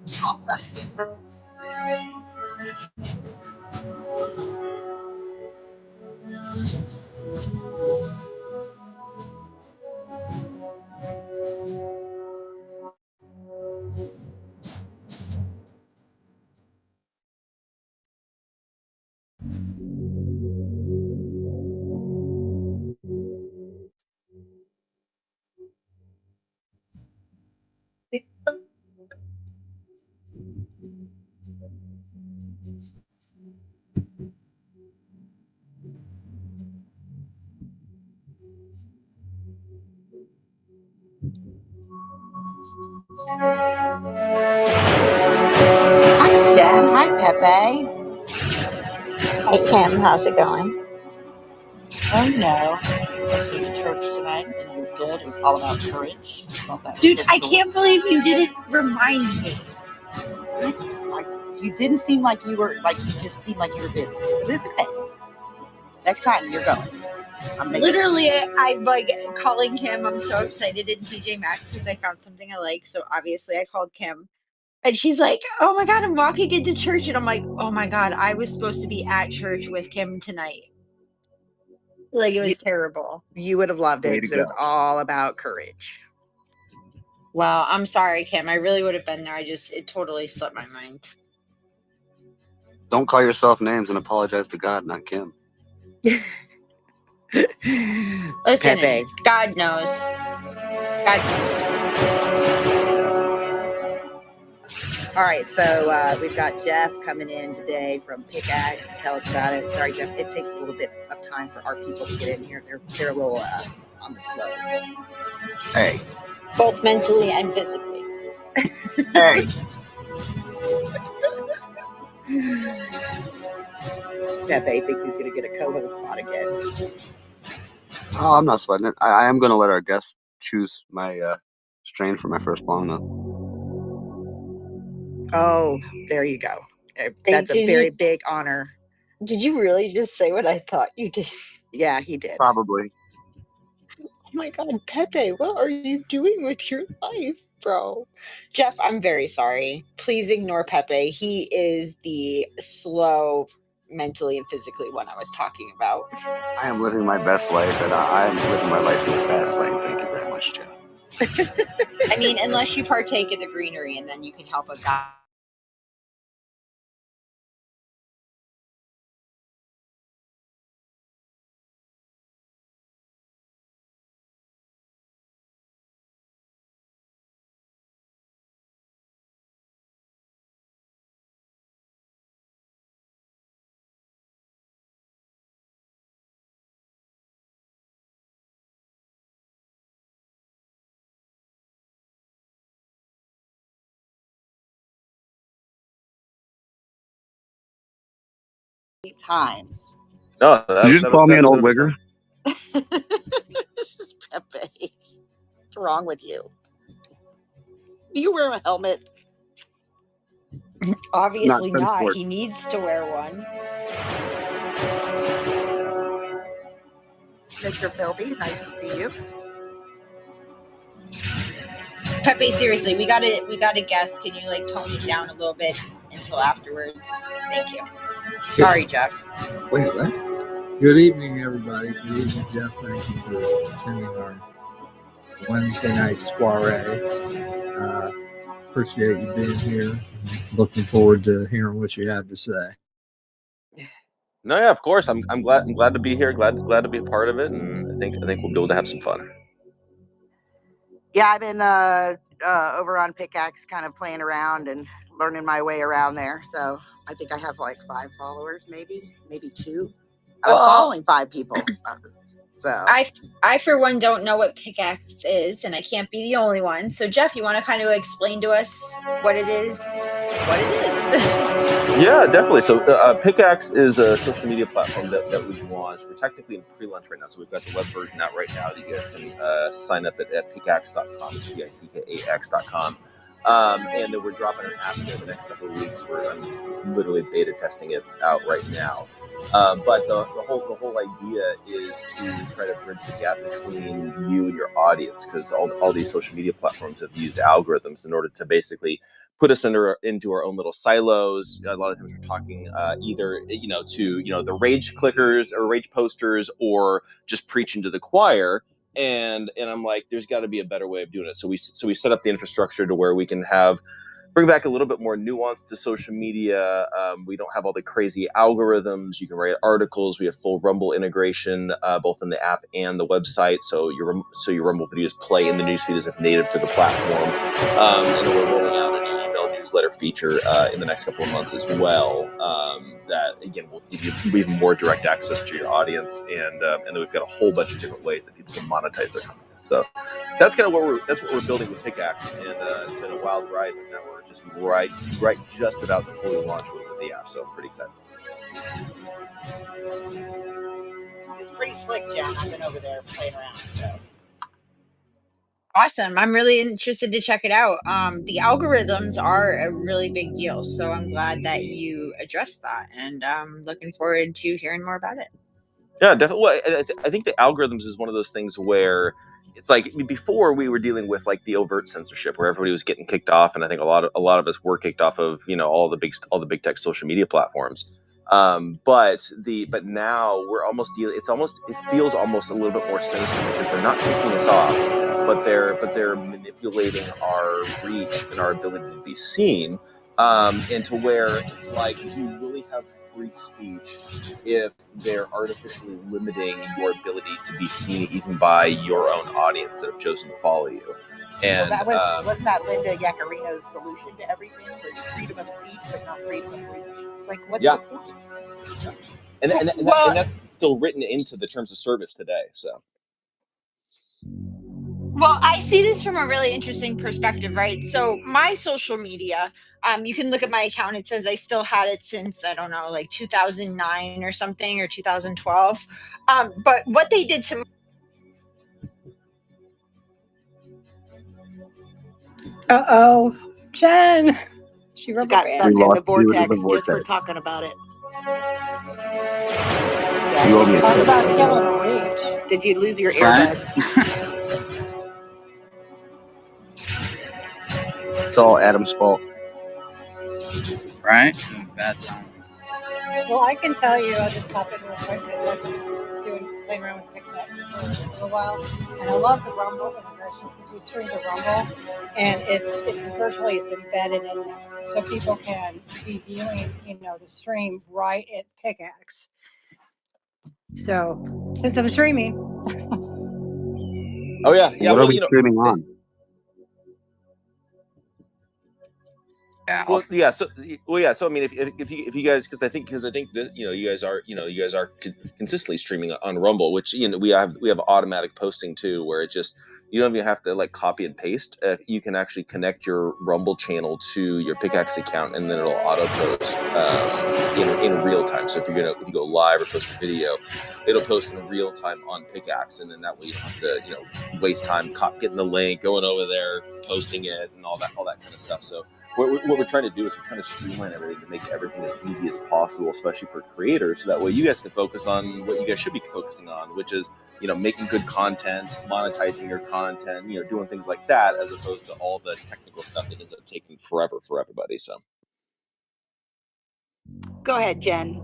Hi, Jeff. Hi, Pepe. Hey Kim, how's it going? Oh, you know, I went to church tonight, and it was good. It was all about courage. Dude, I can't believe you didn't remind me. You didn't seem like you were, you just seemed like you were busy. But it's okay. Next time, you're going. Literally, I'm like calling Kim. I'm so excited in TJ Maxx because I found something I like. So obviously I called Kim. And she's like, oh my God, I'm walking into church. And I'm like, oh my God, I was supposed to be at church with Kim tonight. Like, it was terrible. You would have loved it because it was all about courage. Well, I'm sorry, Kim. I really would have been there. It totally slipped my mind. Don't call yourself names and apologize to God, not Kim. Listen, Pepe. God knows. God knows. All right, so we've got Jeff coming in today from PickAx to tell us about it. Sorry, Jeff, it takes a little bit of time for our people to get in here. They're a little on the slow. Hey. Both mentally and physically. Hey. Pepe thinks he's going to get a co-host spot again. Oh, I'm not sweating it. I am going to let our guests choose my strain for my first bong, though. Oh, there you go. That's a very big honor. Did you really just say what I thought you did? Yeah, he did. Probably. Oh my God, Pepe, what are you doing with your life, bro? Jeff, I'm very sorry. Please ignore Pepe. He is the slow mentally and physically one I was talking about. I am living my best life, and I am living my life in the fast lane. Thank you very much, Jim. I mean, unless you partake in the greenery, and then you can help a guy. Times. No, did you just call me an old wigger? This is Pepe. What's wrong with you? Do you wear a helmet? Obviously not. He needs to wear one. Mr. Filby, nice to see you. Pepe, seriously, we gotta guess. Can you tone it down a little bit until afterwards? Thank you. Sorry, Jeff. Wait, what? Good evening, everybody. Good evening, Jeff. Thank you for attending our Wednesday night soiree. Appreciate you being here. Looking forward to hearing what you have to say. No, yeah, of course. I'm glad to be here. Glad to be a part of it, and I think we'll be able to have some fun. Yeah, I've been over on PickAx, kind of playing around and learning my way around there. So I think I have 5 followers, maybe 2. I'm following 5 people. So I for one don't know what PickAx is, and I can't be the only one. So Jeff, you want to kind of explain to us what it is? Yeah, definitely. So PickAx is a social media platform that we've launched. We're technically in pre-launch right now, so we've got the web version out right now that you guys can sign up at pickax.com. It's PICKAX.com. And then we're dropping an app there the next couple of weeks. I'm literally beta testing it out right now. But the whole idea is to try to bridge the gap between you and your audience, because all these social media platforms have used algorithms in order to basically put us into our own little silos. A lot of times we're talking either to the rage clickers or rage posters, or just preaching to the choir. And I'm like, there's got to be a better way of doing it. So we set up the infrastructure to where we can bring back a little bit more nuance to social media. We don't have all the crazy algorithms. You can write articles. We have full Rumble integration, both in the app and the website. So your Rumble videos play in the newsfeed as if native to the platform. And we're rolling out a new email newsletter feature in the next couple of months as well. That again will give you even more direct access to your audience, and then we've got a whole bunch of different ways that people can monetize their content. So that's kind of what we're building with PickAx, and it's been a wild ride. But now we're just just about to fully launch with the app, so I'm pretty excited. It's pretty slick, Jen. I've been over there playing around. So. Awesome. I'm really interested to check it out. The algorithms are a really big deal, so I'm glad that you addressed that, and I'm looking forward to hearing more about it. Yeah, definitely. Well, I think the algorithms is one of those things where it's like before we were dealing with like the overt censorship where everybody was getting kicked off, and I think a lot of us were kicked off of all the big tech social media platforms. But now we're almost dealing. It feels almost a little bit more sinister because they're not kicking us off, but they're manipulating our reach and our ability to be seen. And to where it's like, do you really have free speech if they're artificially limiting your ability to be seen even by your own audience that have chosen to follow you? And wasn't that Linda Yaccarino's solution to everything? Was freedom of speech, but not freedom of reach. It's like, what's the point? Yeah. And that's still written into the terms of service today. So. Well, I see this from a really interesting perspective, right? So my social media, you can look at my account. It says I still had it since, I don't know, like 2009 or something, or 2012. But what they did to Jen. She got stuck in the vortex just for talking about it. Talk about killing a reach. Did you lose your earbud? It's all Adam's fault. Right? Bad time. Well, I can tell you, I'll just pop in real quick because I've been playing around with PickAx for a little while, and I love the Rumble integration because we stream to Rumble, and it's embedded in there, so people can be viewing, the stream right at PickAx. So since I'm streaming. Oh yeah. What are we streaming on? So I mean, if you guys, because I think that you guys are consistently streaming on Rumble, which we have automatic posting too, where it just you don't even have to like copy and paste. You can actually connect your Rumble channel to your PickAx account, and then it'll auto post in real time. So if you go live or post a video, it'll post in real time on PickAx, and then that way you don't have to waste time getting the link, going over there, posting it, and all that kind of stuff. So what we're trying to do is we're trying to streamline everything to make everything as easy as possible, especially for creators, so that way you guys can focus on what you guys should be focusing on, which is making good content, monetizing your content, doing things like that, as opposed to all the technical stuff that ends up taking forever for everybody. So go ahead, Jen.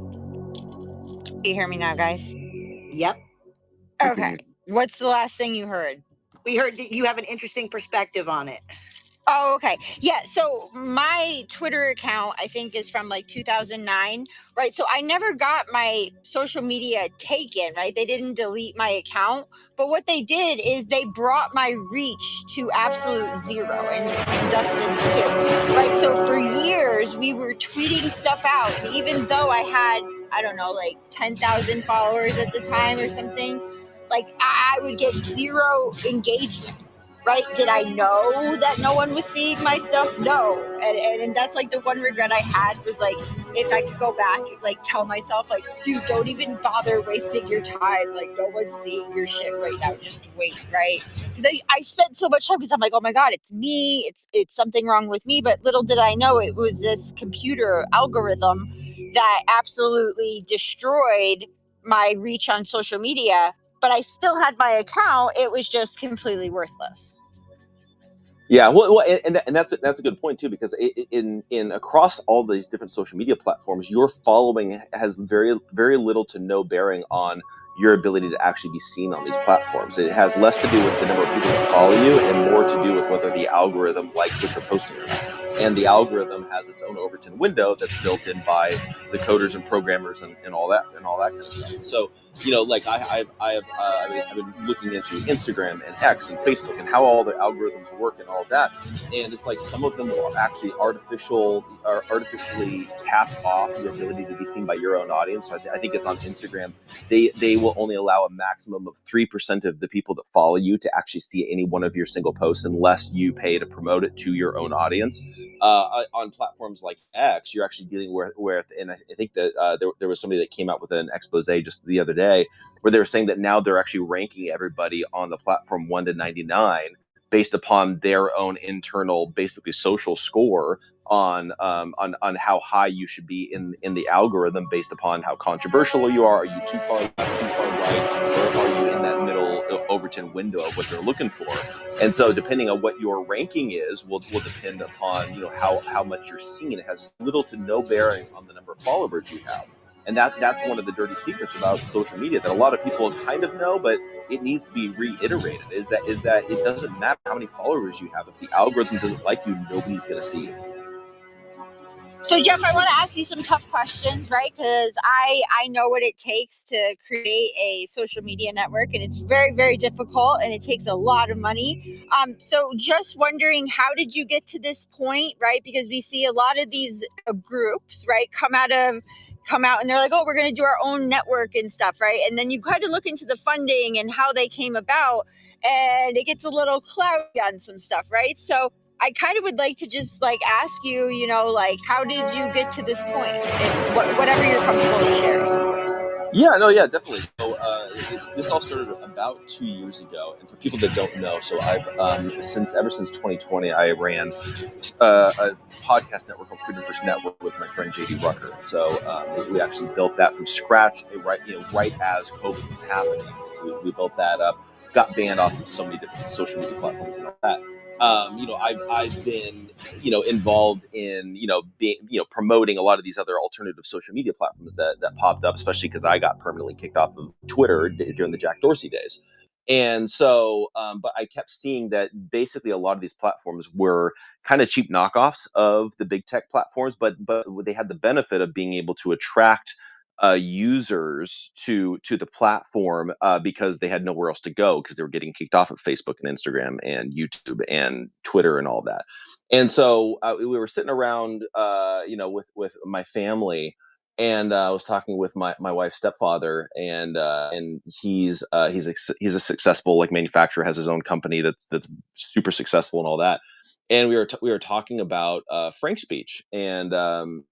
Can you hear me now, guys? Yep. Okay. What's the last thing you heard? We heard that you have an interesting perspective on it. Oh, okay. Yeah. So my Twitter account, I think, is from like 2009, right? So I never got my social media taken, right? They didn't delete my account. But what they did is they brought my reach to absolute zero, and Dustin's too, right? So for years, we were tweeting stuff out. And even though I had, I don't know, like 10,000 followers at the time or something, like I would get zero engagement. Right? Did I know that no one was seeing my stuff? No. And that's like the one regret I had was like, if I could go back, like tell myself like, dude, don't even bother wasting your time. Like no one's seeing your shit right now. Just wait. Right. Because I spent so much time because I'm like, oh my God, it's me. It's something wrong with me. But little did I know it was this computer algorithm that absolutely destroyed my reach on social media. But I still had my account. It was just completely worthless. Yeah, well, and that's a good point too, because in across all these different social media platforms, your following has very little to no bearing on your ability to actually be seen on these platforms. It has less to do with the number of people that follow you and more to do with whether the algorithm likes what you're posting or not. And the algorithm has its own Overton window that's built in by the coders and programmers and all that kind of stuff. So, like I've been looking into Instagram and X and Facebook and how all the algorithms work and all that, and it's like some of them are actually artificially cap off your ability to be seen by your own audience. So I think it's on Instagram. They will only allow a maximum of 3% of the people that follow you to actually see any one of your single posts unless you pay to promote it to your own audience. On platforms like X, you're actually dealing with and I think that there was somebody that came out with an expose just the other day where they were saying that now they're actually ranking everybody on the platform 1 to 99 based upon their own internal, basically social score on how high you should be in the algorithm based upon how controversial you are. Are you too far left, too far right, or are you in that middle Overton window of what they're looking for? And so depending on what your ranking is will depend upon how much you're seen. It has little to no bearing on the number of followers you have. And that's one of the dirty secrets about social media that a lot of people kind of know, but it needs to be reiterated, is that it doesn't matter how many followers you have. If the algorithm doesn't like you, nobody's going to see you. So Jeff, I want to ask you some tough questions, right? Because I know what it takes to create a social media network, and it's very, very difficult, and it takes a lot of money. So just wondering, how did you get to this point, right? Because we see a lot of these groups, right, come out and they're like, oh, we're going to do our own network and stuff, right? And then you kind of look into the funding and how they came about, and it gets a little cloudy on some stuff, right? So I kind of would like to just ask you, how did you get to this point? And whatever you're comfortable sharing, of course. Yeah, definitely. So this all started about 2 years ago, and for people that don't know, so I've ever since 2020, I ran a podcast network called Freedom First Network with my friend JD Rucker. So we actually built that from scratch, right as COVID was happening. So we built that up, got banned off of so many different social media platforms and all that. I've been, involved in, being, promoting a lot of these other alternative social media platforms that popped up, especially because I got permanently kicked off of Twitter during the Jack Dorsey days. And so, but I kept seeing that basically a lot of these platforms were kind of cheap knockoffs of the big tech platforms, but they had the benefit of being able to attract users to the platform because they had nowhere else to go because they were getting kicked off of Facebook and Instagram and YouTube and Twitter and all that. And so we were sitting around, with my family, and I was talking with my wife's stepfather, and he's a successful manufacturer, has his own company that's super successful and all that. And we were talking about Frank speech, and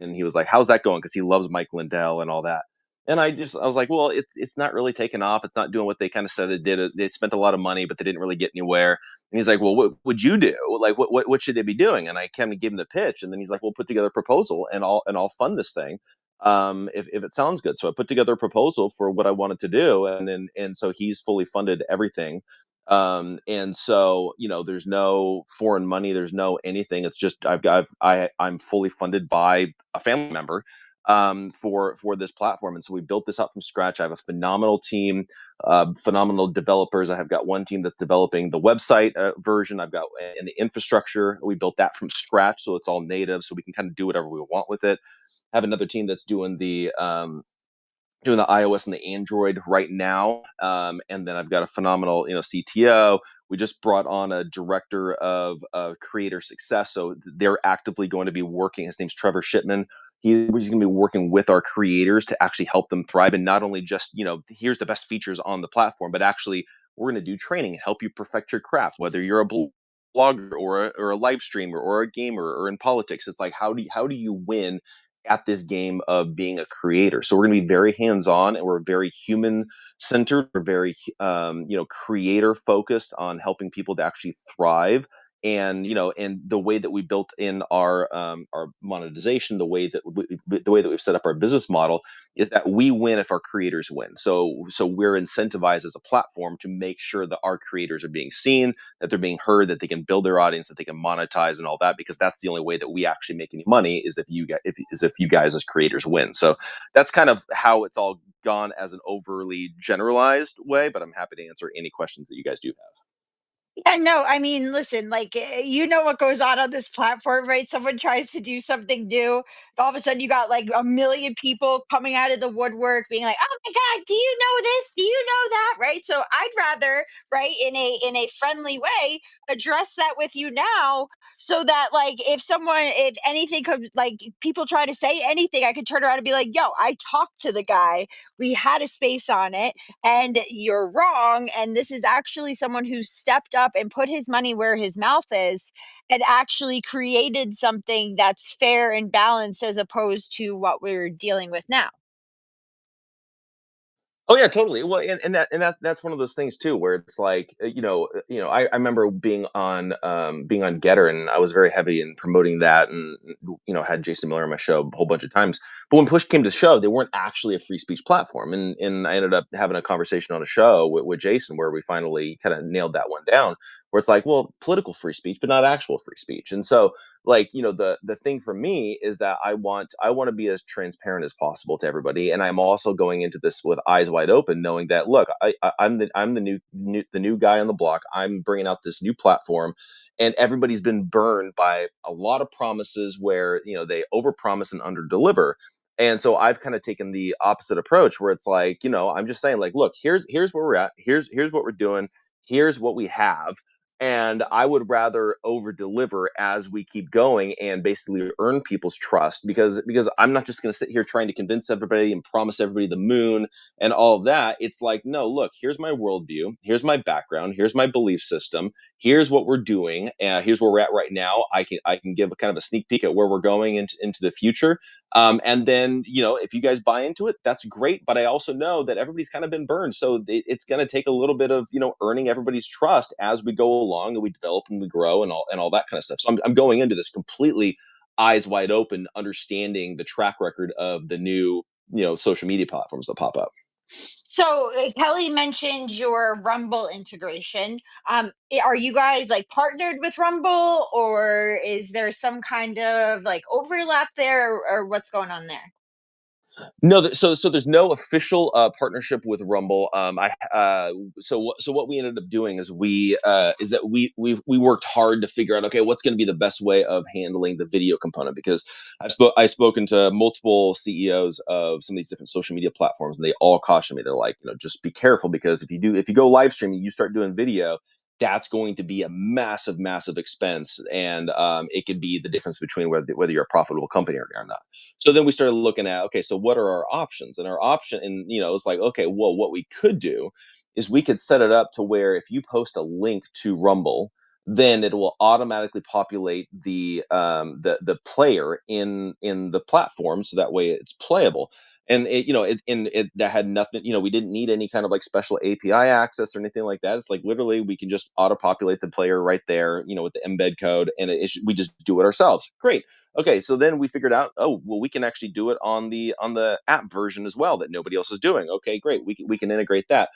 he was like, "How's that going?" Because he loves Mike Lindell and all that. And I was like, "Well, it's not really taken off. It's not doing what they kind of said it did. They spent a lot of money, but they didn't really get anywhere." And he's like, "Well, what would you do? Like, what should they be doing?" And I kind of gave him the pitch, and then he's like, "We'll put together a proposal, and I'll fund this thing, if it sounds good." So I put together a proposal for what I wanted to do, and so he's fully funded everything. And so there's no foreign money, there's no anything. It's just I'm fully funded by a family member for this platform. And so we built this up from scratch. I have a phenomenal team, phenomenal developers. I have got one team that's developing the website version. I've got in the infrastructure. We built that from scratch, so it's all native, so we can kind of do whatever we want with it. I have another team that's doing the iOS and the Android right now. And then I've got a phenomenal, CTO. We just brought on a director of creator success. So they're actively going to be working. His name's Trevor Shipman. He's going to be working with our creators to actually help them thrive. And not only just, here's the best features on the platform, but actually we're going to do training and help you perfect your craft, whether you're a blogger or a live streamer or a gamer or in politics. It's like, how do you win at this game of being a creator? So we're going to be very hands-on, and we're very human-centered. We're very, creator-focused on helping people to actually thrive And and the way that we built in our monetization, the way that we've set up our business model is that we win if our creators win. So we're incentivized as a platform to make sure that our creators are being seen, that they're being heard, that they can build their audience, that they can monetize and all that, because that's the only way that we actually make any money is if you guys as creators win. So that's kind of how it's all gone as an overly generalized way, but I'm happy to answer any questions that you guys do have. Yeah, no, I mean, listen, like, you know what goes on this platform, right? Someone tries to do something new, and all of a sudden you got like a million people coming out of the woodwork being like, "Oh my God, do you know this? Do you know that?" Right? So I'd rather, right, in a friendly way, address that with you now, so that like if anything comes, like people try to say anything, I could turn around and be like, "Yo, I talked to the guy. We had a space on it, and you're wrong, and this is actually someone who stepped up and put his money where his mouth is and actually created something that's fair and balanced as opposed to what we're dealing with now." Oh yeah, totally. Well, that's one of those things too, where it's like, I remember being on Getter, and I was very heavy in promoting that, and had Jason Miller on my show a whole bunch of times. But when push came to shove, they weren't actually a free speech platform, and I ended up having a conversation on a show with Jason where we finally kind of nailed that one down, where it's like, well, political free speech, but not actual free speech. And so, like, the thing for me is that I want to be as transparent as possible to everybody, and I'm also going into this with eyes wide open, knowing that, look, I'm the new guy on the block. I'm bringing out this new platform, and everybody's been burned by a lot of promises where they overpromise and underdeliver. And so I've kind of taken the opposite approach, where it's like, I'm just saying, like, look, here's where we're at, here's what we're doing, here's what we have, and I would rather over deliver as we keep going and basically earn people's trust, because I'm not just going to sit here trying to convince everybody and promise everybody the moon and all of that. It's like, no, look, here's my worldview, here's my background, here's my belief system, here's what we're doing, and here's where we're at right now. I can give a kind of a sneak peek at where we're going into the future. And then, if you guys buy into it, that's great. But I also know that everybody's kind of been burned. So it's going to take a little bit of, earning everybody's trust as we go along and we develop and we grow and all that kind of stuff. So I'm going into this completely eyes wide open, understanding the track record of the new, social media platforms that pop up. So Kelly mentioned your Rumble integration. Are you guys like partnered with Rumble, or is there some kind of like overlap there, or what's going on there? No, so there's no official partnership with Rumble. So what we ended up doing is we worked hard to figure out, okay, what's going to be the best way of handling the video component, because I've spoken to multiple CEOs of some of these different social media platforms, and they all caution me. They're like, just be careful, because if you go live streaming, you start doing video, that's going to be a massive expense, and it could be the difference between whether you're a profitable company or not. So then we started looking at, okay, so what are our options? And our option, and it's like, okay, well, what we could do is we could set it up to where if you post a link to Rumble, then it will automatically populate the player in the platform, so that way it's playable. And it that had nothing, we didn't need any kind of like special API access or anything like that. It's like literally we can just auto populate the player right there, with the embed code, and we just do it ourselves. Great. Okay, so then we figured out, oh, well, we can actually do it on the app version as well that nobody else is doing. Okay, great, we can integrate that.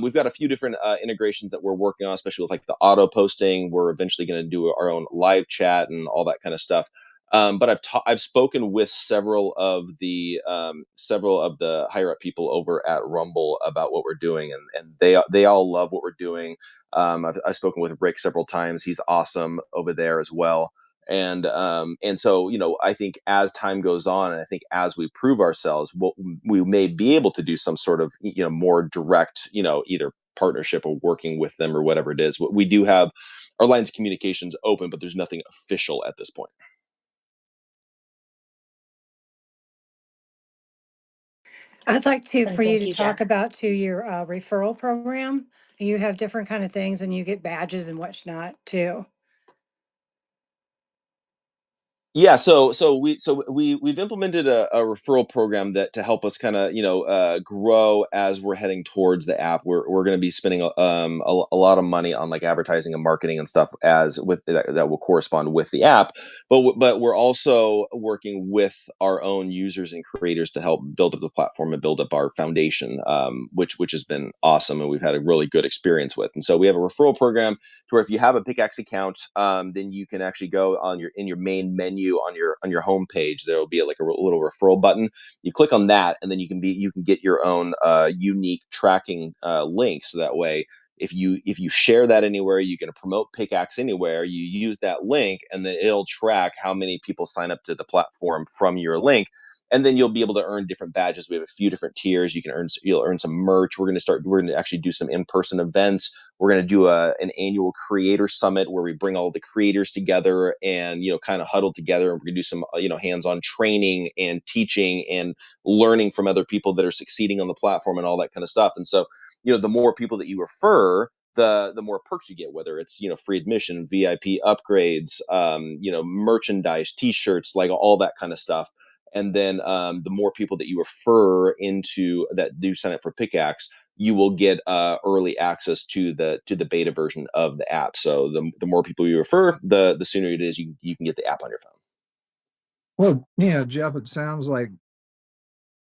We've got a few different integrations that we're working on, especially with like the auto posting. We're eventually going to do our own live chat and all that kind of stuff. But I've spoken with several of the higher up people over at Rumble about what we're doing, and they all love what we're doing. I've spoken with Rick several times. He's awesome over there as well. And so I think as time goes on, and I think as we prove ourselves, we may be able to do some sort of more direct, either partnership or working with them or whatever it is. We do have our lines of communications open, but there's nothing official at this point. I'd like for you Thank to you, Jeff. talk about your referral program. You have different kind of things, and you get badges and whatnot too. Yeah, we've implemented a referral program that to help us kind of grow as we're heading towards the app. We're going to be spending a lot of money on like advertising and marketing and stuff as with that will correspond with the app. But we're also working with our own users and creators to help build up the platform and build up our foundation, which has been awesome and we've had a really good experience with. And so we have a referral program to where if you have a PickAx account, then you can actually go on in your main menu on your home page. There will be like a little referral button. You click on that, and then you can get your own unique tracking link. So that way, if you share that anywhere, you can promote PickAx anywhere. You use that link, and then it'll track how many people sign up to the platform from your link. And then you'll be able to earn different badges. We have a few different tiers. You'll earn some merch. We're going to actually do some in-person events. We're going to do an annual creator summit where we bring all the creators together and, kind of huddle together. And we're going to do some, hands-on training and teaching and learning from other people that are succeeding on the platform and all that kind of stuff. And so, the more people that you refer, the more perks you get, whether it's, free admission, VIP upgrades, merchandise, t-shirts, like all that kind of stuff. And then the more people that you refer into that do sign up for PickAx, you will get early access to the beta version of the app. So the more people you refer, the sooner it is you can get the app on your phone. Well, Jeff, it sounds like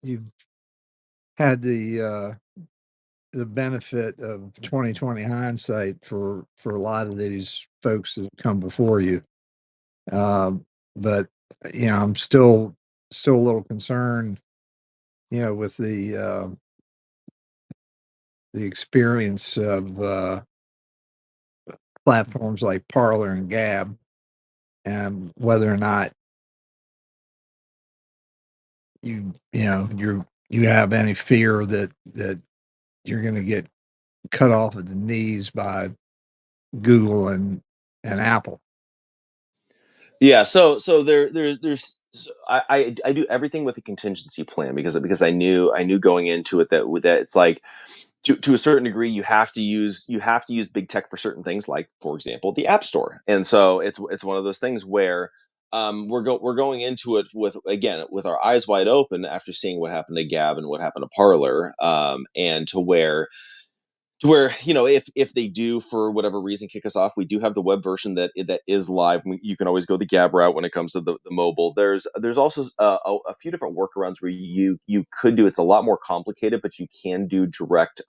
you've had the benefit of 2020 hindsight for a lot of these folks that come before you. But I'm still a little concerned, with the experience of platforms like Parler and Gab, and whether or not you have any fear that you're going to get cut off at the knees by Google and Apple. Yeah, so there's I do everything with a contingency plan because I knew going into it that it's like to a certain degree you have to use big tech for certain things, like for example the App Store. And so it's one of those things where we're going into it with our eyes wide open after seeing what happened to Gab and what happened to Parler, and to where if they do for whatever reason kick us off, we do have the web version that is live. You can always go the Gab route when it comes to the mobile. There's also a few different workarounds where you could do. It's a lot more complicated, but you can do direct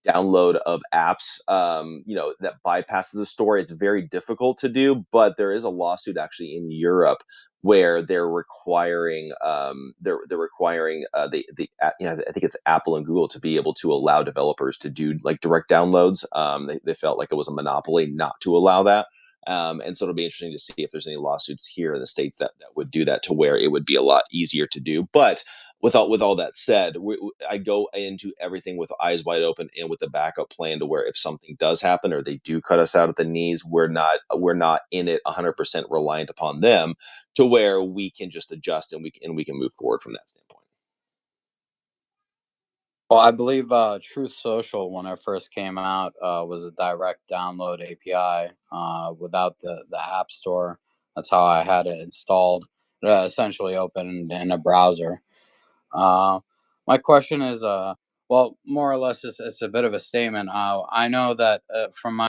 download of apps that bypasses the store. It's very difficult to do, but there is a lawsuit actually in Europe where they're requiring I think it's Apple and Google to be able to allow developers to do like direct downloads. They felt like it was a monopoly not to allow that. And so it'll be interesting to see if there's any lawsuits here in the States that would do that, to where it would be a lot easier to do. But with all that said, I go into everything with eyes wide open and with a backup plan, to where if something does happen or they do cut us out at the knees, we're not in it 100% reliant upon them, to where we can just adjust and we can move forward from that standpoint. Well, I believe Truth Social, when it first came out, was a direct download API without the App Store. That's how I had it installed. Essentially opened in a browser. My question is, well, more or less, it's a bit of a statement. I know that from my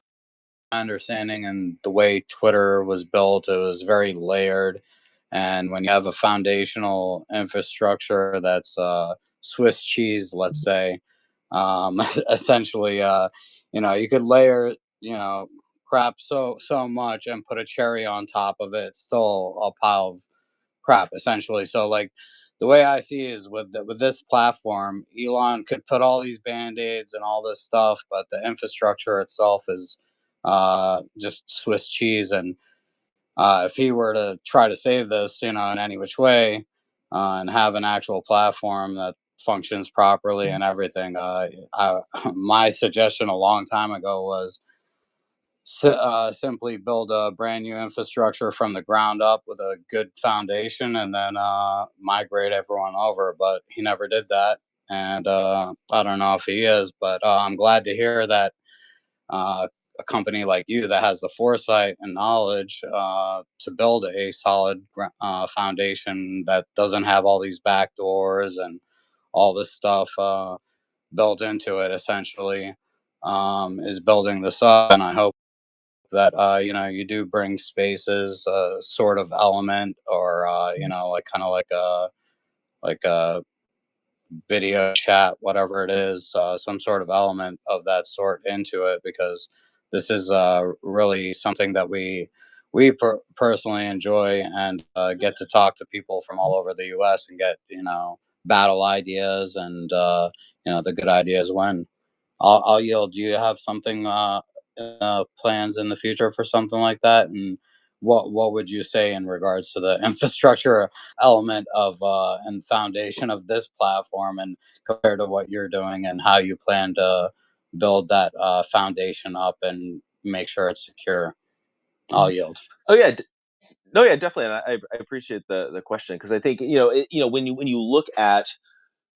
understanding and the way Twitter was built, it was very layered. And when you have a foundational infrastructure that's Swiss cheese, let's say, essentially, you could layer, crap so much and put a cherry on top of it. It's still a pile of crap, essentially. So, like, the way I see is with this platform, Elon could put all these band-aids and all this stuff, but the infrastructure itself is just Swiss cheese. And if he were to try to save this, in any which way, and have an actual platform that functions properly and everything, my suggestion a long time ago was simply build a brand new infrastructure from the ground up with a good foundation, and then migrate everyone over. But he never did that, and I don't know if he is, but I'm glad to hear that a company like you that has the foresight and knowledge to build a solid foundation that doesn't have all these back doors and all this stuff built into it, essentially, is building this up. And I hope that you do bring spaces, sort of element, or like kind of like a video chat, whatever it is, some sort of element of that sort into it, because this is really something that we personally enjoy, and get to talk to people from all over the U.S. and get battle ideas, and the good ideas win. I'll yield. Do you have something plans in the future for something like that? And what would you say in regards to the infrastructure element of and foundation of this platform, and compared to what you're doing, and how you plan to build that foundation up and make sure it's secure? I'll yield. Oh yeah. No, yeah, definitely. And I appreciate the question, because I think when you look at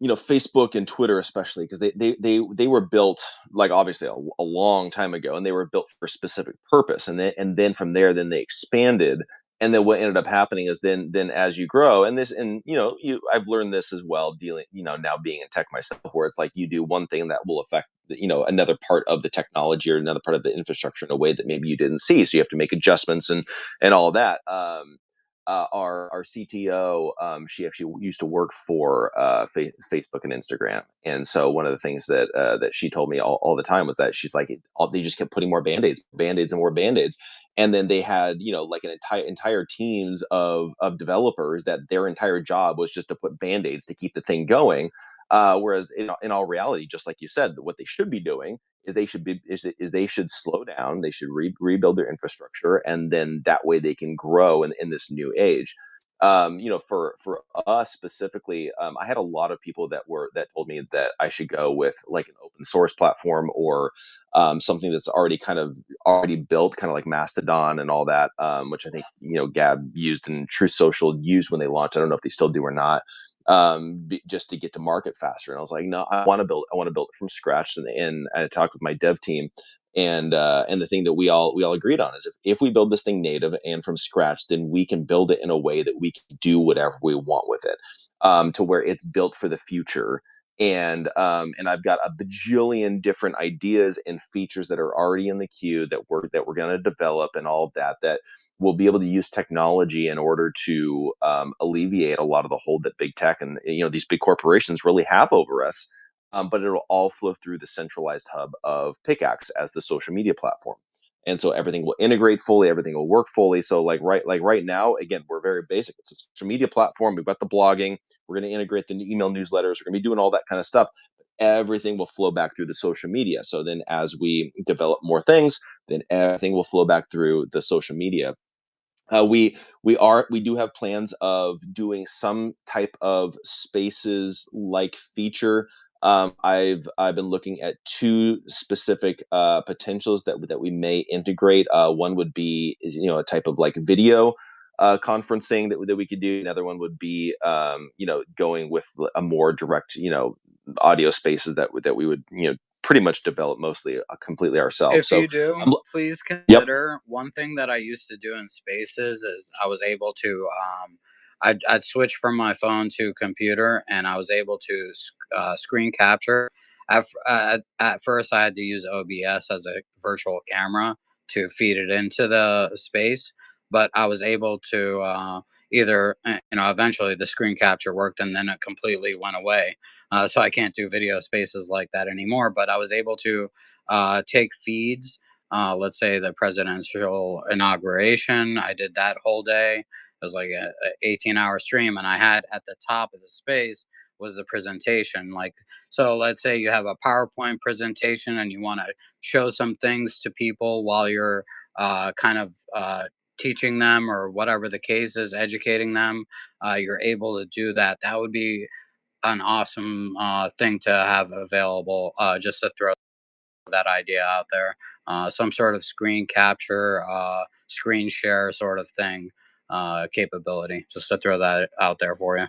Facebook and Twitter, especially, because they were built, like, obviously a long time ago, and they were built for a specific purpose, and then from there, then they expanded. And then what ended up happening is, then as you grow, and I've learned this as well, dealing, now being in tech myself, where it's like you do one thing that will affect another part of the technology or another part of the infrastructure in a way that maybe you didn't see, so you have to make adjustments and all that. Our CTO, she actually used to work for Facebook and Instagram, and so one of the things that she told me all the time was that she's like, they just kept putting more band-aids, and more band-aids, and then they had like an entire teams of developers that their entire job was just to put band-aids to keep the thing going. Whereas in all reality, just like you said, what they should be doing is they should slow down. They should rebuild their infrastructure, and then that way they can grow in this new age. For us specifically, I had a lot of people that told me that I should go with like an open source platform, or something that's already built, kind of like Mastodon and all that, which I think Gab used and Truth Social used when they launched. I don't know if they still do or not, just to get to market faster. And I was like, no, I want to build it from scratch. And I talked with my dev team, and the thing that we all agreed on is, if we build this thing native and from scratch, then we can build it in a way that we can do whatever we want with it, to where it's built for the future. And I've got a bajillion different ideas and features that are already in the queue that we're going to develop, and all of that we'll be able to use technology in order to alleviate a lot of the hold that big tech and these big corporations really have over us. But it'll all flow through the centralized hub of PickAx as the social media platform. And so everything will integrate fully, everything will work fully. So right now, again, we're very basic. It's a social media platform. We've got the blogging. We're going to integrate the email newsletters. We're going to be doing all that kind of stuff. Everything will flow back through the social media. So then as we develop more things, then everything will flow back through the social media. We do have plans of doing some type of spaces like feature. I've been looking at two specific potentials that we may integrate. One would be a type of like video conferencing that we could do. Another one would be going with a more direct audio spaces that we would pretty much develop mostly completely ourselves. If So you do, please Yep. consider one thing that I used to do in spaces is I was able to I'd switch from my phone to computer, and I was able to screen capture. At first, I had to use OBS as a virtual camera to feed it into the space, but I was able to either eventually the screen capture worked, and then it completely went away. So I can't do video spaces like that anymore. But I was able to take feeds. Let's say the presidential inauguration. I did that whole day. It was like a 18-hour stream, and I had at the top of the space was the presentation. Like, so let's say you have a PowerPoint presentation and you want to show some things to people while you're kind of teaching them, or whatever the case is, educating them. You're able to do that. That would be an awesome thing to have available, just to throw that idea out there. Some sort of screen capture, screen share sort of thing, capability, just to throw that out there for you.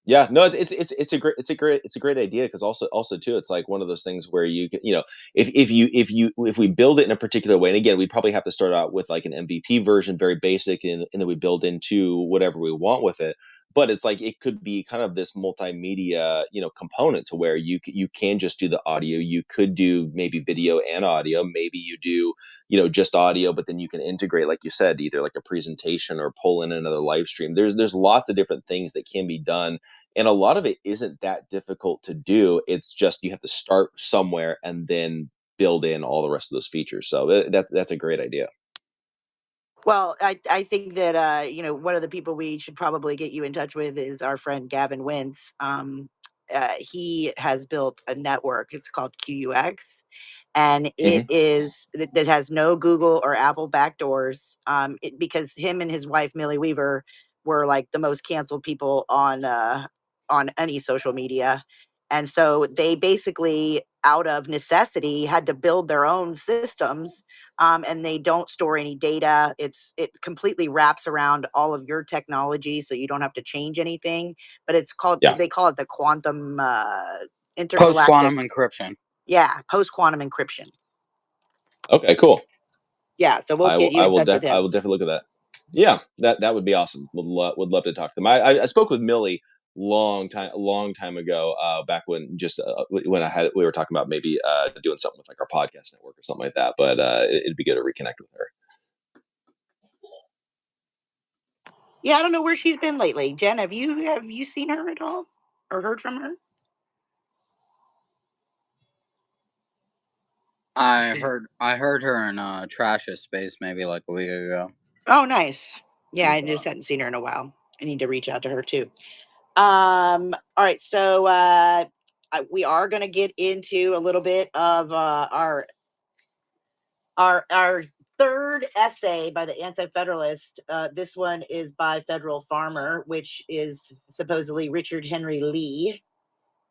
Yeah, no, it's a great idea, because also too, it's like one of those things where you can, if we build it in a particular way, and again, we probably have to start out with like an MVP version, very basic, and then we build into whatever we want with it. But it's like it could be kind of this multimedia, component, to where you can just do the audio. You could do maybe video and audio. Maybe you do, just audio, but then you can integrate, like you said, either like a presentation or pull in another live stream. There's lots of different things that can be done, and a lot of it isn't that difficult to do. It's just you have to start somewhere and then build in all the rest of those features. So that's a great idea. Well, I think that one of the people we should probably get you in touch with is our friend Gavin Wentz. He has built a network. It's called QUX, and it is that has no Google or Apple backdoors. Because him and his wife Millie Weaver were like the most canceled people on any social media, and so they basically, out of necessity, had to build their own systems. And they don't store any data. It completely wraps around all of your technology, so you don't have to change anything. But it's called, they call it the quantum intergalactic post-quantum encryption. Yeah, post-quantum encryption. Okay, cool. Yeah, so we'll get you in touch with him. I will definitely look at that. Yeah, that would be awesome. Would love to talk to them. I spoke with Millie long time ago, back when we were talking about maybe doing something with like our podcast network or something like that. But it'd be good to reconnect with her. Yeah, I don't know where she's been lately. Jen, have you seen her at all or heard from her? I heard her in Trash Space maybe like a week ago. Oh, nice. Yeah, I just hadn't seen her in a while. I need to reach out to her too. All right, so we are going to get into a little bit of our third essay by the Anti-Federalist. This one is by Federal Farmer, which is supposedly Richard Henry Lee.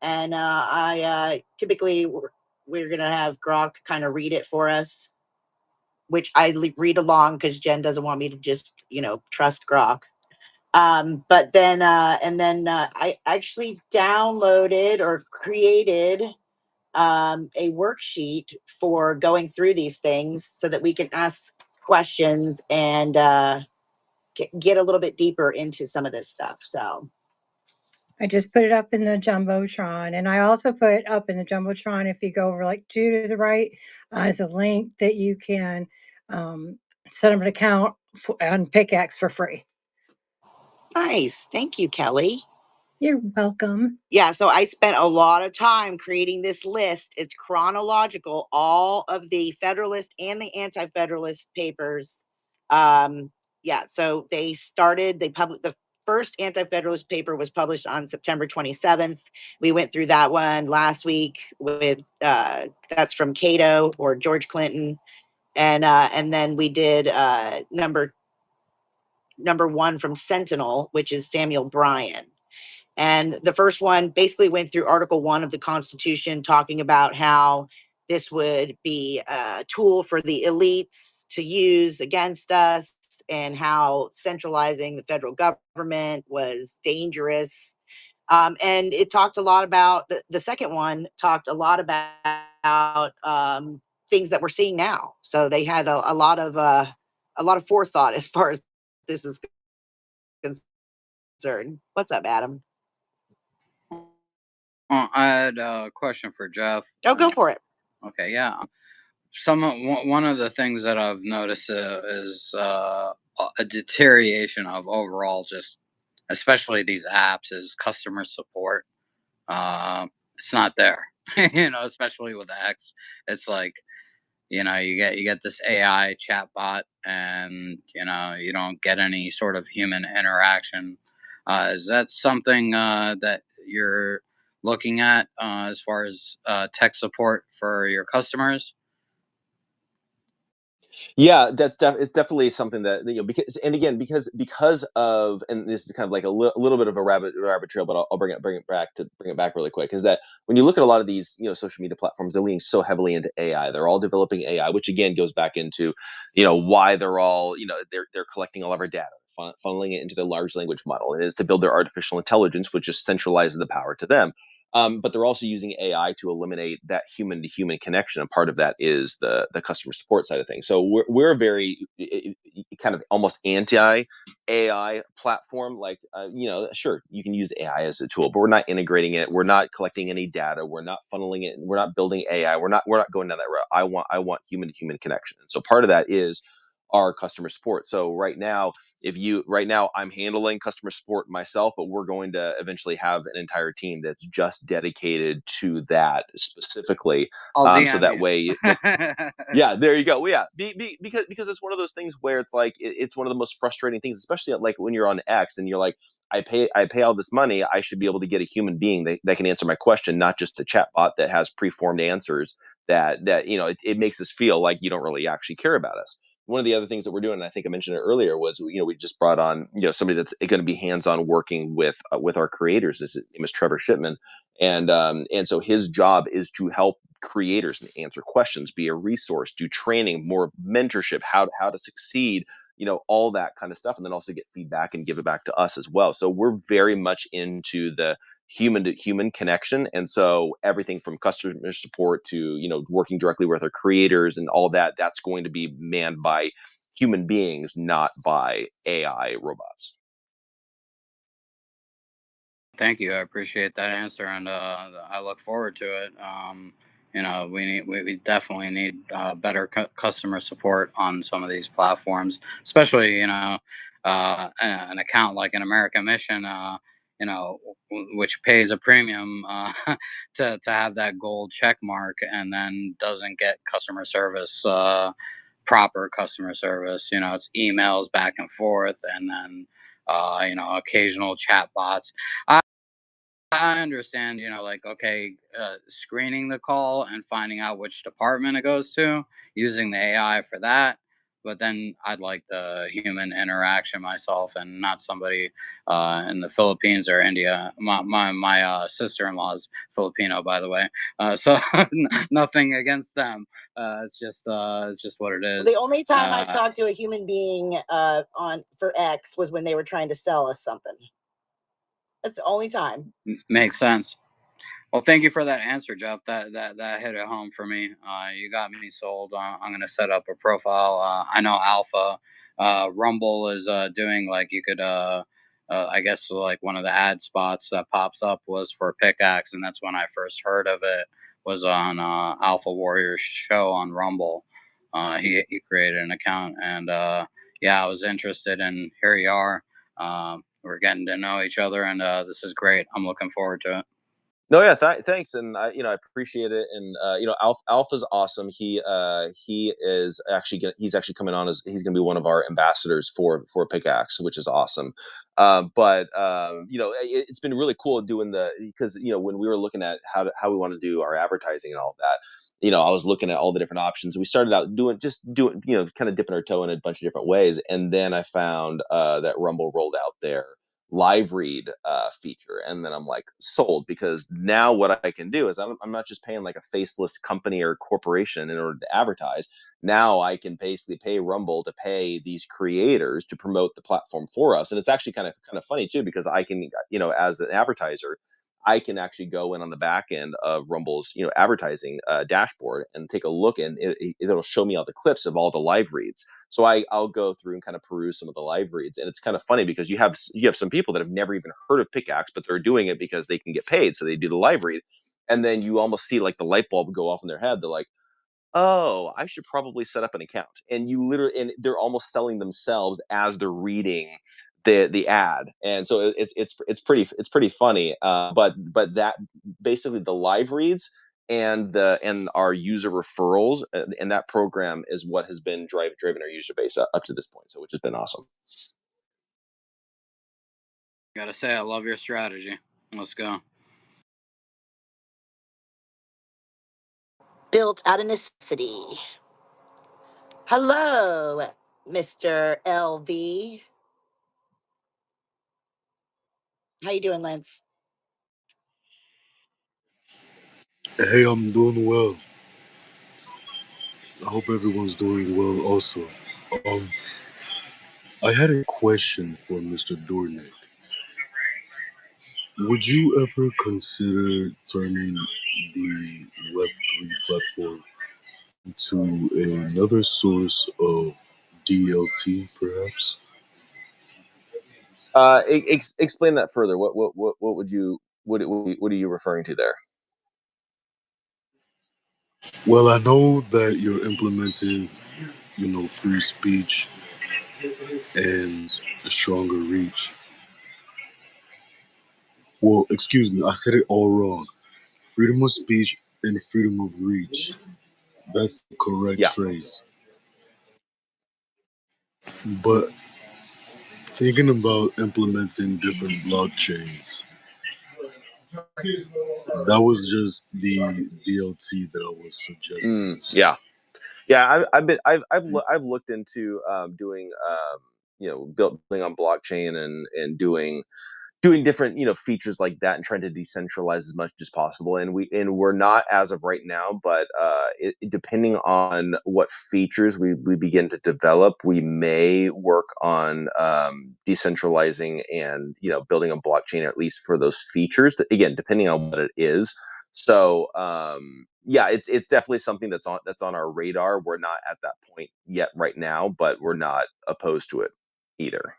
And I typically we're going to have Grok kind of read it for us, which I read along because Jen doesn't want me to just, trust Grok. But then, I actually downloaded or created a worksheet for going through these things so that we can ask questions and get a little bit deeper into some of this stuff. So I just put it up in the Jumbotron, and I also put up in the Jumbotron, if you go over like 2 to the right, is a link that you can set up an account on PickAx for free. Nice. Thank you, Kelly. You're welcome. Yeah, so I spent a lot of time creating this list. It's chronological, all of the Federalist and the Anti-Federalist papers. So they published the first Anti-Federalist paper was published on September 27th. We went through that one last week with that's from Cato or George Clinton, and then we did number 1 from Sentinel, which is Samuel Bryan. And the first one basically went through Article 1 of the Constitution, talking about how this would be a tool for the elites to use against us, and how centralizing the federal government was dangerous. And it talked a lot about, the second one talked a lot about things that we're seeing now. So they had a lot of forethought as far as this is concerned. What's up, Adam? I had a question for Jeff. Oh, go for it. Okay, yeah. One of the things that I've noticed is a deterioration of overall, just especially these apps, is customer support. It's not there, especially with X. It's like, you get this AI chatbot, and you don't get any sort of human interaction. Is that something that you're looking at as far as tech support for your customers? Yeah, it's definitely something that, because of, and this is kind of like a little bit of a rabbit trail, but I'll bring it back really quick. Is that when you look at a lot of these social media platforms, they're leaning so heavily into AI. They're all developing AI, which again goes back into why they're all they're collecting all of our data, funneling it into the large language model. It is to build their artificial intelligence, which just centralizes the power to them. But they're also using AI to eliminate that human to human connection. And part of that is the customer support side of things. So we're very kind of almost anti AI platform. Like, sure, you can use AI as a tool, but we're not integrating it. We're not collecting any data. We're not funneling it. We're not building AI. We're not going down that route. I want human to human connection. And so part of that is our customer support. So right now, I'm handling customer support myself, but we're going to eventually have an entire team that's just dedicated to that specifically. So that way, yeah, there you go. Well, yeah, because it's one of those things where it's like it's one of the most frustrating things, especially like when you're on X and you're like, I pay all this money, I should be able to get a human being that can answer my question, not just a chatbot that has preformed answers that it makes us feel like you don't really actually care about us. One of the other things that we're doing, and I think I mentioned it earlier, was we just brought on somebody that's going to be hands-on working with our creators. His name is Trevor Shipman, and so his job is to help creators answer questions, be a resource, do training, more mentorship, how to succeed, all that kind of stuff, and then also get feedback and give it back to us as well. So we're very much into the human to human connection, and so everything from customer support to working directly with our creators and all that's going to be manned by human beings, not by AI robots. Thank you. I appreciate that answer, and I look forward to it. We definitely need better customer support on some of these platforms, especially an account like an American Mission, which pays a premium to have that gold check mark and then doesn't get customer service, proper customer service. It's emails back and forth, and then occasional chat bots. I understand, okay, screening the call and finding out which department it goes to, using the AI for that. But then I'd like the human interaction myself, and not somebody in the Philippines or India. My sister-in-law's Filipino, by the way. So nothing against them. It's just what it is. The only time I've talked to a human being for X was when they were trying to sell us something. That's the only time. Makes sense. Well, thank you for that answer, Jeff. That hit it home for me. You got me sold. I'm gonna set up a profile. I know Alpha, Rumble is doing, like, you could I guess, like, one of the ad spots that pops up was for PickAx, and that's when I first heard of it, was on Alpha Warrior's show on Rumble. He created an account, and yeah, I was interested, and here you are. We're getting to know each other, and this is great. I'm looking forward to it. No, yeah, thanks, and I appreciate it, and Alpha's awesome. He's actually coming on as he's gonna be one of our ambassadors for PickAx, which is awesome. But it's been really cool doing because when we were looking at how we want to do our advertising and all of that, I was looking at all the different options. We started out doing kind of dipping our toe in a bunch of different ways, and then I found that Rumble rolled out their live read feature, and then I'm like sold, because now what I can do is I'm not just paying like a faceless company or corporation in order to advertise. Now I can basically pay Rumble to pay these creators to promote the platform for us, and it's actually kind of funny too, because I can, as an advertiser, I can actually go in on the back end of Rumble's advertising dashboard and take a look, and it'll show me all the clips of all the live reads. So I'll go through and kind of peruse some of the live reads, and it's kind of funny because you have some people that have never even heard of PickAx, but they're doing it because they can get paid, so they do the live read, and then you almost see like the light bulb go off in their head. They're like, oh, I should probably set up an account. And and they're almost selling themselves as they're reading the ad. And so it's pretty funny. But that basically the live reads and our user referrals and that program is what has been driving our user base up to this point. So, which has been awesome. Gotta say, I love your strategy. Let's go. Built out of necessity. Hello, Mr. LV. How you doing, Lance? Hey, I'm doing well. I hope everyone's doing well also. I had a question for Mr. Dornik. Would you ever consider turning the Web3 platform into another source of DLT, perhaps? Explain that further. What would you what are you referring to there? Well, I know that you're implementing, free speech and a stronger reach. Well, excuse me, I said it all wrong. Freedom of speech and freedom of reach. That's the correct Yeah. phrase. But thinking about implementing different blockchains, that was just the DLT that I was suggesting. Yeah. I've looked into doing building on blockchain and doing different features like that and trying to decentralize as much as possible, and we're not as of right now, but depending on what features we begin to develop, we may work on decentralizing and building a blockchain, at least for those features, again depending on what it is. So yeah, it's definitely something that's on our radar. We're not at that point yet right now, but we're not opposed to it either.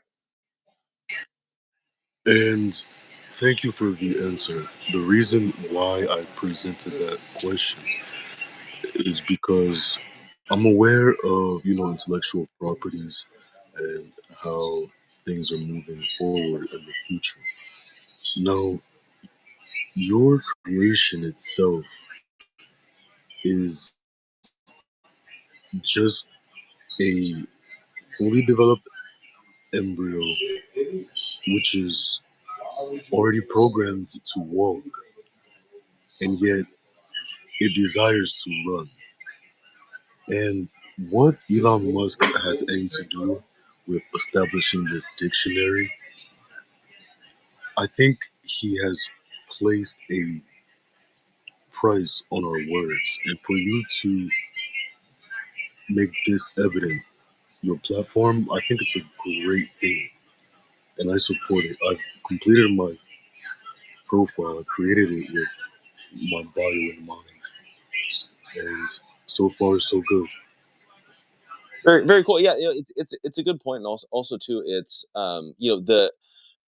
And thank you for the answer. The reason why I presented that question is because I'm aware of, intellectual properties and how things are moving forward in the future. Now, your creation itself is just a fully developed embryo, which is already programmed to walk, and yet it desires to run. And what Elon Musk has aimed to do with establishing this dictionary, I think he has placed a price on our words. And for you to make this evident, your platform, I think it's a great thing. And I support it. I've completed my profile, I created it with my bio in mind. And so far, so good. Very, very cool. Yeah, it's a good point, and also too, it's the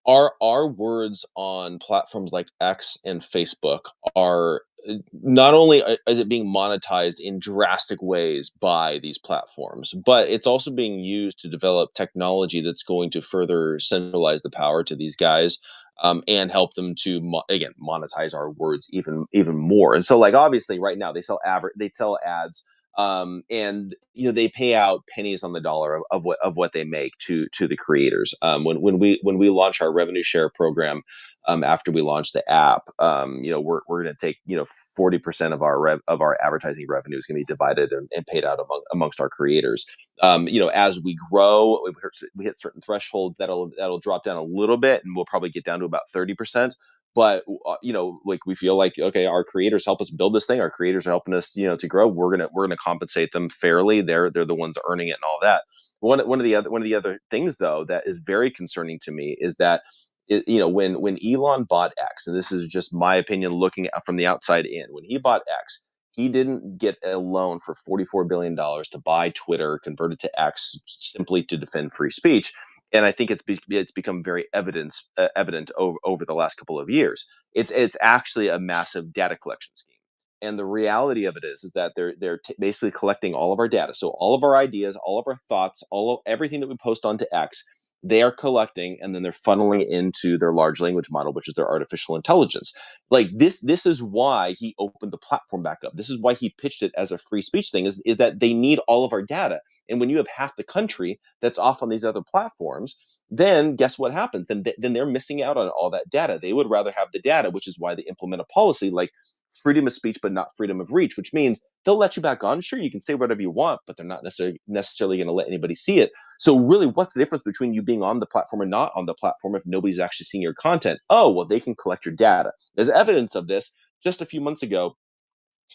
our words on platforms like X and Facebook are not only is it being monetized in drastic ways by these platforms, but it's also being used to develop technology that's going to further centralize the power to these guys, and help them to again monetize our words even more. And so, like, obviously, right now they sell ads, and they pay out pennies on the dollar of what they make to the creators. When we launch our revenue share program, after we launch the app, we're going to take 40% of our advertising revenue is going to be divided and paid out amongst our creators. As we grow, we hit certain thresholds, that'll drop down a little bit, and we'll probably get down to about 30%. But like, we feel like, okay, our creators help us build this thing, our creators are helping us to grow, we're gonna compensate them fairly. They're the ones earning it and all that. One of the other things, though, that is very concerning to me is that when Elon bought X, and this is just my opinion looking at from the outside in, when he bought X, he didn't get a loan for $44 billion to buy Twitter, convert it to X, simply to defend free speech. And I think it's become very evident over the last couple of years. It's actually a massive data collection scheme. And the reality of it is that they're basically collecting all of our data. So all of our ideas, all of our thoughts, everything that we post onto X, they are collecting, and then they're funneling into their large language model, which is their artificial intelligence. Like, this is why he opened the platform back up. This is why he pitched it as a free speech thing, is that they need all of our data. And when you have half the country that's off on these other platforms, then guess what happens? Then they're missing out on all that data. They would rather have the data, which is why they implement a policy like freedom of speech, but not freedom of reach, which means they'll let you back on. Sure, you can say whatever you want, but they're not necessarily going to let anybody see it. So really, what's the difference between you being on the platform and not on the platform if nobody's actually seeing your content? Oh, well, they can collect your data. There's evidence of this. Just a few months ago,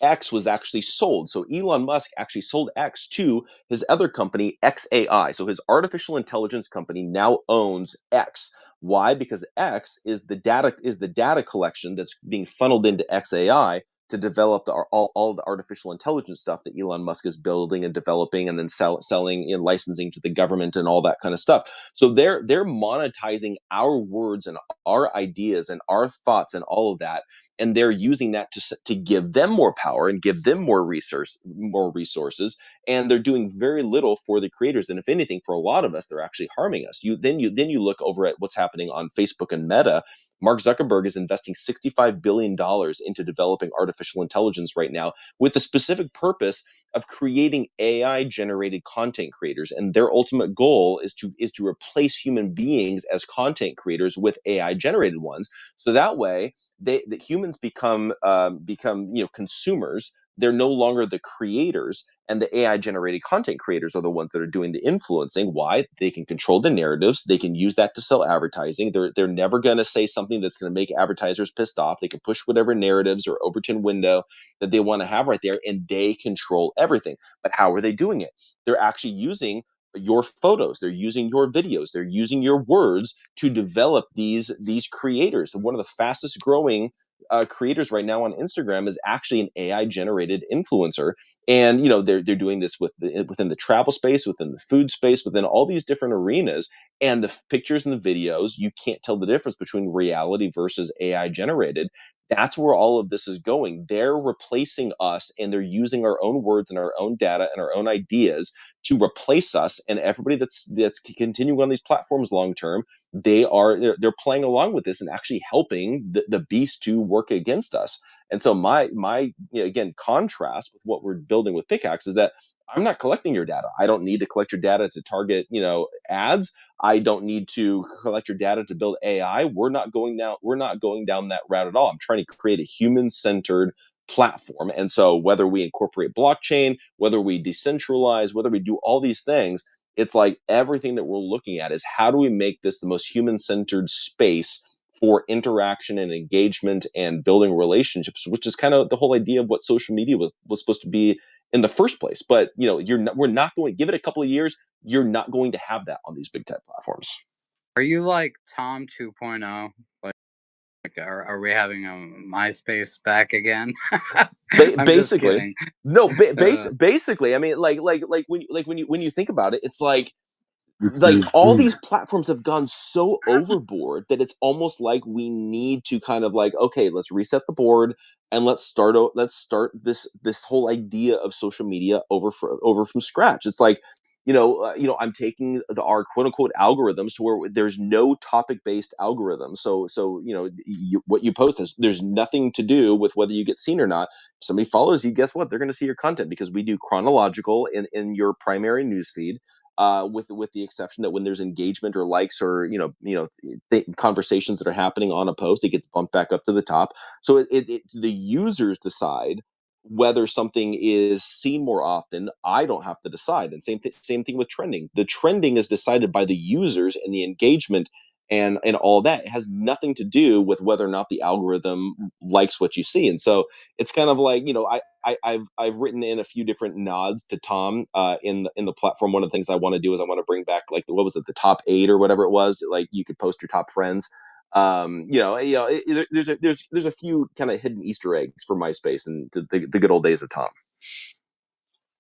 X was actually sold. So Elon Musk actually sold X to his other company, XAI. So his artificial intelligence company now owns X. Why? Because X is the data collection that's being funneled into XAI to develop all the artificial intelligence stuff that Elon Musk is building and developing, and then selling and licensing to the government and all that kind of stuff. So they're monetizing our words and our ideas and our thoughts and all of that, and they're using that to give them more power and give them more resources, and they're doing very little for the creators. And if anything, for a lot of us, they're actually harming us. Then you look over at what's happening on Facebook and Meta. Mark Zuckerberg is investing $65 billion into developing artificial intelligence right now, with the specific purpose of creating AI generated content creators. And their ultimate goal is to replace human beings as content creators with AI generated ones. So that way the humans become consumers. They're no longer the creators, and the AI generated content creators are the ones that are doing the influencing. Why? They can control the narratives. They can use that to sell advertising. They're never going to say something that's going to make advertisers pissed off. They can push whatever narratives or Overton window that they want to have right there, and they control everything. But how are they doing it? They're actually using your photos, they're using your videos, they're using your words to develop these creators. And one of the fastest growing creators right now on Instagram is actually an AI generated influencer. And they're doing this within the travel space, within the food space, within all these different arenas. And the pictures and the videos, you can't tell the difference between reality versus AI generated. That's where all of this is going. They're replacing us, and they're using our own words and our own data and our own ideas to replace us. And everybody that's continuing on these platforms long term, they're playing along with this and actually helping the beast to work against us. And so my again, contrast with what we're building with PickAx is that I'm not collecting your data. I don't need to collect your data to target ads. I don't need to collect your data to build AI. We're not going down that route at all. I'm trying to create a human-centered platform. And so whether we incorporate blockchain, whether we decentralize, whether we do all these things, it's like everything that we're looking at is how do we make this the most human-centered space for interaction and engagement and building relationships, which is kind of the whole idea of what social media was supposed to be in the first place. But we're not going to give it a couple of years. You're not going to have that on these big tech platforms. Are you like Tom 2.0? Like, are we having a MySpace back again? Basically, no. Basically, I mean, like when you think about it, it's like all these platforms have gone so overboard that it's almost like we need to kind of like, okay, let's reset the board and let's start this whole idea of social media over from scratch. It's like, I'm taking our quote unquote algorithms to where there's no topic based algorithm. So what you post there's nothing to do with whether you get seen or not. If somebody follows you, guess what? They're going to see your content because we do chronological in your primary newsfeed. With the exception that when there's engagement or likes or conversations that are happening on a post, it gets bumped back up to the top. So the users decide whether something is seen more often. I don't have to decide. And same thing with trending. The trending is decided by the users and the engagement and all that. It has nothing to do with whether or not the algorithm likes what you see. And so it's kind of like, I've written in a few different nods to Tom in the platform. One of the things I want to do is I want to bring back like what was it, the top 8 or whatever it was. Like you could post your top friends. There's a few kind of hidden Easter eggs for MySpace and the good old days of Tom.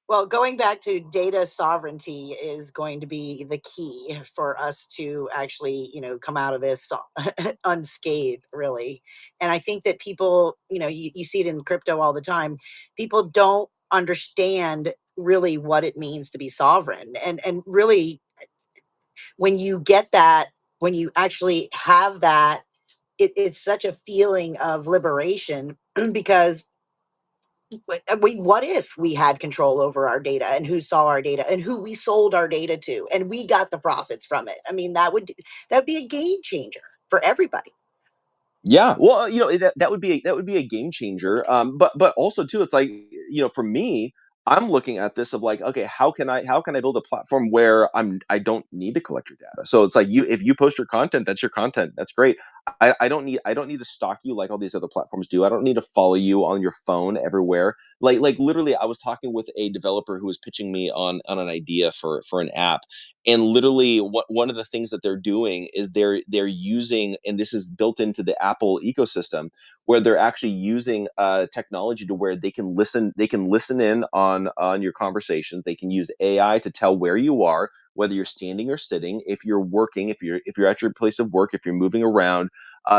Well, going back to data sovereignty is going to be the key for us to actually, come out of this unscathed, really. And I think that people, you see it in crypto all the time. People don't understand really what it means to be sovereign. And really, when you get that, when you actually have that, it's such a feeling of liberation because what if we had control over our data and who saw our data and who we sold our data to and we got the profits from it? I mean, that would be a game changer for everybody. Yeah, well, that would be a game changer. But also too, it's like, for me, I'm looking at this of like, okay, how can I build a platform where I don't need to collect your data? So it's like, if you post your content, that's your content. That's great. I don't need to stalk you like all these other platforms do. I don't need to follow you on your phone everywhere. Like literally, I was talking with a developer who was pitching me on an idea for an app, and literally one of the things that they're doing is they're using, and this is built into the Apple ecosystem, where they're actually using technology to where they can listen in on your conversations. They can use AI to tell where you are, whether you're standing or sitting, if you're working, if you're at your place of work, if you're moving around.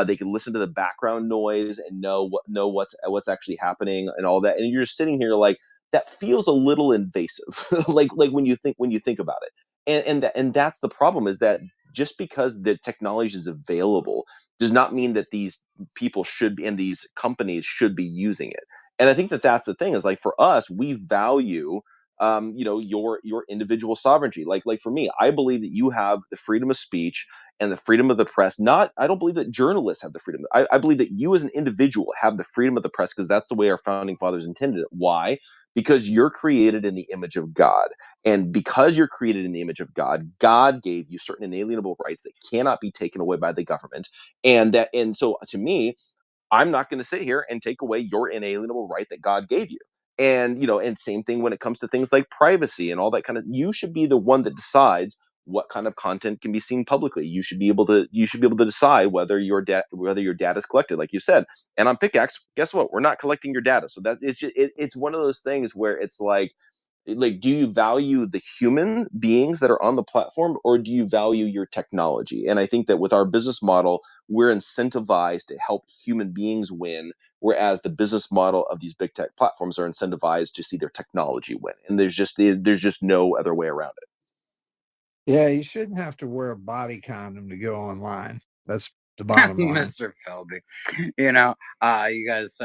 They can listen to the background noise and know what's actually happening and all that. And you're just sitting here like, that feels a little invasive, like when you think about it. And that's the problem, is that just because the technology is available does not mean that these people should be, and these companies should be using it. And I think that that's the thing, is like, for us, we value your individual sovereignty. Like for me, I believe that you have the freedom of speech and the freedom of the press. Not I don't believe that journalists have the freedom. I believe that you as an individual have the freedom of the press, because that's the way our founding fathers intended it. Why? Because you're created in the image of God. And because you're created in the image of God, God gave you certain inalienable rights that cannot be taken away by the government. And so to me, I'm not going to sit here and take away your inalienable right that God gave you. And and same thing when it comes to things like privacy and all that kind of. You should be the one that decides what kind of content can be seen publicly. You should be able to decide whether your data is collected, like you said. And on PickAx, guess what? We're not collecting your data. So that is just it's one of those things where it's like, do you value the human beings that are on the platform, or do you value your technology? And I think that with our business model, we're incentivized to help human beings win, whereas the business model of these big tech platforms are incentivized to see their technology win. And there's just no other way around it. Yeah, you shouldn't have to wear a body condom to go online. That's the bottom line. Mr. Filby. You guys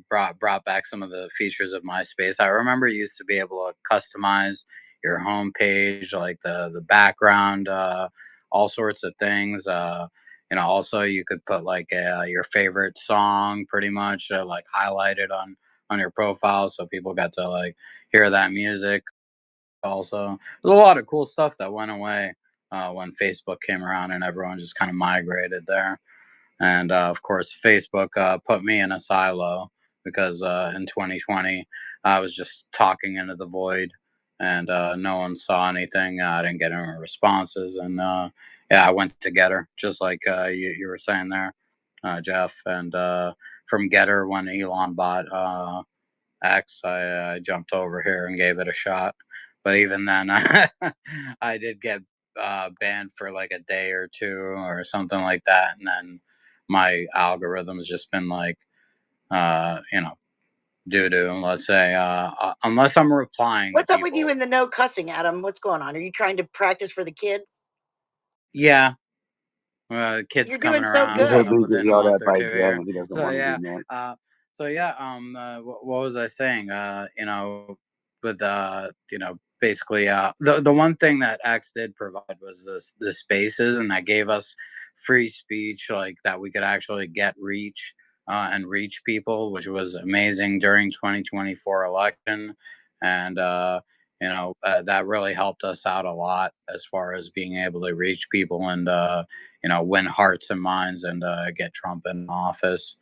brought back some of the features of MySpace. I remember you used to be able to customize your homepage, like the background, all sorts of things. Also you could put like your favorite song, pretty much, like highlighted on your profile, so people got to like hear that music. Also, there's a lot of cool stuff that went away when Facebook came around, and everyone just kind of migrated there. And of course, Facebook put me in a silo, because in 2020, I was just talking into the void, and no one saw anything. I didn't get any responses. And yeah, I went to Getter, just like you were saying there, Jeff. And from Getter, when Elon bought X, I jumped over here and gave it a shot. But even then, I did get banned for like a day or two or something like that. And then my algorithm's just been like, uh, you know, doo doo, let's say, unless I'm replying to What's up with you people. in the no cussing, Adam? What's going on? Are you trying to practice for the kids? Yeah. Kids You're coming doing so around His head good. being within a yelled month at or by two Jen, here. and he doesn't So want to yeah, be mad. what was I saying? With basically, the one thing that X did provide was the spaces, and that gave us free speech, like that we could actually get reach and reach people, which was amazing during 2024 election. And that really helped us out a lot as far as being able to reach people and win hearts and minds, and get Trump in office.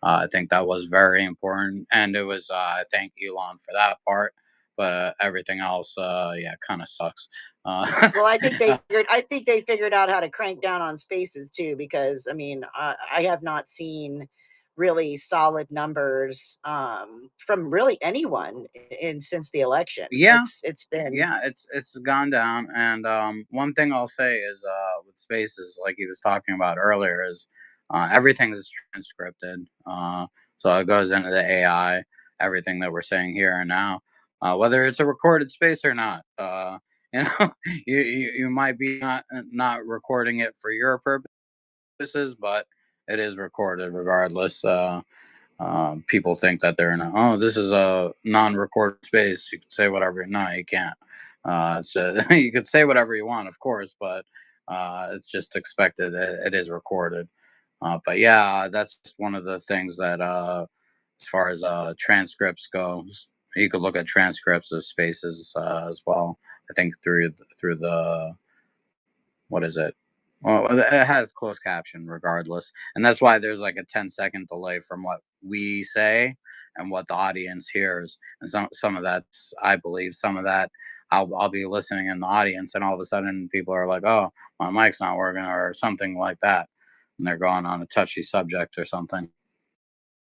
I think that was very important, and it was I thank Elon for that part, but everything else, yeah, kind of sucks. Well, I think they figured out how to crank down on spaces too, because I mean, I have not seen really solid numbers from really anyone in since the election. Yeah, It's been yeah, it's gone down. And one thing I'll say is, with spaces, like he was talking about earlier, is everything is transcripted, so it goes into the AI, everything that we're saying here and now, whether it's a recorded space or not. you know you might be not recording it for your purposes, but it is recorded regardless. People think that they're in this is a non-recorded space. You can say whatever. No, you can't. You could say whatever you want, of course, but it's just expected. It is recorded. But yeah, that's just one of the things that, as far as transcripts go, You could look at transcripts of spaces as well. I think through the what is it? Well, it has closed caption regardless, and that's why there's like a 10-second delay from what we say and what the audience hears. And some of that's, I believe, some of that I'll be listening in the audience, and all of a sudden people are like, "Oh, my mic's not working," or something like that, and they're going on a touchy subject or something.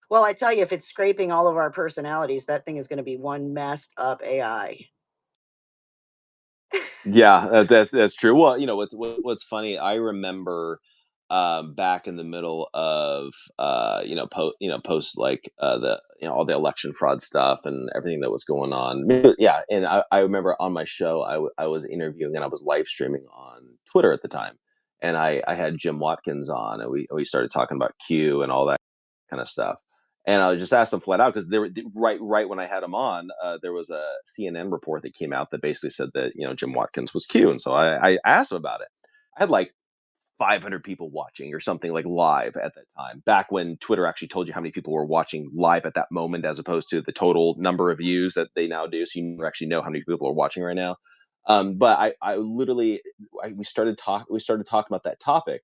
Well, I tell you, if it's scraping all of our personalities, that thing is going to be one messed up AI. Yeah, that's true. Well, you know what's funny. I remember back in the middle of post like the all the election fraud stuff and everything that was going on. Yeah, and I remember on my show I was interviewing and I was live streaming on Twitter at the time, and I had Jim Watkins on, and we started talking about Q and all that kind of stuff. And I just asked him flat out because there right when I had him on, there was a CNN report that came out that basically said that Jim Watkins was Q, and so I asked him about it. I had like 500 people watching or something like live at that time. Back when Twitter actually told you how many people were watching live at that moment, as opposed to the total number of views that they now do, so you never actually know how many people are watching right now. But I literally we started talking about that topic,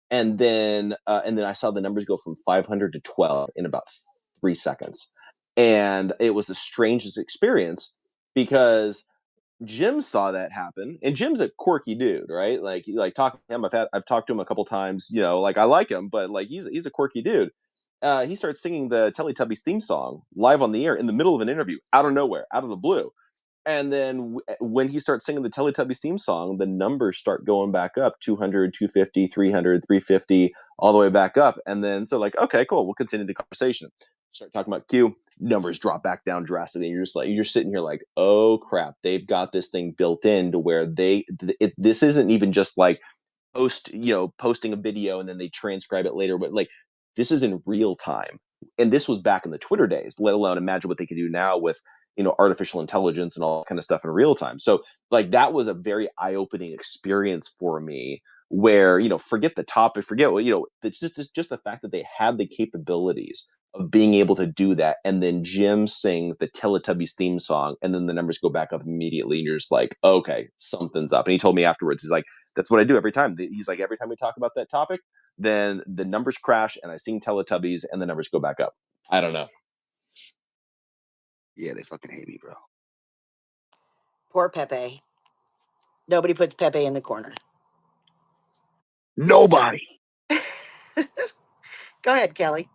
and then I saw the numbers go from 500 to 12 in about 3 seconds, and it was the strangest experience because Jim saw that happen, and Jim's a quirky dude, right? Like talking to him, I've talked to him a couple times, like I like him, but like he's a quirky dude. He starts singing the Teletubbies theme song live on the air in the middle of an interview, out of nowhere, out of the blue. And then when he starts singing the Teletubbies theme song, the numbers start going back up 200, 250, 300, 350, all the way back up. And then so like, okay, cool, we'll continue the conversation. Start talking about Q, numbers drop back down drastically. And you're sitting here like, oh crap, they've got this thing built in to where this isn't even just like posting a video and then they transcribe it later, but like this is in real time. And this was back in the Twitter days, let alone imagine what they could do now with artificial intelligence and all that kind of stuff in real time. So like that was a very eye-opening experience for me where, forget the topic, forget what, it's just the fact that they had the capabilities of being able to do that. And then Jim sings the Teletubbies theme song and then the numbers go back up immediately. And you're just like, okay, something's up. And he told me afterwards, he's like, that's what I do every time. He's like, every time we talk about that topic, then the numbers crash and I sing Teletubbies and the numbers go back up. I don't know. Yeah, they fucking hate me, bro. Poor Pepe. Nobody puts Pepe in the corner. Nobody. Go ahead, Kelly.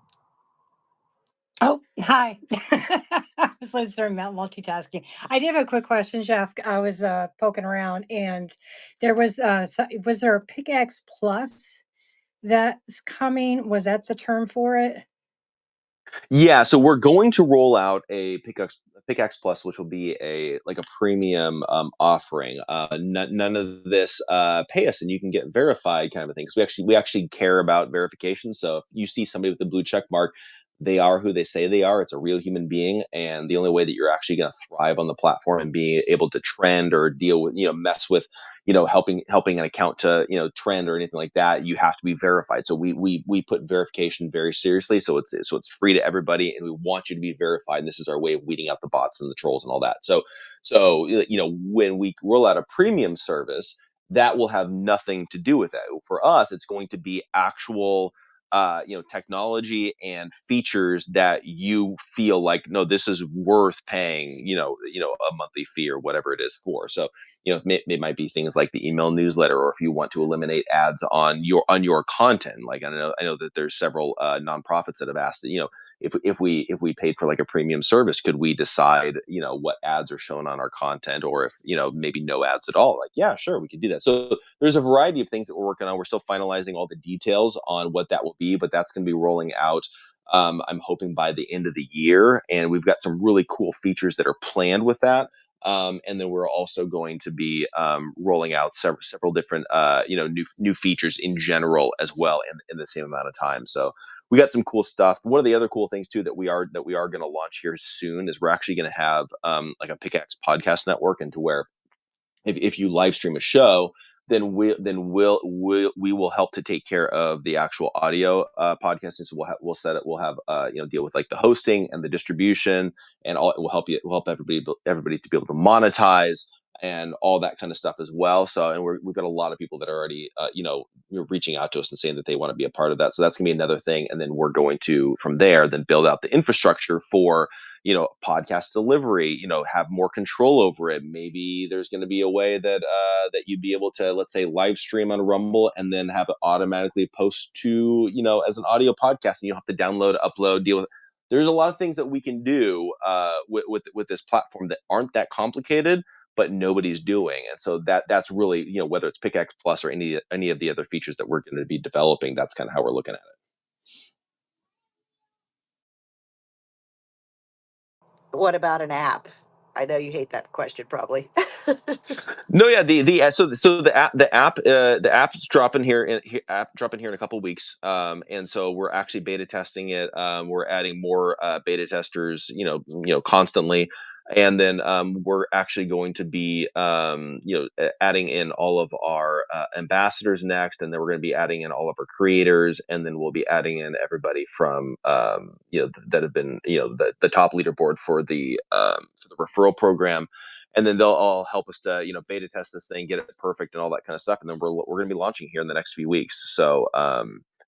Oh, hi. I was listening to multitasking. I did have a quick question, Jeff. I was poking around, and there was there a PickAx Plus that's coming? Was that the term for it? Yeah, so we're going to roll out a PickAx Plus, which will be a premium offering. None of this pay us, and you can get verified kind of a thing. Because we actually care about verification. So if you see somebody with the blue check mark, they are who they say they are. It's a real human being, and the only way that you're actually going to thrive on the platform and be able to trend or deal with mess with helping an account to trend or anything like that, you have to be verified. So we put verification very seriously. So it's free to everybody, and we want you to be verified. And this is our way of weeding out the bots and the trolls and all that. So when we roll out a premium service, that will have nothing to do with it. For us, it's going to be actual technology and features that you feel like, no, this is worth paying, a monthly fee or whatever it is for. So, it might be things like the email newsletter, or if you want to eliminate ads on your content. Like I know that there's several nonprofits that have asked, if we paid for like a premium service, could we decide, what ads are shown on our content, or if, maybe no ads at all? Like, yeah, sure, we could do that. So there's a variety of things that we're working on. We're still finalizing all the details on what that will be, but that's going to be rolling out, I'm hoping by the end of the year. And we've got some really cool features that are planned with that. And then we're also going to be rolling out several different new features in general as well in the same amount of time. So we got some cool stuff. One of the other cool things too that we are going to launch here soon is we're actually going to have like a PickAx podcast network, and to where if you live stream a show, then we will help to take care of the actual audio podcasting. So we'll have deal with like the hosting and the distribution, and all. It will help everybody to be able to monetize and all that kind of stuff as well. So, and we've got a lot of people that are already reaching out to us and saying that they want to be a part of that. So that's gonna be another thing, and then we're going to from there then build out the infrastructure for podcast delivery, have more control over it. Maybe there's going to be a way that you'd be able to, let's say, live stream on Rumble and then have it automatically post to, as an audio podcast, and you have to download, upload, deal with it. There's a lot of things that we can do with this platform that aren't that complicated, but nobody's doing. And so that's really, whether it's PickAx Plus or any of the other features that we're going to be developing, that's kind of how we're looking at it. What about an app? I know you hate that question, probably. No, yeah, the app's dropping here in a couple of weeks, and so we're actually beta testing it. We're adding more beta testers, constantly, and then we're actually going to be adding in all of our ambassadors next, and then we're going to be adding in all of our creators, and then we'll be adding in everybody from that have been the top leaderboard for the referral program. And then they'll all help us to, beta test this thing, get it perfect, and all that kind of stuff. And then we're going to be launching here in the next few weeks. So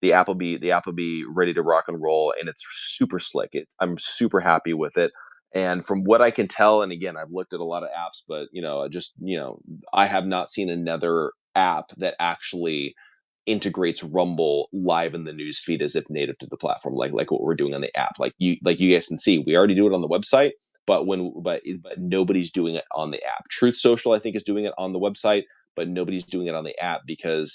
the app will be ready to rock and roll, and it's super slick. I'm super happy with it. And from what I can tell, and again, I've looked at a lot of apps, but I have not seen another app that actually integrates Rumble live in the news feed as if native to the platform, like what we're doing on the app. Like you guys can see, we already do it on the website. But nobody's doing it on the app. Truth Social, I think, is doing it on the website, but nobody's doing it on the app because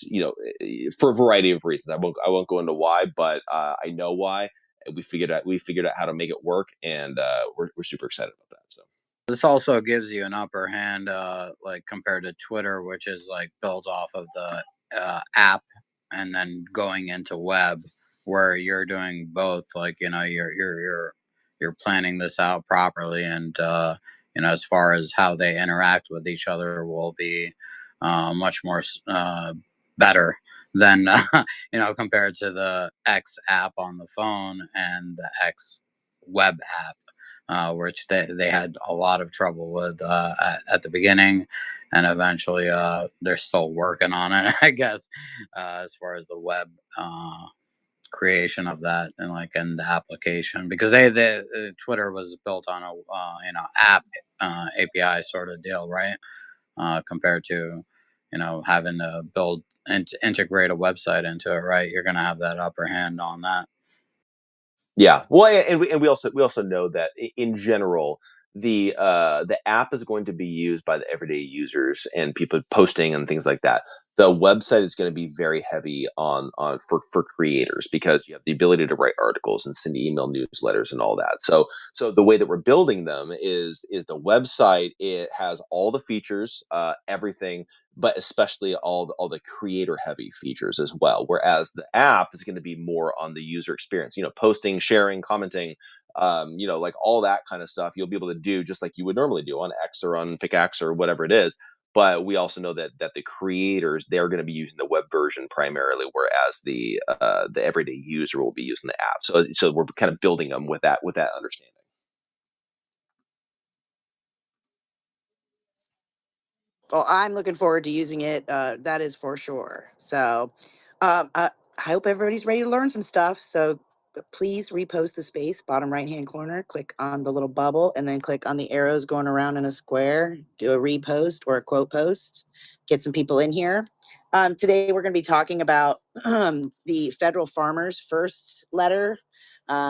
for a variety of reasons. I won't go into why, but I know why. We figured out how to make it work, and we're super excited about that. So this also gives you an upper hand, like compared to Twitter, which is like built off of the app and then going into web, where you're doing both. Like you're planning this out properly, and as far as how they interact with each other will be much more better than compared to the X app on the phone and the X web app, which they had a lot of trouble with at the beginning, and eventually they're still working on it, I guess, as far as the web creation of that and the application, because they Twitter was built on a app API sort of deal, right? Compared to having to build and integrate a website into it, right? You're gonna have that upper hand on that. Yeah, well, and we also know that in general the app is going to be used by the everyday users and people posting and things like that. The website is going to be very heavy on for creators, because you have the ability to write articles and send email newsletters and all that. So the way that we're building them is the website. It has all the features, everything, but especially all the creator heavy features as well. Whereas the app is going to be more on the user experience, posting, sharing, commenting, like all that kind of stuff you'll be able to do just like you would normally do on X or on PickAx or whatever it is. But we also know that the creators, they're going to be using the web version primarily, whereas the everyday user will be using the app. So we're kind of building them with that understanding. Well, I'm looking forward to using it. That is for sure. So I hope everybody's ready to learn some stuff. So please repost the space, bottom right-hand corner, click on the little bubble, and then click on the arrows going around in a square. Do a repost or a quote post. Get some people in here. Today, we're going to be talking about the federal farmer's first letter.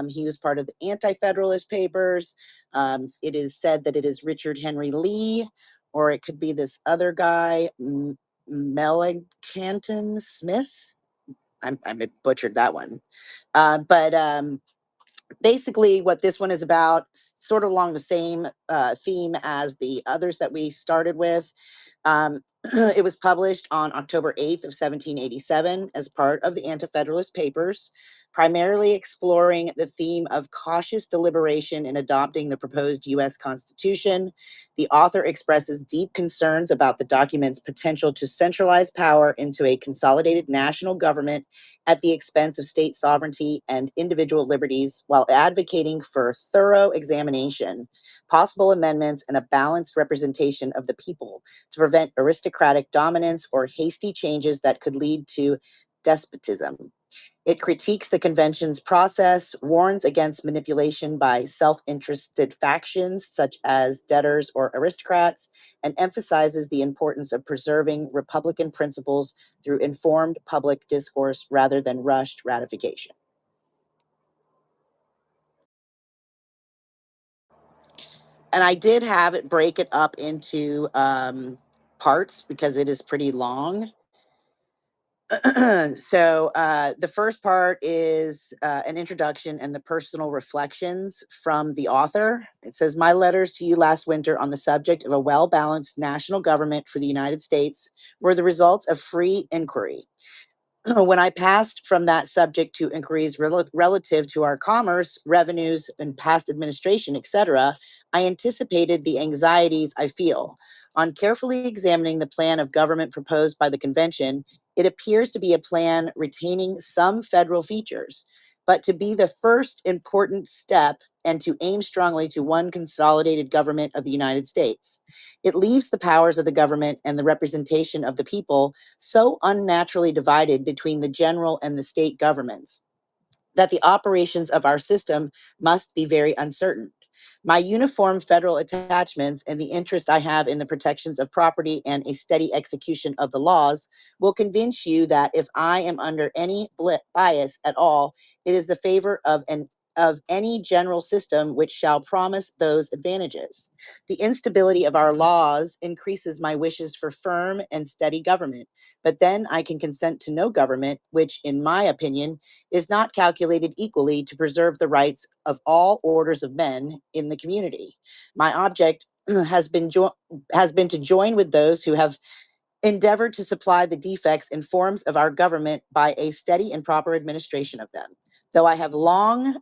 He was part of the Anti-Federalist Papers. It is said that it is Richard Henry Lee, or it could be this other guy, Melicanton Smith. I butchered that one. But basically what this one is about, sort of along the same theme as the others that we started with. It was published on October 8th of 1787 as part of the Anti-Federalist Papers, primarily exploring the theme of cautious deliberation in adopting the proposed U.S. Constitution. The author expresses deep concerns about the document's potential to centralize power into a consolidated national government at the expense of state sovereignty and individual liberties, while advocating for thorough examination, possible amendments, and a balanced representation of the people to prevent aristocratic dominance or hasty changes that could lead to despotism. It critiques the convention's process, warns against manipulation by self-interested factions such as debtors or aristocrats, and emphasizes the importance of preserving Republican principles through informed public discourse rather than rushed ratification. And I did have it break it up into parts because it is pretty long. So the first part is an introduction and the personal reflections from the author. It says, "My letters to you last winter on the subject of a well-balanced national government for the United States were the result of free inquiry. When I passed from that subject to inquiries relative to our commerce, revenues, and past administration, etc., I anticipated the anxieties I feel. On carefully examining the plan of government proposed by the convention, it appears to be a plan retaining some federal features, but to be the first important step and to aim strongly to one consolidated government of the United States. It leaves the powers of the government and the representation of the people so unnaturally divided between the general and the state governments that the operations of our system must be very uncertain. My uniform federal attachments and the interest I have in the protections of property and a steady execution of the laws will convince you that if I am under any bias at all, it is the favor of any general system which shall promise those advantages. The instability of our laws increases my wishes for firm and steady government, but then I can consent to no government which, in my opinion, is not calculated equally to preserve the rights of all orders of men in the community. My object has been to join with those who have endeavored to supply the defects in forms of our government by a steady and proper administration of them. Though I have long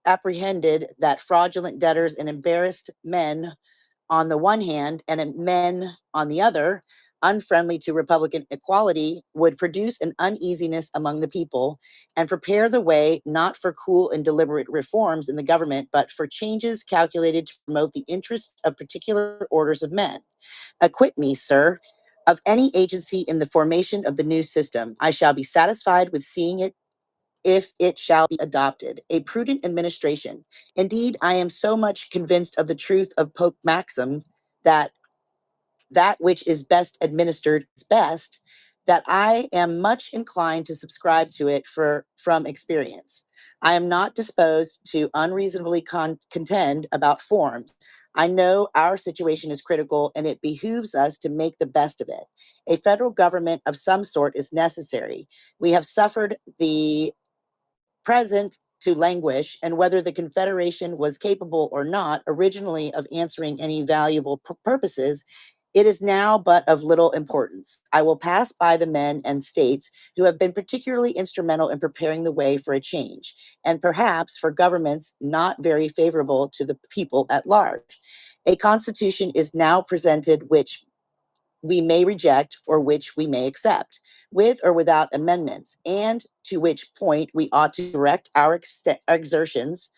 apprehended that fraudulent debtors and embarrassed men on the one hand and men on the other, unfriendly to Republican equality, would produce an uneasiness among the people and prepare the way not for cool and deliberate reforms in the government, but for changes calculated to promote the interests of particular orders of men. Acquit me, sir, of any agency in the formation of the new system. I shall be satisfied with seeing it if it shall be adopted, a prudent administration. Indeed, I am so much convinced of the truth of Pope maxims that that which is best administered is best, that I am much inclined to subscribe to it from experience. I am not disposed to unreasonably contend about forms. I know our situation is critical and it behooves us to make the best of it. A federal government of some sort is necessary. We have suffered the present to languish, and whether the Confederation was capable or not originally of answering any valuable purposes, it is now but of little importance. I will pass by the men and states who have been particularly instrumental in preparing the way for a change, and perhaps for governments not very favorable to the people at large. A constitution is now presented which we may reject or which we may accept, with or without amendments, and to which point we ought to direct our exertions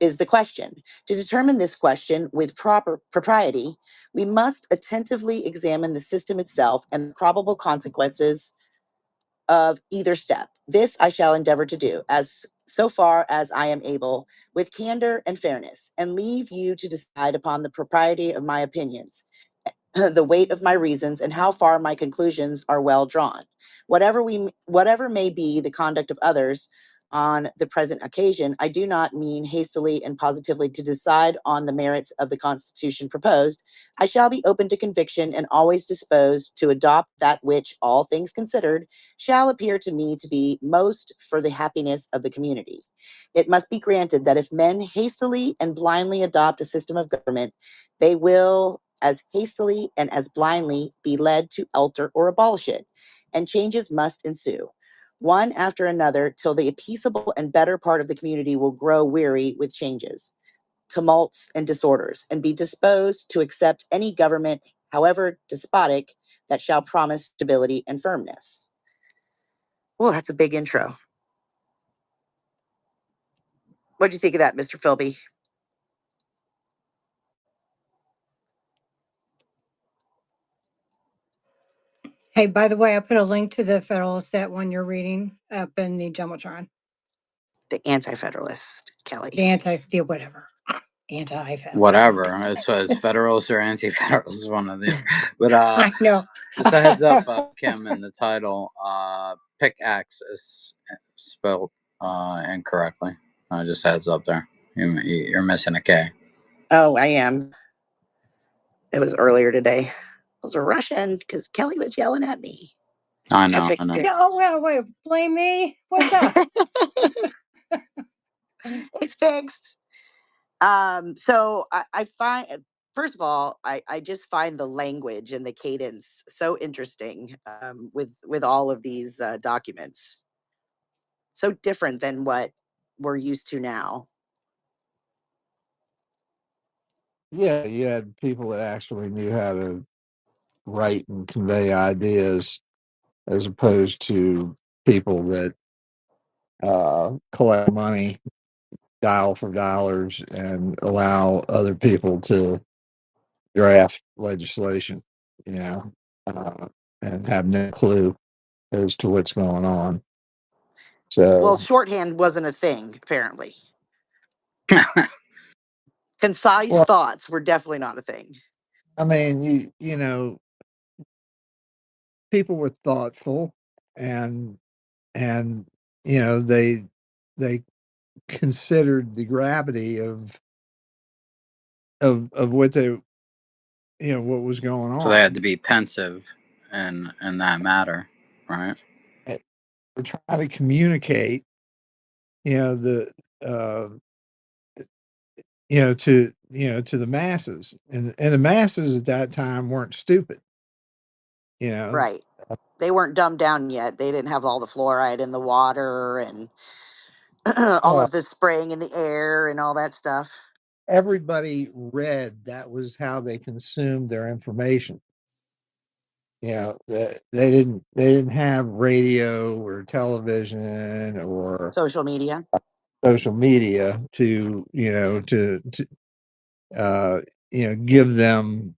is the question. To determine this question with proper propriety, we must attentively examine the system itself and the probable consequences of either step. This I shall endeavor to do, as so far as I am able, with candor and fairness, and leave you to decide upon the propriety of my opinions, the weight of my reasons, and how far my conclusions are well drawn. Whatever may be the conduct of others on the present occasion, I do not mean hastily and positively to decide on the merits of the Constitution proposed. I shall be open to conviction and always disposed to adopt that which, all things considered, shall appear to me to be most for the happiness of the community. It must be granted that if men hastily and blindly adopt a system of government, they will as hastily and as blindly be led to alter or abolish it, and changes must ensue. one after another, till the peaceable and better part of the community will grow weary with changes, tumults, and disorders, and be disposed to accept any government, however despotic, that shall promise stability and firmness. Well, that's a big intro. What do you think of that, Mr. Filby? Hey, by the way, I put a link to the Federalist, that one you're reading, up in the Jumbotron. The Anti-federalist, Kelly. The whatever. Anti-federalist. Whatever. It's Federalist or Anti-federalist, one of the. But I know. just a heads up, Kim, in the title, PickAx is spelled incorrectly. Just a heads up there. You're missing a K. Oh, I am. It was earlier today. I was rushing because Kelly was yelling at me. I know. Oh, wait, blame me? What's up? It's fixed. So I find, first of all, I just find the language and the cadence so interesting with all of these documents. So different than what we're used to now. Yeah, you had people that actually knew how to write and convey ideas, as opposed to people that collect money, dial for dollars, and allow other people to draft legislation, and have no clue as to what's going on. So, well, shorthand wasn't a thing, apparently. Concise thoughts were definitely not a thing. I mean, you know, people were thoughtful, and they considered the gravity of what they what was going on. So they had to be pensive in that matter, right? We're trying to communicate, to the masses, and the masses at that time weren't stupid. Right. They weren't dumbed down yet. They didn't have all the fluoride in the water and all of the spraying in the air and all that stuff. Everybody read. That was how they consumed their information. They didn't have radio or television or social media to give them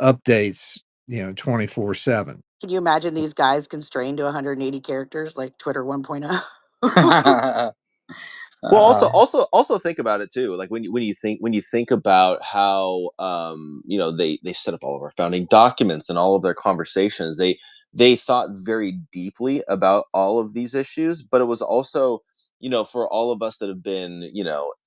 updates 24/7. Can you imagine these guys constrained to 180 characters like Twitter 1.0? Well, also think about it too. Like when you think about how they set up all of our founding documents and all of their conversations. They thought very deeply about all of these issues, but it was also, for all of us that have been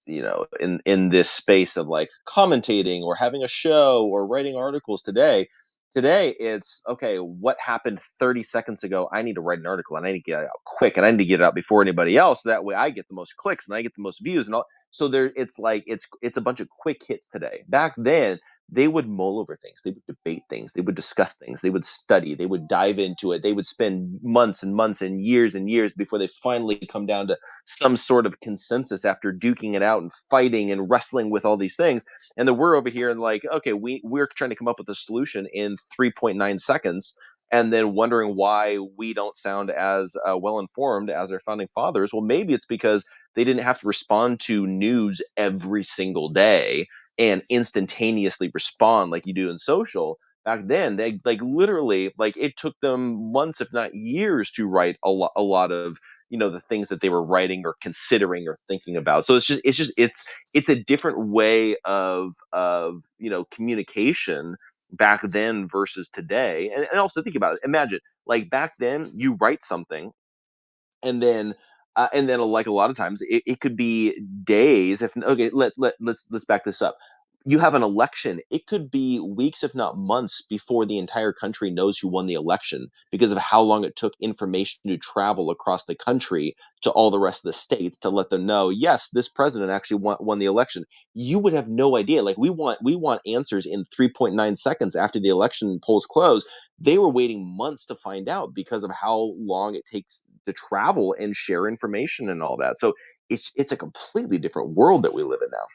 in this space of like commentating or having a show or writing articles today. Today, it's okay. What happened 30 seconds ago? I need to write an article and I need to get it out quick and I need to get it out before anybody else. So that way I get the most clicks and I get the most views and all. So it's like, it's a bunch of quick hits today. Back then, they would mull over things. They would debate things. They would discuss things. They would study. They would dive into it. They would spend months and months and years before they finally come down to some sort of consensus after duking it out and fighting and wrestling with all these things. And then we're over here and like, okay, we're trying to come up with a solution in 3.9 seconds and then wondering why we don't sound as well informed as our founding fathers. Well, maybe it's because they didn't have to respond to news every single day and instantaneously respond like you do in social. Back then, they literally it took them months, if not years, to write a lot of the things that they were writing or considering or thinking about. So it's a different way of communication back then versus today. And also think about it. Imagine like back then you write something and then like a lot of times it could be days. Let's back this up. You have an election. It could be weeks, if not months, before the entire country knows who won the election because of how long it took information to travel across the country to all the rest of the states to let them know, yes, this president actually won the election. You would have no idea. Like we want answers in 3.9 seconds after the election polls close. they were waiting months to find out because of how long it takes to travel and share information and all that. So it's a completely different world that we live in now.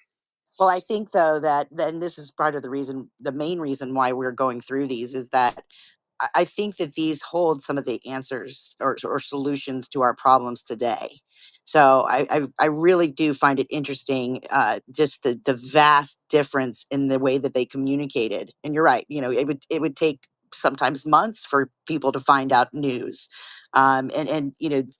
Well, I think though that then this is part of the main reason why we're going through these is that I think that these hold some of the answers or solutions to our problems today. So I really do find it interesting, just the vast difference in the way that they communicated. And you're right, it would take sometimes months for people to find out news. And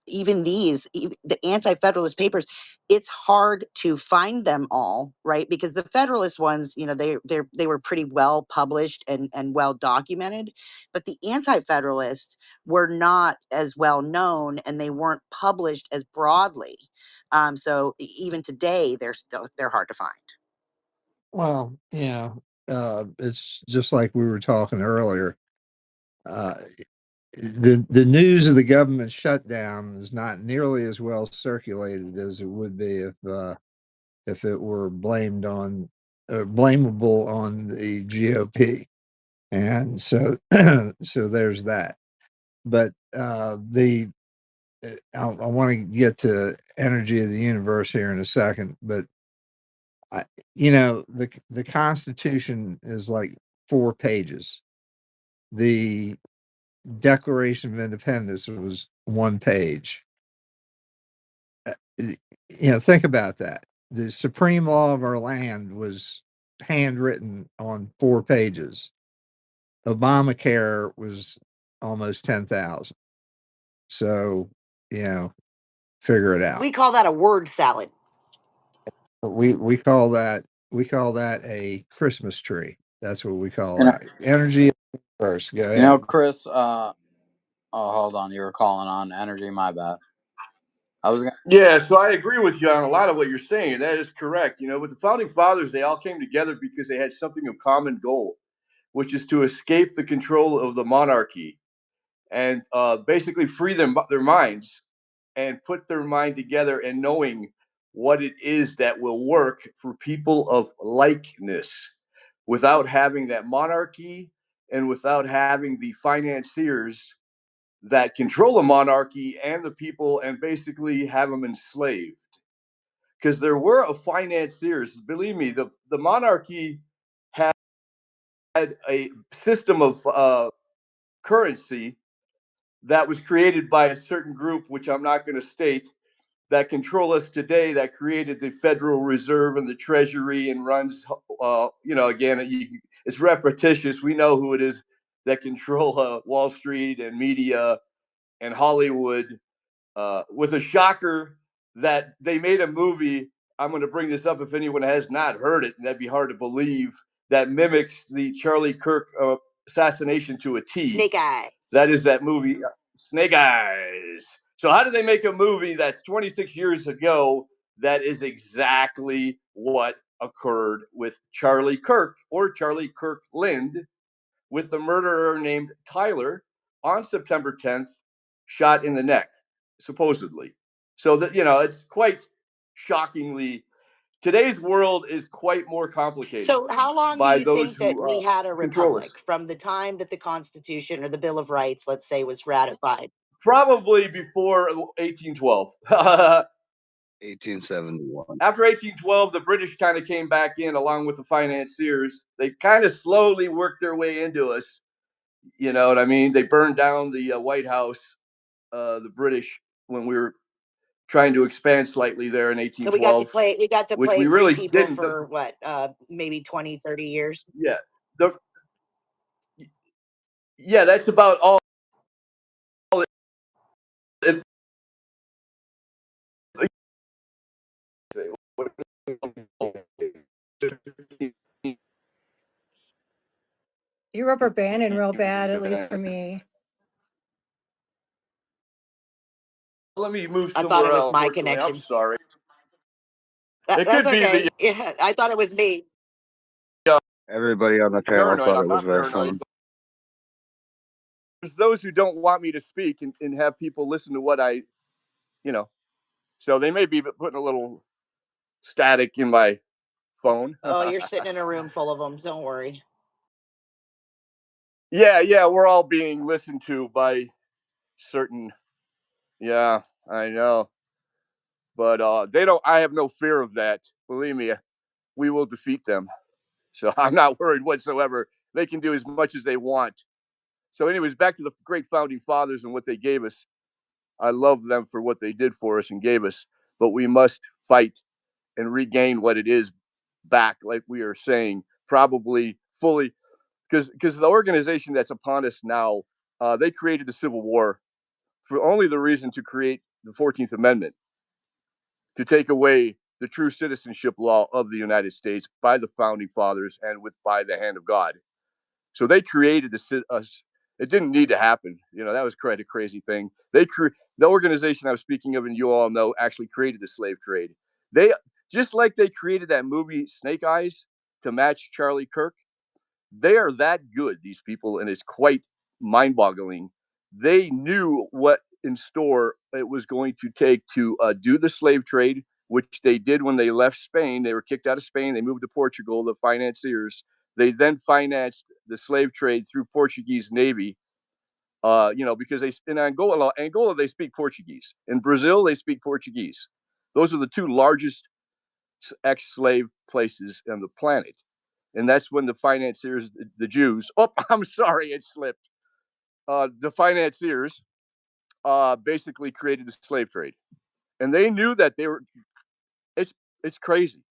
even the anti-federalist papers, it's hard to find them all, right? Because the federalist ones, they were pretty well published and well documented, but the anti-federalists were not as well known and they weren't published as broadly. So even today, they're hard to find. Well, it's just like we were talking earlier. The news of the government shutdown is not nearly as well circulated as it would be if it were blamable on the GOP, and so so there's that. But I want to get to energy of the universe here in a second, but the Constitution is like 4 pages. The Declaration of Independence was 1 page. Think about that. The supreme law of our land was handwritten on 4 pages. Obamacare was almost 10,000. So, figure it out. We call that a word salad. We call that a Christmas tree. That's what we call that. Energy first. Go ahead. Chris. Oh, hold on. You were calling on energy. My bad. Yeah, so I agree with you on a lot of what you're saying. That is correct. With the founding fathers, they all came together because they had something of common goal, which is to escape the control of the monarchy and basically free their minds and put their mind together and knowing what it is that will work for people of likeness without having that monarchy and without having the financiers that control the monarchy and the people and basically have them enslaved. Because there were financiers, believe me, the monarchy had a system of currency that was created by a certain group, which I'm not going to state, that control us today, that created the Federal Reserve and the Treasury and runs, again, it's repetitious. We know who it is that control Wall Street and media and Hollywood, with a shocker that they made a movie. I'm going to bring this up if anyone has not heard it, and that'd be hard to believe, that mimics the Charlie Kirk assassination to a T. Snake Eyes. That is that movie, Snake Eyes. So how did they make a movie that's 26 years ago that is exactly what occurred with Charlie Kirk or Charlie Kirkland, with the murderer named Tyler on September 10th, shot in the neck, supposedly. So that, it's quite shockingly, today's world is quite more complicated. So how long do by you those think that who we had a control us. republic from the time that the Constitution or the Bill of Rights, let's say, was ratified? Probably before 1812. 1871. After 1812, the British kind of came back in along with the financiers. They kind of slowly worked their way into us. You know what I mean? They burned down the White House, the British, when we were trying to expand slightly there in 1812. So we got to play we free really people didn't. for what, maybe 20, 30 years? Yeah. Yeah, that's about all. You're rubber banding real bad, at least for me. Let me move I somewhere thought it was else. my Unfortunately, connection. I'm sorry. That's could be okay. Yeah, I thought it was me. Everybody on the panel Paranoid. thought I'm it was not very paranoid. funny. There's those who don't want me to speak and have people listen to what I, so they may be putting a little static in my phone. Oh, you're sitting in a room full of them. Don't worry. Yeah, we're all being listened to by certain. Yeah, I know, but they don't. I have no fear of that. Believe me, we will defeat them. So I'm not worried whatsoever. They can do as much as they want. So, anyways, back to the great founding fathers and what they gave us. I love them for what they did for us and gave us, but we must fight and regain what it is back, like we are saying, probably fully, because the organization that's upon us now, they created the Civil War for only the reason to create the 14th Amendment, to take away the true citizenship law of the United States by the founding fathers and by the hand of God. So they created it didn't need to happen. That was quite a crazy thing. The organization I'm speaking of, and you all know, actually created the slave trade. They, just like they created that movie Snake Eyes to match Charlie Kirk. They are that good, these people, and it's quite mind-boggling. They knew what in store it was going to take to do the slave trade, which they did when they left Spain. They were kicked out of Spain. They moved to Portugal, the financiers. They then financed the slave trade through Portuguese Navy, because in Angola, they speak Portuguese. In Brazil, they speak Portuguese. Those are the two largest ex-slave places on the planet. And that's when the financiers, the Jews, I'm sorry, it slipped. The financiers basically created the slave trade. And they knew that it's crazy.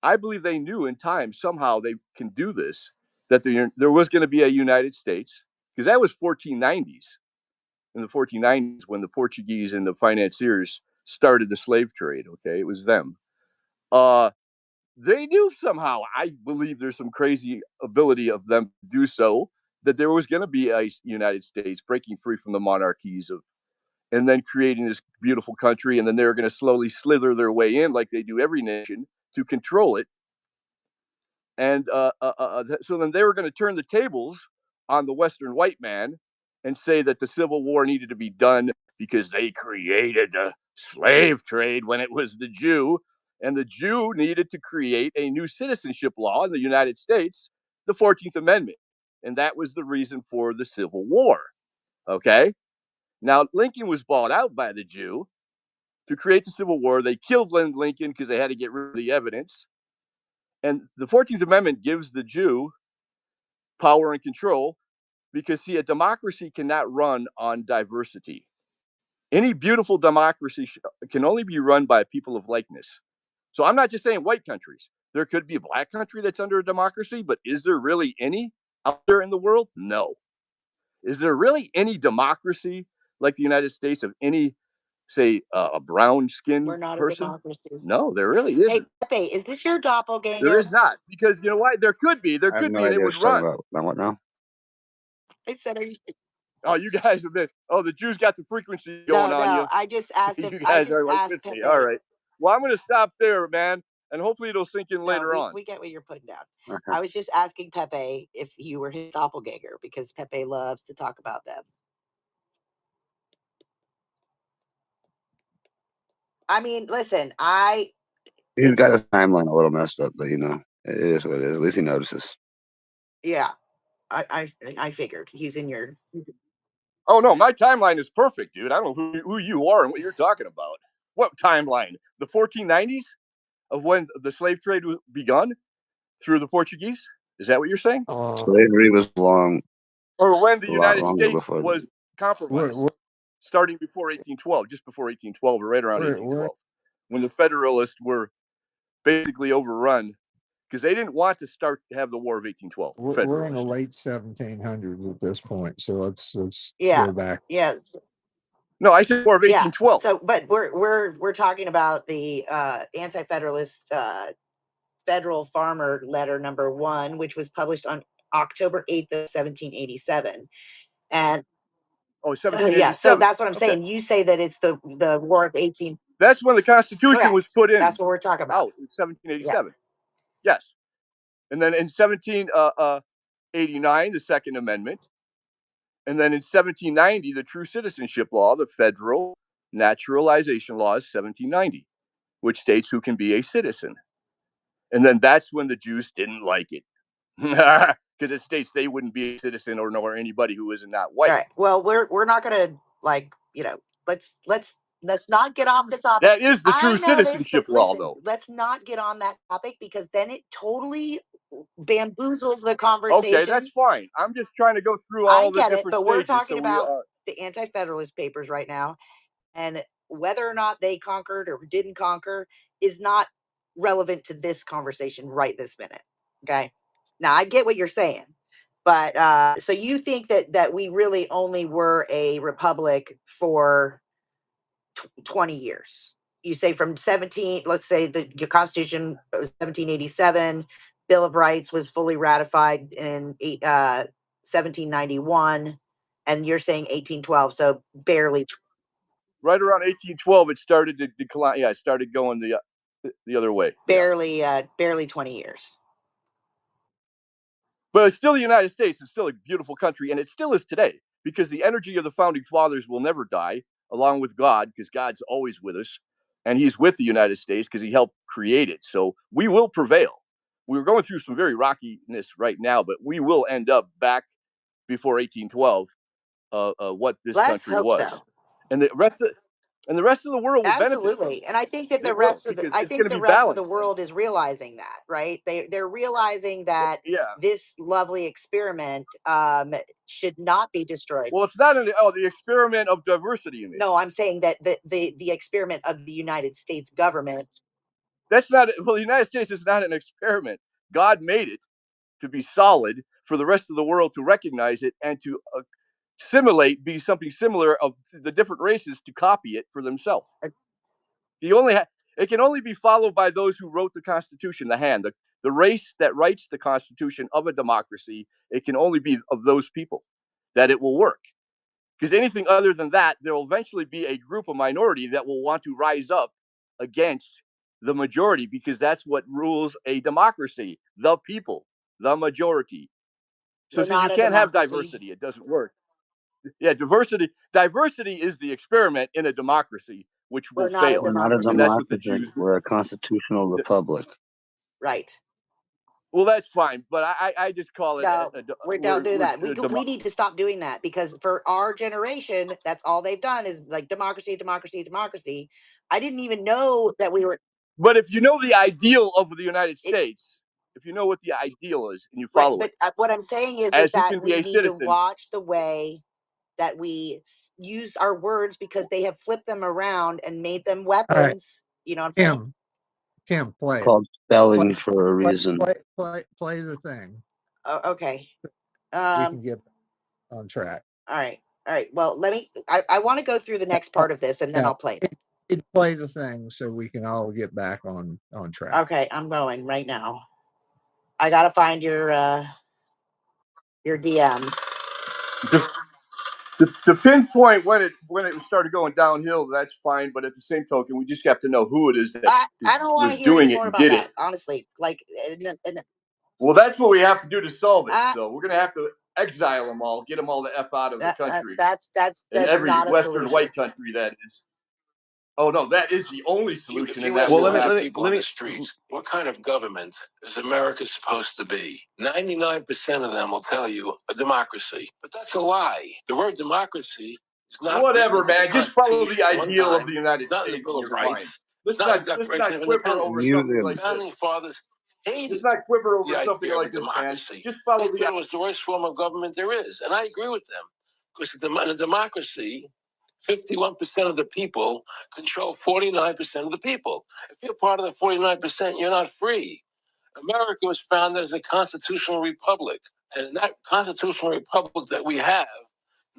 I believe they knew in time somehow they can do this, that there was going to be a United States, because that was 1490s. In the 1490s, when the Portuguese and the financiers started the slave trade, okay, it was them. They knew somehow, I believe there's some crazy ability of them to do so, that there was going to be a United States breaking free from the monarchies and then creating this beautiful country. And then they're going to slowly slither their way in, like they do every nation, to control it. And so then they were going to turn the tables on the Western white man and say that the Civil War needed to be done because they created the slave trade when it was the Jew. And the Jew needed to create a new citizenship law in the United States, the 14th Amendment. And that was the reason for the Civil War. Okay? Now, Lincoln was bought out by the Jew to create the Civil War. They killed Lincoln because they had to get rid of the evidence. And the 14th Amendment gives the Jew power and control because, see, a democracy cannot run on diversity. Any beautiful democracy can only be run by people of likeness. So I'm not just saying white countries. There could be a black country that's under a democracy, but is there really any out there in the world? No. Is there really any democracy like the United States of any, say, a brown skinned We're not person? a democracy. No, there really isn't. Hey, Pepe, is this your doppelganger? There is not, because you know why? There could be, I have no and idea it would what you're talking run. about what now? I said, are you? Oh, you guys have been. Oh, the Jews got the frequency going on you. I just asked You if guys are like with me. All right. Well, I'm going to stop there, man, and hopefully it'll sink in later on. We get what you're putting down. Okay. I was just asking Pepe if you were his doppelganger because Pepe loves to talk about them. I mean, listen, He's got his timeline a little messed up, but it is what it is. At least he notices. Yeah, I figured he's in your. Oh no, my timeline is perfect, dude. I don't know who you are and what you're talking about. What timeline? The 1490s of when the slave trade was begun through the Portuguese? Is that what you're saying? Slavery was long. Or when the A lot United longer States before was compromised, starting before 1812, just before 1812, or right around 1812, when the Federalists were basically overrun because they didn't want to have the War of 1812. We're in the late 1700s at this point, so let's Yeah. go back. Yes. No, I said War of 1812. So, but we're talking about the Anti-Federalist Federal Farmer Letter number 1, which was published on October 8th of 1787, and 1787. yeah. So that's what I'm saying. You say that it's the War of 18. That's when the Constitution was put in. That's what we're talking about. In 1787. Yeah. Yes. And then in 1789, the Second Amendment. And then in 1790, the True Citizenship Law, the Federal Naturalization Laws, 1790, which states who can be a citizen. And then that's when the Jews didn't like it. because it states they wouldn't be a citizen or nor anybody who isn't not white. All right. Well, we're not going to let's not get off the topic. That is the true I know this, citizenship but law, listen, though. let's not get on that topic because then it totally bamboozles the conversation. Okay, that's fine. I'm just trying to go through all the different but we're stages. talking about the Anti-Federalist Papers right now, and whether or not they conquered or didn't conquer is not relevant to this conversation right this minute. Okay. Now I get what you're saying, but so you think that we really only were a republic for 20 years? You say from 17, let's say your Constitution was 1787, Bill of Rights was fully ratified in 1791, and you're saying 1812, so barely. Right around 1812, it started to decline. Yeah, it started going the other way. Barely 20 years. But it's still the United States. It's still a beautiful country, and it still is today because the energy of the founding fathers will never die, along with God, because God's always with us, and He's with the United States because He helped create it. So we will prevail. We're going through some very rockiness right now, but we will end up back before 1812. What this country was, so. and the rest of the world will benefit. Absolutely, and I think that the rest of the world is realizing that, right? They're realizing that this lovely experiment should not be destroyed. Well, it's not the experiment of diversity. You mean? No, I'm saying that the experiment of the United States government. That's not. Well, the United States is not an experiment. God made it to be solid for the rest of the world to recognize it and to be something similar of the different races to copy it for themselves. It can only be followed by those who wrote the Constitution, the race that writes the Constitution of a democracy. It can only be of those people that it will work. Because anything other than that, there will eventually be a group, a minority that will want to rise up against the majority, because that's what rules a democracy: the people, the majority. So you can't have diversity; it doesn't work. Yeah, diversity is the experiment in a democracy, which will fail. We're not a democracy. We're a constitutional republic. Right. Well, that's fine, but I just call it. No, we don't do that. We need to stop doing that, because for our generation, that's all they've done is like democracy, democracy, democracy. I didn't even know that we were. But if you know the ideal of the United States, if you know what the ideal is and you follow it. But what I'm saying is that we need to watch the way that we use our words, because they have flipped them around and made them weapons. Right. You know what I'm saying? Kim, play it. Called spelling for a reason. Play the thing. Okay. We can get on track. All right. Well, I want to go through the next part of this, and then I'll play it. Play the thing so we can all get back on track. Okay, I'm going right now. I gotta find your DM. To pinpoint when it started going downhill, that's fine. But at the same token, we just have to know who it is that I don't want to hear any more about that. Honestly, well, that's what we have to do to solve it. So we're gonna have to exile them all, get them all the F out of the country. That's every not a Western solution. White country, that is. Oh no, that is the only solution. Let me streets. What kind of government is America supposed to be? 99% of them will tell you a democracy, but that's a lie. The word democracy is not. Whatever, man. Just follow the ideal of the United States. Bill of Rights. Let's not quiver over something like this. Founding fathers hated. Let's not quiver over something like this, man. Just follow the. It was the worst form of government there is, and I agree with them, because in a democracy, 51% of the people control 49% of the people. If you're part of the 49%, you're not free. America was founded as a constitutional republic. And in that constitutional republic that we have,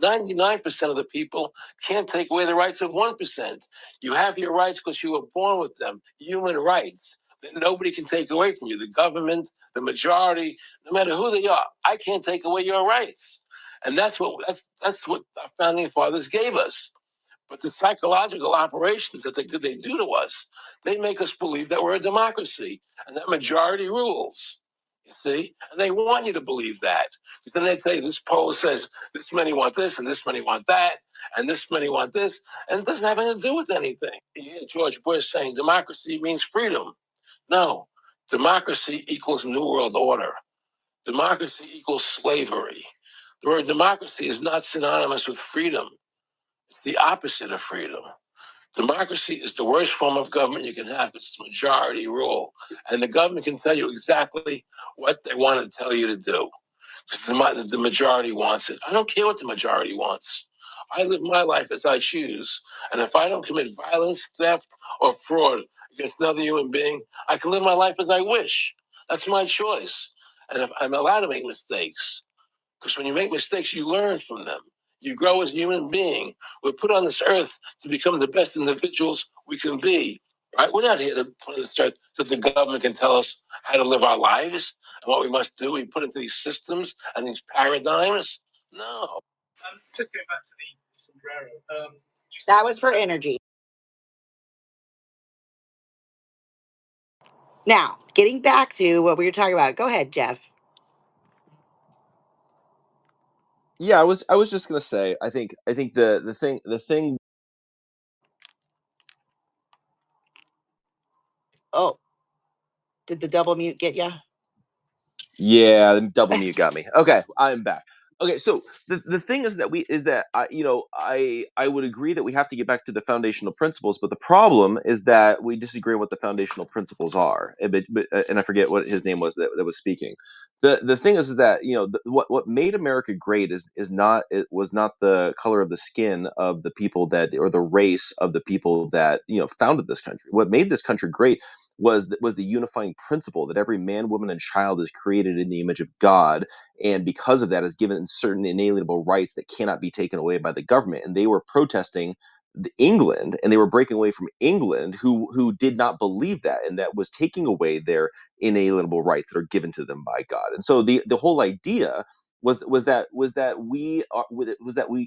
99% of the people can't take away the rights of 1%. You have your rights because you were born with them, human rights that nobody can take away from you. The government, the majority, no matter who they are, I can't take away your rights. And that's what our founding fathers gave us. But the psychological operations that they do to us, they make us believe that we're a democracy and that majority rules. You see? And they want you to believe that. Because then they say this poll says this many want this and this many want that and this many want this. And it doesn't have anything to do with anything. You hear George Bush saying democracy means freedom. No, democracy equals New World Order. Democracy equals slavery. The word democracy is not synonymous with freedom. It's the opposite of freedom. Democracy is the worst form of government you can have. It's majority rule. And the government can tell you exactly what they want to tell you to do. Because the majority wants it. I don't care what the majority wants. I live my life as I choose. And if I don't commit violence, theft, or fraud against another human being, I can live my life as I wish. That's my choice. And if I'm allowed to make mistakes, because when you make mistakes, you learn from them. You grow as a human being. We're put on this earth to become the best individuals we can be. Right? We're not here to put on this earth so the government can tell us how to live our lives and what we must do. We put into these systems and these paradigms. No. Just going back to the sombrero. That was for energy. Now, getting back to what we were talking about. Go ahead, Jeff. Yeah, I was just gonna say, I think the thing. Oh, did the double mute get you? Yeah, the double mute got me. Okay, I'm back. Okay, so the thing is that I would agree that we have to get back to the foundational principles, but the problem is that we disagree on what the foundational principles are. And I forget what his name was that was speaking. The thing is that what made America great was not the color of the skin of the people that, or the race of the people that founded this country. What made this country great was the unifying principle that every man, woman, and child is created in the image of God, and because of that is given certain inalienable rights that cannot be taken away by the government. And they were protesting England, and they were breaking away from England, who did not believe that, and that was taking away their inalienable rights that are given to them by God. And so the whole idea was that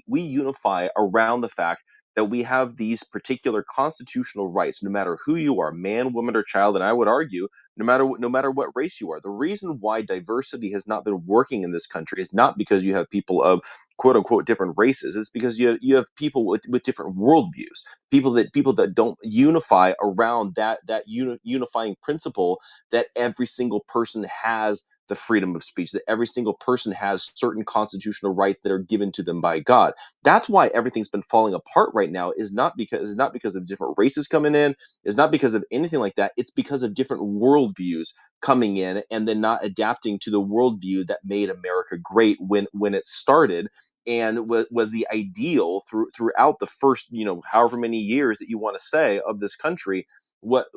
we unify around the fact that we have these particular constitutional rights, no matter who you are, man, woman, or child. And I would argue, no matter what race you are. The reason why diversity has not been working in this country is not because you have people of quote unquote different races. It's because you have people with different worldviews, people that don't unify around that unifying principle that every single person has the freedom of speech, that every single person has certain constitutional rights that are given to them by God. That's why everything's been falling apart right now, is not because of different races coming in, is not because of anything like that. It's because of different worldviews coming in and then not adapting to the worldview that made America great when it started, and was the ideal throughout the first however many years that you want to say of this country. What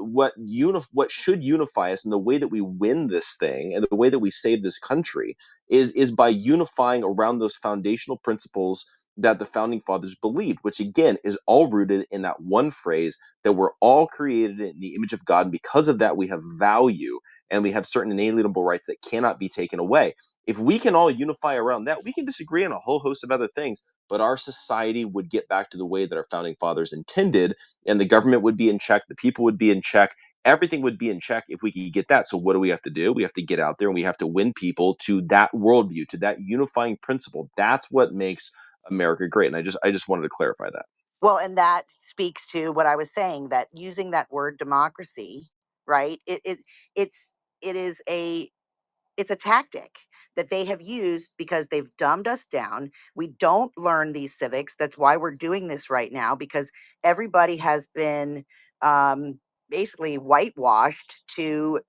should unify us, and the way that we win this thing and the way that we save this country is by unifying around those foundational principles that the founding fathers believed, which again is all rooted in that one phrase that we're all created in the image of God, and because of that we have value and we have certain inalienable rights that cannot be taken away. If we can all unify around that, we can disagree on a whole host of other things, but our society would get back to the way that our founding fathers intended, and the government would be in check, the people would be in check, everything would be in check if we could get that. So what do we have to do? We have to get out there and we have to win people to that worldview, to that unifying principle. That's what makes America great. And I just wanted to clarify that. Well, and that speaks to what I was saying, that using that word democracy, right? It's a tactic that they have used because they've dumbed us down. We don't learn these civics. That's why we're doing this right now, because everybody has been basically whitewashed to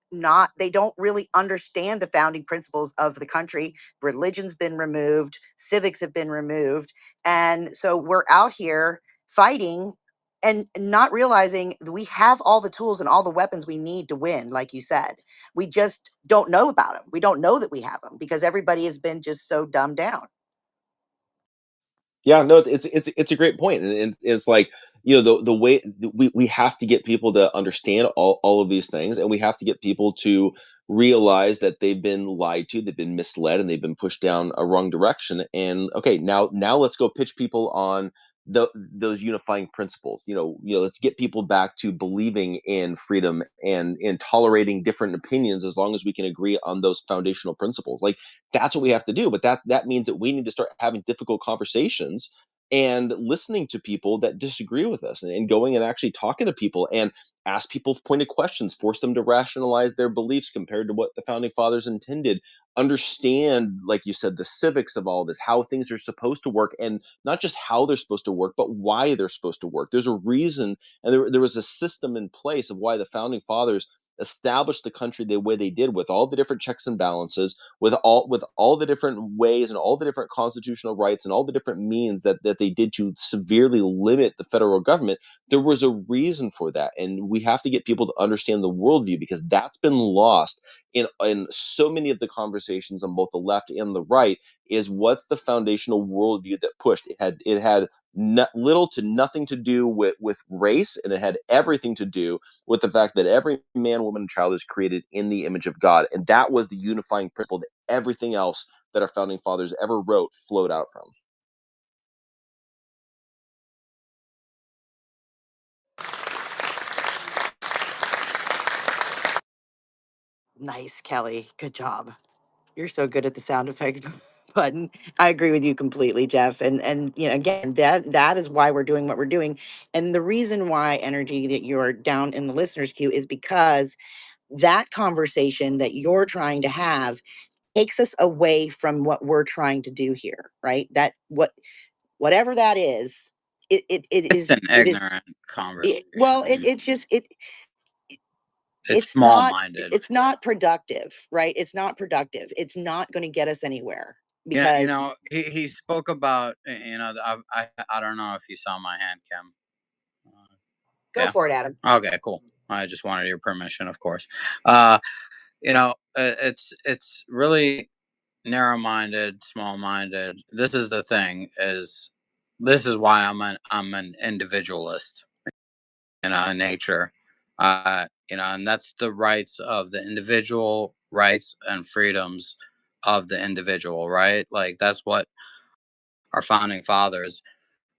they don't really understand the founding principles of the country. Religion's been removed, civics have been removed. And so we're out here fighting and not realizing that we have all the tools and all the weapons we need to win, like you said. We just don't know about them. We don't know that we have them because everybody has been just so dumbed down. Yeah, no, it's a great point, and it's like the way we have to get people to understand all of these things, and we have to get people to realize that they've been lied to, they've been misled, and they've been pushed down a wrong direction. And okay, now let's go pitch people on those unifying principles. Let's get people back to believing in freedom and in tolerating different opinions, as long as we can agree on those foundational principles. Like, that's what we have to do. But that means that we need to start having difficult conversations and listening to people that disagree with us, and going and actually talking to people and ask people pointed questions, force them to rationalize their beliefs compared to what the founding fathers intended. understand, like you said, the civics of all this, how things are supposed to work, and not just how they're supposed to work, but why they're supposed to work. There's a reason, and there was a system in place of why the founding fathers established the country the way they did, with all the different checks and balances, with all the different ways and all the different constitutional rights and all the different means that they did to severely limit the federal government. There was a reason for that, and we have to get people to understand the worldview, because that's been lost in so many of the conversations on both the left and the right. Is what's the foundational worldview that pushed? It had little to nothing to do with race, and it had everything to do with the fact that every man, woman, and child is created in the image of God, and that was the unifying principle that everything else that our founding fathers ever wrote flowed out from. Nice, Kelly. Good job. You're so good at the sound effect button. I agree with you completely, Jeff. And you know, again, that is why we're doing what we're doing. And the reason why, Energy, that you're down in the listeners queue is because that conversation that you're trying to have takes us away from what we're trying to do here, right? That whatever that is, it It's is an it is ignorant conversation. It's small-minded. it's not productive, right? It's not productive. It's not going to get us anywhere, Yeah, because he spoke about, I don't know if you saw my hand, Kim. go for it, Adam. Okay, cool. I just wanted your permission, of course. It's really narrow-minded, small-minded. This is the thing. This is why I'm an individualist, in nature. And that's the rights of the individual, rights and freedoms of the individual, right? Like, that's what our founding fathers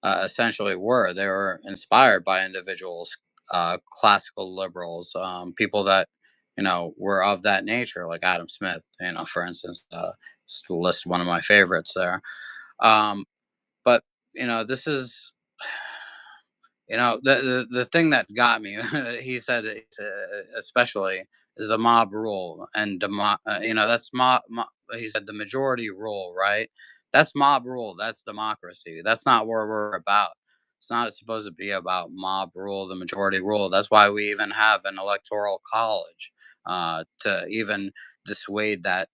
essentially were. They were inspired by individuals, classical liberals, people that were of that nature, like Adam Smith, for instance, to list one of my favorites there. But this is the thing that got me. He said, especially, is the mob rule, and that's he said the majority rule, right? That's mob rule. That's democracy. That's not where we're about. It's not supposed to be about mob rule, the majority rule. That's why we even have an electoral college, to even dissuade that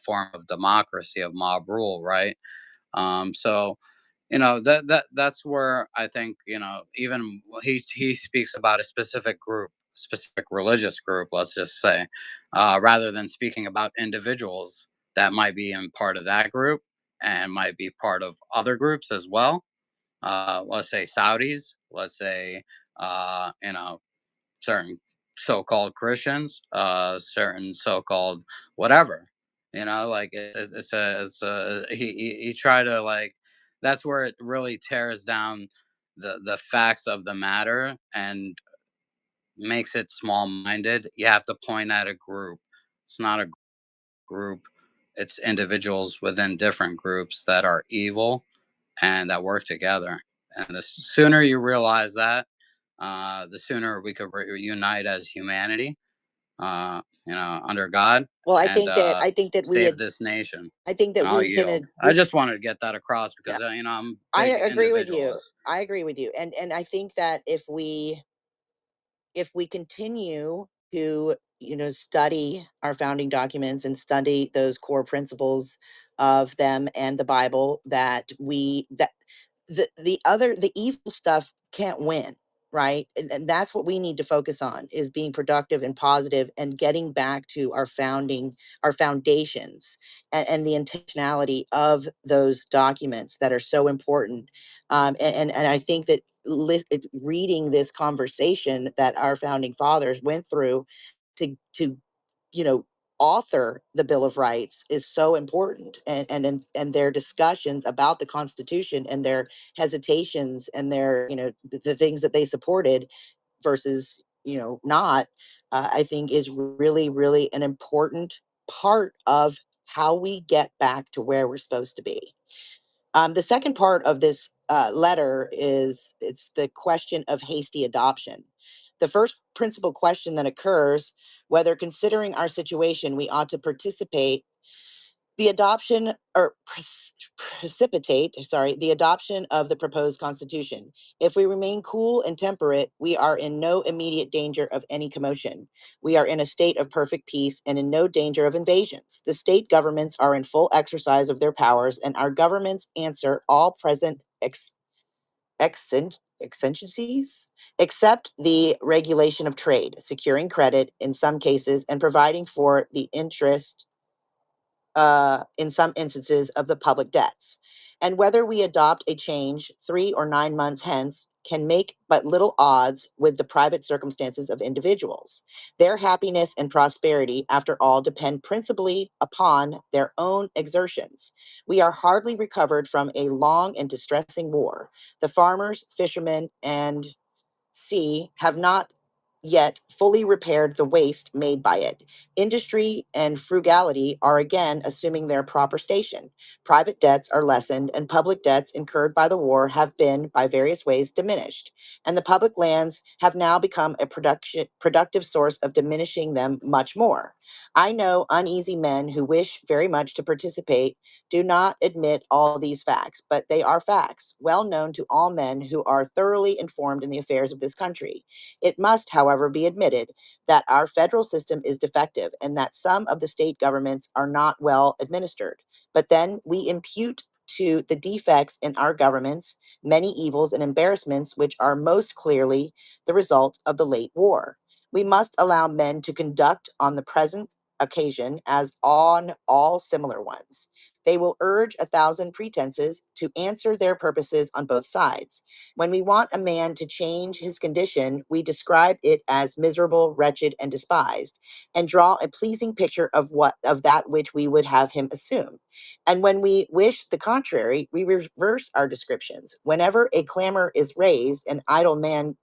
form of democracy, of mob rule, right? So that's where I think, even he speaks about a specific group, specific religious group, let's just say, rather than speaking about individuals that might be in part of that group and might be part of other groups as well. Let's say Saudis, let's say certain so-called Christians, certain so-called whatever. Like, he tried to, like, that's where it really tears down the facts of the matter and makes it small-minded. You have to point at a group. It's not a group. It's individuals within different groups that are evil and that work together. And the sooner you realize that, the sooner we could reunite as humanity, under God. Well, I And think that save this nation. I think that I'll we can. yield. I just wanted to get that across because I'm I big agree with you. individualist. I agree with you, and I think that if we continue to study our founding documents and study those core principles of them and the Bible, that the evil stuff can't win, right? And that's what we need to focus on, is being productive and positive and getting back to our foundations, and the intentionality of those documents that are so important. And I think that reading this conversation that our founding fathers went through to author the Bill of Rights is so important, and their discussions about the Constitution and their hesitations and their the things that they supported versus not, I think is really, really an important part of how we get back to where we're supposed to be. The second part of this letter it's the question of hasty adoption. The first principal question that occurs: whether, considering our situation, we ought to participate the adoption precipitate the adoption of the proposed constitution. If we remain cool and temperate, we are in no immediate danger of any commotion. We are in a state of perfect peace and in no danger of invasions. The state governments are in full exercise of their powers, and our governments answer all present exigencies, except the regulation of trade, securing credit in some cases, and providing for the interest in some instances of the public debts. And whether we adopt a change 3 or 9 months hence can make but little odds with the private circumstances of individuals. Their happiness and prosperity, after all, depend principally upon their own exertions. We are hardly recovered from a long and distressing war. The farmers, fishermen, and sea have not yet fully repaired the waste made by it. Industry and frugality are again assuming their proper station. Private debts are lessened, and public debts incurred by the war have been, by various ways, diminished. And the public lands have now become a productive source of diminishing them much more. I know uneasy men who wish very much to participate do not admit all these facts, but they are facts, well known to all men who are thoroughly informed in the affairs of this country. It must, however, be admitted that our federal system is defective and that some of the state governments are not well administered. But then we impute to the defects in our governments many evils and embarrassments which are most clearly the result of the late war. We must allow men to conduct on the present occasion as on all similar ones. They will urge 1,000 pretenses to answer their purposes on both sides. When we want a man to change his condition, we describe it as miserable, wretched, and despised, and draw a pleasing picture of that which we would have him assume. And when we wish the contrary, we reverse our descriptions. Whenever a clamor is raised, and idle men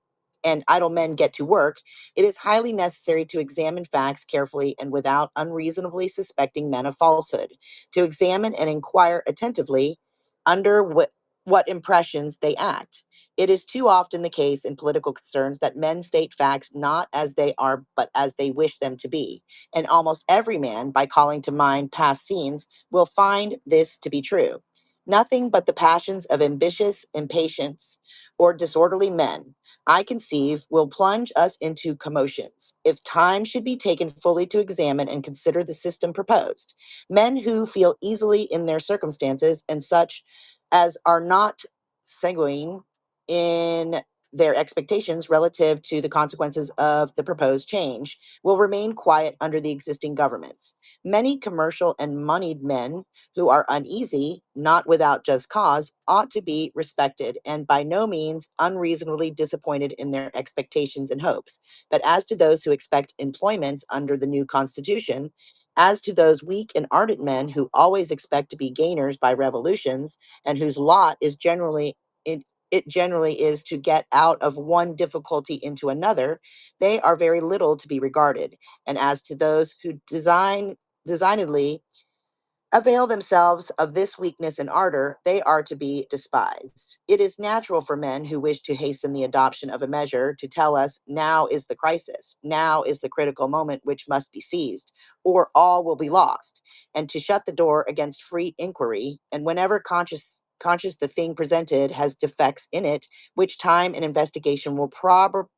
get to work, it is highly necessary to examine facts carefully and without unreasonably suspecting men of falsehood, to examine and inquire attentively under what impressions they act. It is too often the case in political concerns that men state facts not as they are, but as they wish them to be. And almost every man, by calling to mind past scenes, will find this to be true. Nothing but the passions of ambitious impatience or disorderly men, I conceive, will plunge us into commotions, if time should be taken fully to examine and consider the system proposed. Men who feel easily in their circumstances, and such as are not sanguine in their expectations relative to the consequences of the proposed change, will remain quiet under the existing governments. Many commercial and moneyed men who are uneasy, not without just cause, ought to be respected and by no means unreasonably disappointed in their expectations and hopes. But as to those who expect employment under the new Constitution, as to those weak and ardent men who always expect to be gainers by revolutions, and whose lot is it generally is to get out of one difficulty into another, they are very little to be regarded. And as to those who designedly avail themselves of this weakness and ardor, they are to be despised. It is natural for men who wish to hasten the adoption of a measure to tell us, now is the crisis, now is the critical moment which must be seized, or all will be lost, and to shut the door against free inquiry, and whenever conscious the thing presented has defects in it, which time and investigation will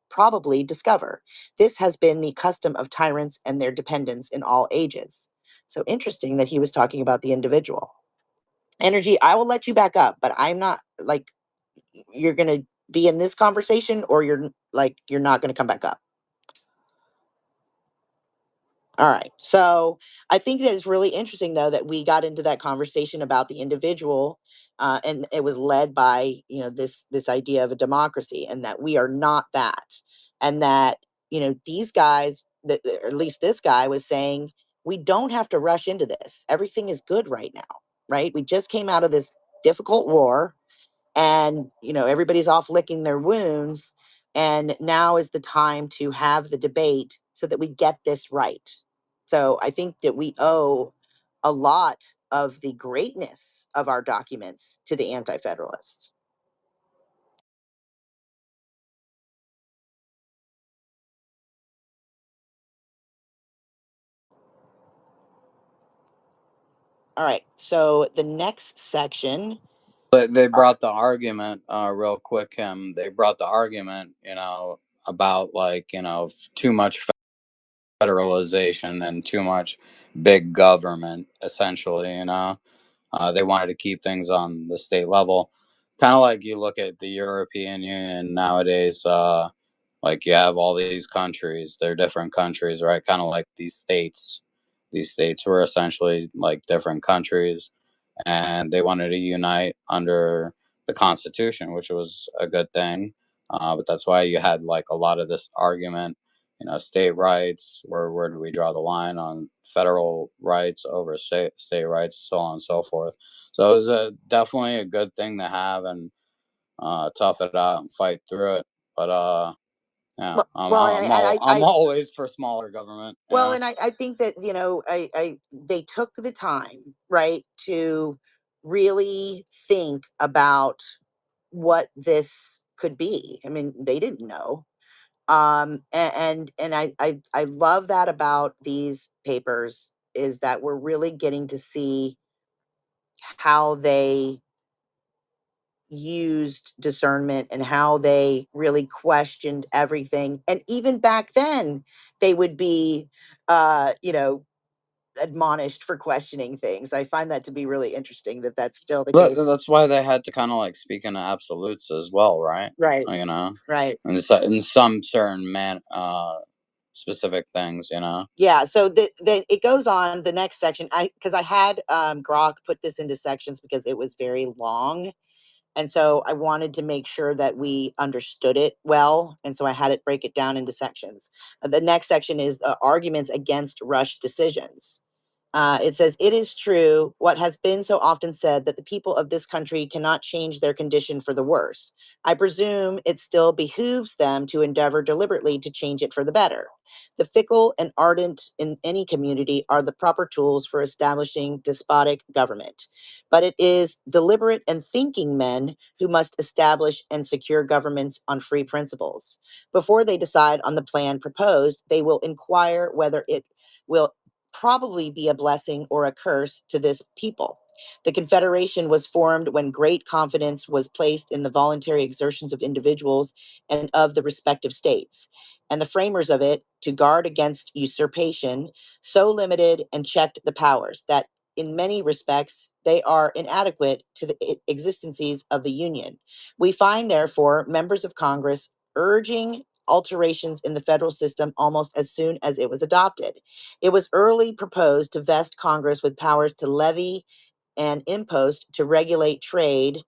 probably discover. This has been the custom of tyrants and their dependents in all ages. So interesting that he was talking about the individual. Energy, I will let you back up, but I'm not like you're going to be in this conversation or you're not going to come back up. All right. So I think that it's really interesting, though, that we got into that conversation about the individual, and it was led by this idea of a democracy, and that we are not that, and that these guys, or at least this guy, was saying we don't have to rush into this. Everything is good right now, right? We just came out of this difficult war, and everybody's off licking their wounds, and now is the time to have the debate so that we get this right. So I think that we owe a lot of the greatness of our documents to the Anti-Federalists. All All right. So the next section. They brought the argument, real quick, Kim. They brought the argument, about too much federalization and too much big government, essentially. They wanted to keep things on the state level, kind of like you look at the European Union nowadays. Like you have all these countries, they're different countries, right? Kind of like these states. These states were essentially like different countries, and they wanted to unite under the Constitution, which was a good thing. But that's why you had like a lot of this argument, state rights. Where do we draw the line on federal rights over state rights, so on and so forth. So it was definitely a good thing to have and tough it out and fight through it. But yeah, I'm always for smaller government. Well, and I think that, they took the time, right, to really think about what this could be. I mean, they didn't know. And I love that about these papers, is that we're really getting to see how they used discernment and how they really questioned everything. And even back then, they would be, admonished for questioning things. I find that to be really interesting that that's still the case. That's why they had to kind of like speak in absolutes as well, right? Right. Right. In some certain specific things, Yeah. So it goes on the next section. Because I had Grok put this into sections because it was very long. And so I wanted to make sure that we understood it well. And so I had it break it down into sections. The next section is arguments against rush decisions. It says, it is true what has been so often said that the people of this country cannot change their condition for the worse. I presume it still behooves them to endeavor deliberately to change it for the better. The fickle and ardent in any community are the proper tools for establishing despotic government. But it is deliberate and thinking men who must establish and secure governments on free principles. Before they decide on the plan proposed, they will inquire whether it will probably be a blessing or a curse to this people. The Confederation was formed when great confidence was placed in the voluntary exertions of individuals and of the respective states. And the framers of it, to guard against usurpation, so limited and checked the powers that in many respects they are inadequate to the existences of the Union. We find, therefore, members of Congress urging alterations in the federal system almost as soon as it was adopted. It was early proposed to vest Congress with powers to levy and impost to regulate trade,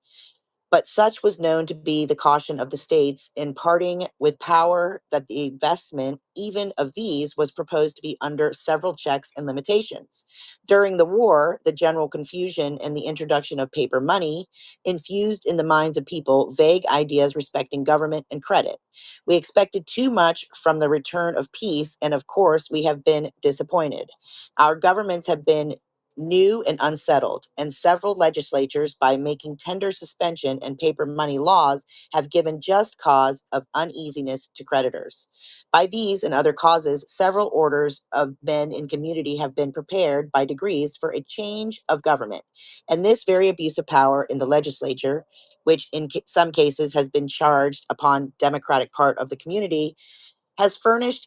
but such was known to be the caution of the states in parting with power that the investment even of these was proposed to be under several checks and limitations. During the war, the general confusion and the introduction of paper money infused in the minds of people vague ideas respecting government and credit. We expected too much from the return of peace, and of course, we have been disappointed. Our governments have been new and unsettled, and several legislatures, by making tender suspension and paper money laws, have given just cause of uneasiness to creditors. By these and other causes, several orders of men in community have been prepared by degrees for a change of government, and this very abuse of power in the legislature, which in some cases has been charged upon democratic part of the community, has furnished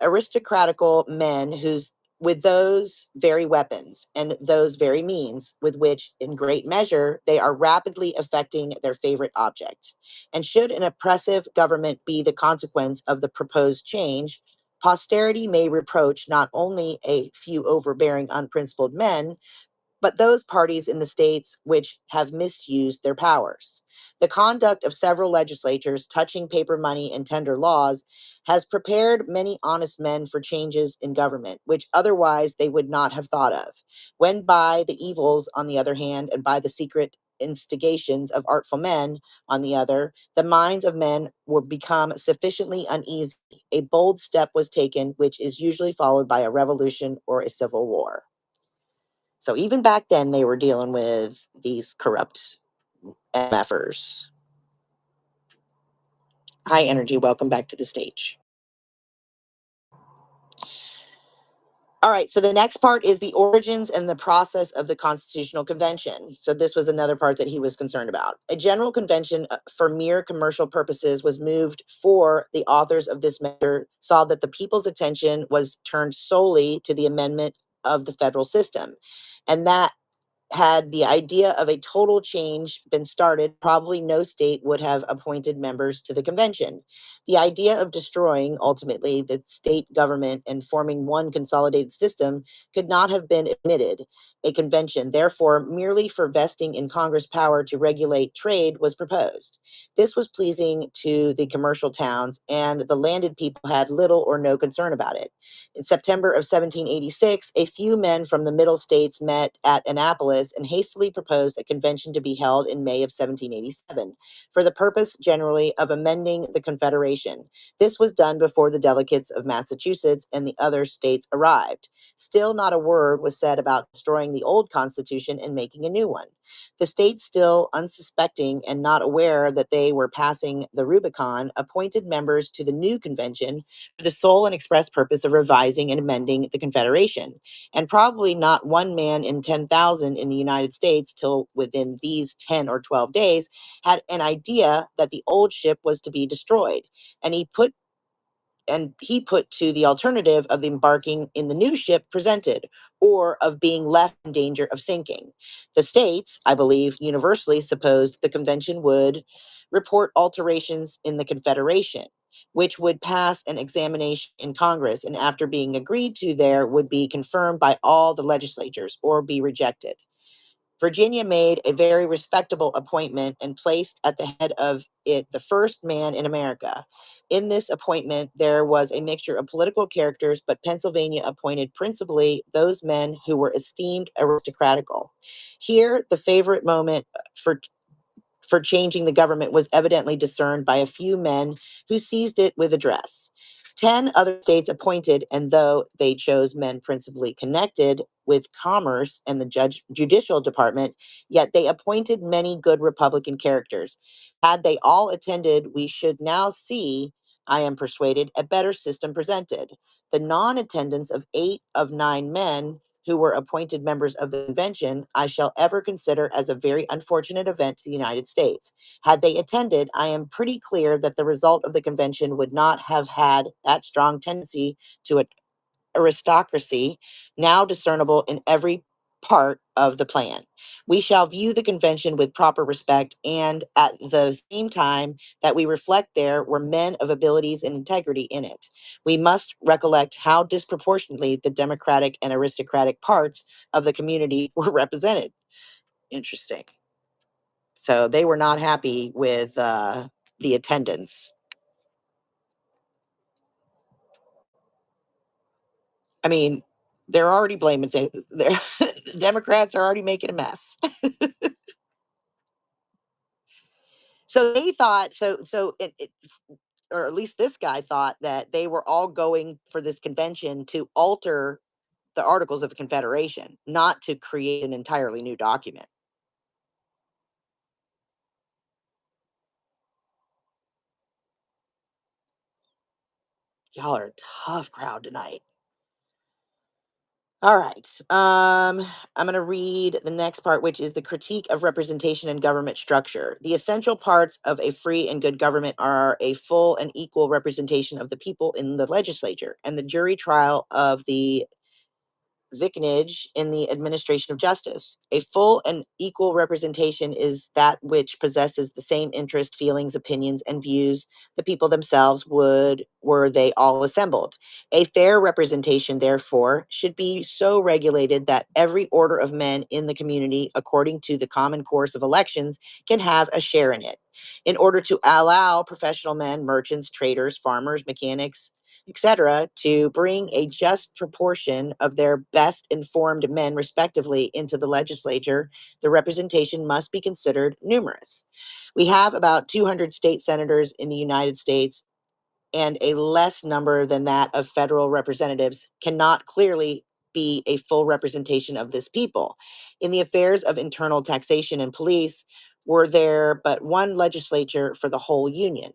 aristocratical men whose with those very weapons and those very means with which, in great measure, they are rapidly effecting their favorite object. And should an oppressive government be the consequence of the proposed change, posterity may reproach not only a few overbearing, unprincipled men, but those parties in the states which have misused their powers. The conduct of several legislatures touching paper money and tender laws has prepared many honest men for changes in government, which otherwise they would not have thought of. When by the evils, on the other hand, and by the secret instigations of artful men, on the other, the minds of men were become sufficiently uneasy, a bold step was taken, which is usually followed by a revolution or a civil war. So even back then, they were dealing with these corrupt MFers. Hi, Energy. Welcome back to the stage. All right, so the next part is the origins and the process of the Constitutional Convention. So this was another part that he was concerned about. A general convention for mere commercial purposes was moved, for the authors of this measure saw that the people's attention was turned solely to the amendment of the federal system, and that had the idea of a total change been started, probably no state would have appointed members to the convention. The idea of destroying, ultimately, the state government and forming one consolidated system could not have been admitted. A convention, therefore, merely for vesting in Congress power to regulate trade was proposed. This was pleasing to the commercial towns, and the landed people had little or no concern about it. In September of 1786, a few men from the Middle States met at Annapolis and hastily proposed a convention to be held in May of 1787 for the purpose generally of amending the Confederation. This was done before the delegates of Massachusetts and the other states arrived. Still not a word was said about destroying the old Constitution and making a new one. The states, still unsuspecting and not aware that they were passing the Rubicon, appointed members to the new convention for the sole and express purpose of revising and amending the Confederation. And probably not one man in 10,000 in the United States, till within these 10 or 12 days, had an idea that the old ship was to be destroyed. And he put to the alternative of embarking in the new ship presented, or of being left in danger of sinking. The states, I believe, universally supposed the convention would report alterations in the Confederation, which would pass an examination in Congress, and after being agreed to there, would be confirmed by all the legislatures or be rejected. Virginia made a very respectable appointment and placed at the head of it the first man in America. In this appointment, there was a mixture of political characters, but Pennsylvania appointed principally those men who were esteemed aristocratical. Here, the favorite moment for changing the government was evidently discerned by a few men who seized it with address. 10 other states appointed, and though they chose men principally connected with commerce and the judicial department, yet they appointed many good Republican characters. Had they all attended, we should now see, I am persuaded, a better system presented. The non-attendance of 8 of 9 men who were appointed members of the convention, I shall ever consider as a very unfortunate event to the United States. Had they attended, I am pretty clear that the result of the convention would not have had that strong tendency to aristocracy now discernible in every part of the plan. We shall view the convention with proper respect, and at the same time that we reflect there were men of abilities and integrity in it. We must recollect how disproportionately the democratic and aristocratic parts of the community were represented. Interesting. So they were not happy with the attendance. I mean, they're already blaming the Democrats are already making a mess. So they thought or at least this guy thought that they were all going for this convention to alter the Articles of Confederation, not to create an entirely new document. Y'all are a tough crowd tonight. All right. I'm going to read the next part, which is the critique of representation and government structure. The essential parts of a free and good government are a full and equal representation of the people in the legislature and the jury trial of the vicinage in the administration of justice. A full and equal representation is that which possesses the same interest, feelings, opinions, and views the people themselves would were they all assembled. A fair representation, therefore, should be so regulated that every order of men in the community, according to the common course of elections, can have a share in it. In order to allow professional men, merchants, traders, farmers, mechanics, etc., to bring a just proportion of their best informed men, respectively, into the legislature, the representation must be considered numerous. We have about 200 state senators in the United States, and a less number than that of federal representatives cannot clearly be a full representation of this people. In the affairs of internal taxation and police, were there but one legislature for the whole Union.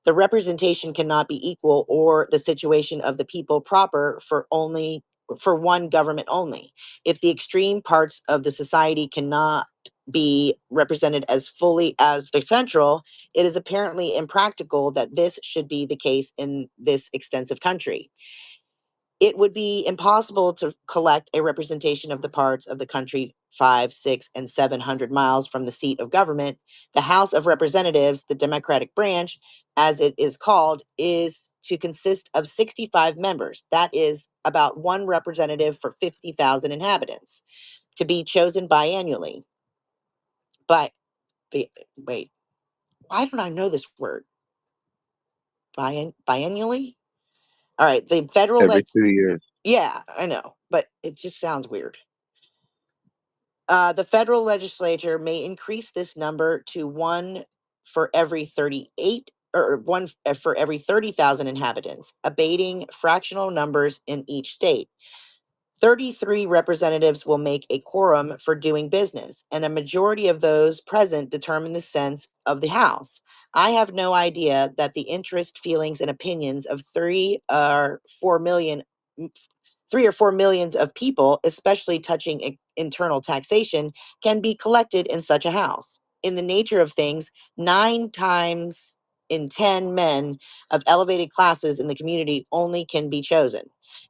The representation cannot be equal, or the situation of the people proper, for only for one government only. If the extreme parts of the society cannot be represented as fully as the central, it is apparently impractical that this should be the case in this extensive country. It would be impossible to collect a representation of the parts of the country 5, 6, and 700 miles from the seat of government. The House of Representatives, the Democratic branch, as it is called, is to consist of 65 members. That is about one representative for 50,000 inhabitants, to be chosen biannually. But wait, why don't I know this word? Biannually? All right, the federal Every 2 years. yeah, I know, but it just sounds weird. The federal legislature may increase this number to one for every 38 or one for every 30,000 inhabitants, abating fractional numbers in each state. 33 representatives will make a quorum for doing business, and a majority of those present determine the sense of the House. I have no idea that the interest, feelings, and opinions of 3 or 4 millions of people, especially touching internal taxation, can be collected in such a house. In the nature of things, 9 times in 10 men of elevated classes in the community only can be chosen.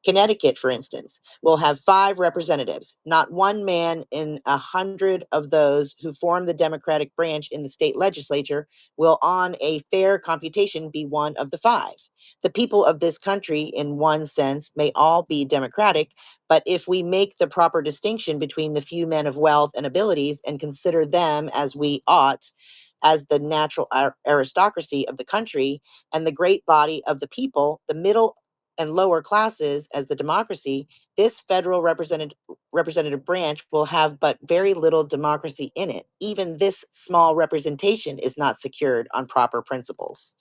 Connecticut, for instance, will have 5 representatives. Not one man in 100 of those who form the Democratic branch in the state legislature will, on a fair computation, be one of the 5. The people of this country, in one sense, may all be Democratic, but if we make the proper distinction between the few men of wealth and abilities and consider them, as we ought, as the natural aristocracy of the country, and the great body of the people, the middle and lower classes, as the democracy, this federal representative branch will have but very little democracy in it. Even this small representation is not secured on proper principles.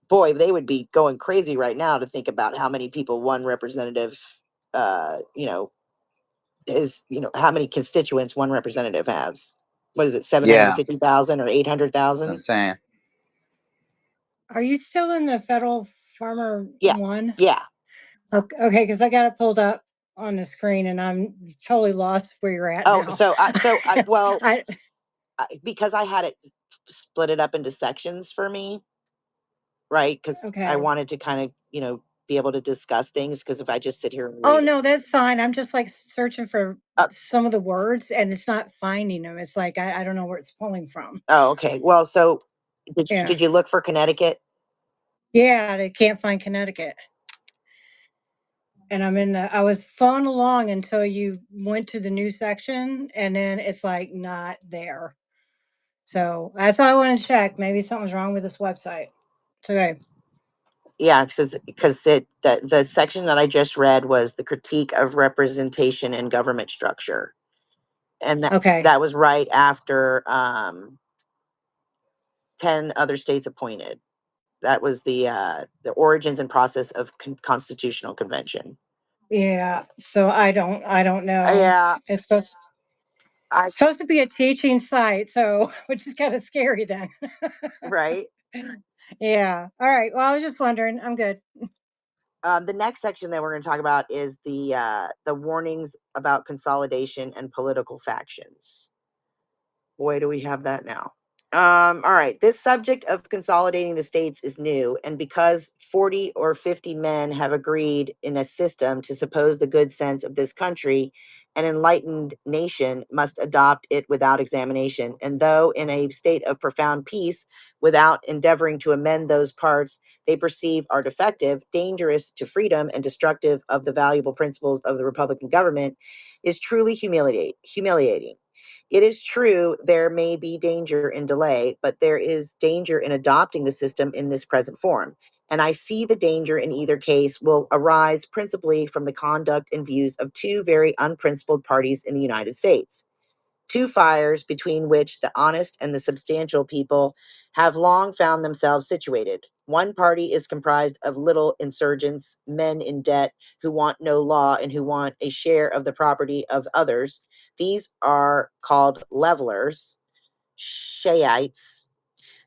Boy, they would be going crazy right now to think about how many people one representative, how many constituents one representative has. What is it, Yeah, 750,000 or 800,000? insane. Are you still in the federal farmer Yeah, one? yeah. Okay, because I got it pulled up on the screen and I'm totally lost where you're at Oh, now. well, I, because I had it split it up into sections for me, right? Because I okay. wanted to kind of, be able to discuss things. Because if I just sit here and Oh read it, no, that's fine. I'm just like searching for Uh, some of the words and it's not finding them. It's like I don't know where it's pulling from. oh, okay. Well, so Yeah. did you look for Connecticut? Yeah, they can't find Connecticut. And I was following along until you went to the new section and then it's like not there. So that's why I want to check. Maybe something's wrong with this website. It's okay. Yeah, because the section that I just read was the critique of representation and government structure, and Okay. that was right after 10 other states appointed. That was the origins and process of constitutional convention. Yeah. So I don't know. Yeah, It's supposed to be a teaching site, so which is kind of scary then. right. Yeah. All right. Well, I was just wondering. I'm good. The next section that we're going to talk about is the warnings about consolidation and political factions. Boy, do we have that now. All right. This subject of consolidating the states is new, and because 40 or 50 men have agreed in a system to suppose the good sense of this country, an enlightened nation must adopt it without examination. And though in a state of profound peace, without endeavoring to amend those parts they perceive are defective, dangerous to freedom, and destructive of the valuable principles of the Republican government, is truly humiliating. It is true there may be danger in delay, but there is danger in adopting the system in this present form. And I see the danger in either case will arise principally from the conduct and views of 2 very unprincipled parties in the United States. 2 fires between which the honest and the substantial people have long found themselves situated. One party is comprised of little insurgents, men in debt, who want no law and who want a share of the property of others. These are called levelers, Shayites.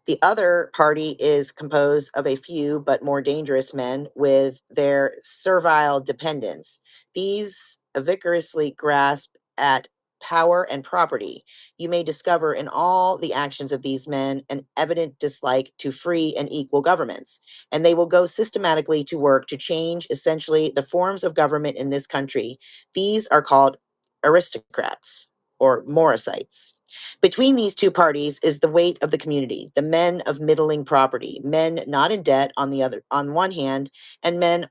The other party is composed of a few but more dangerous men with their servile dependents. These vigorously grasp at power and property. You may discover in all the actions of these men an evident dislike to free and equal governments, and they will go systematically to work to change essentially the forms of government in this country. These are called aristocrats or Morosites. Between these two parties is the weight of the community, the men of middling property, men not in debt on one hand, and men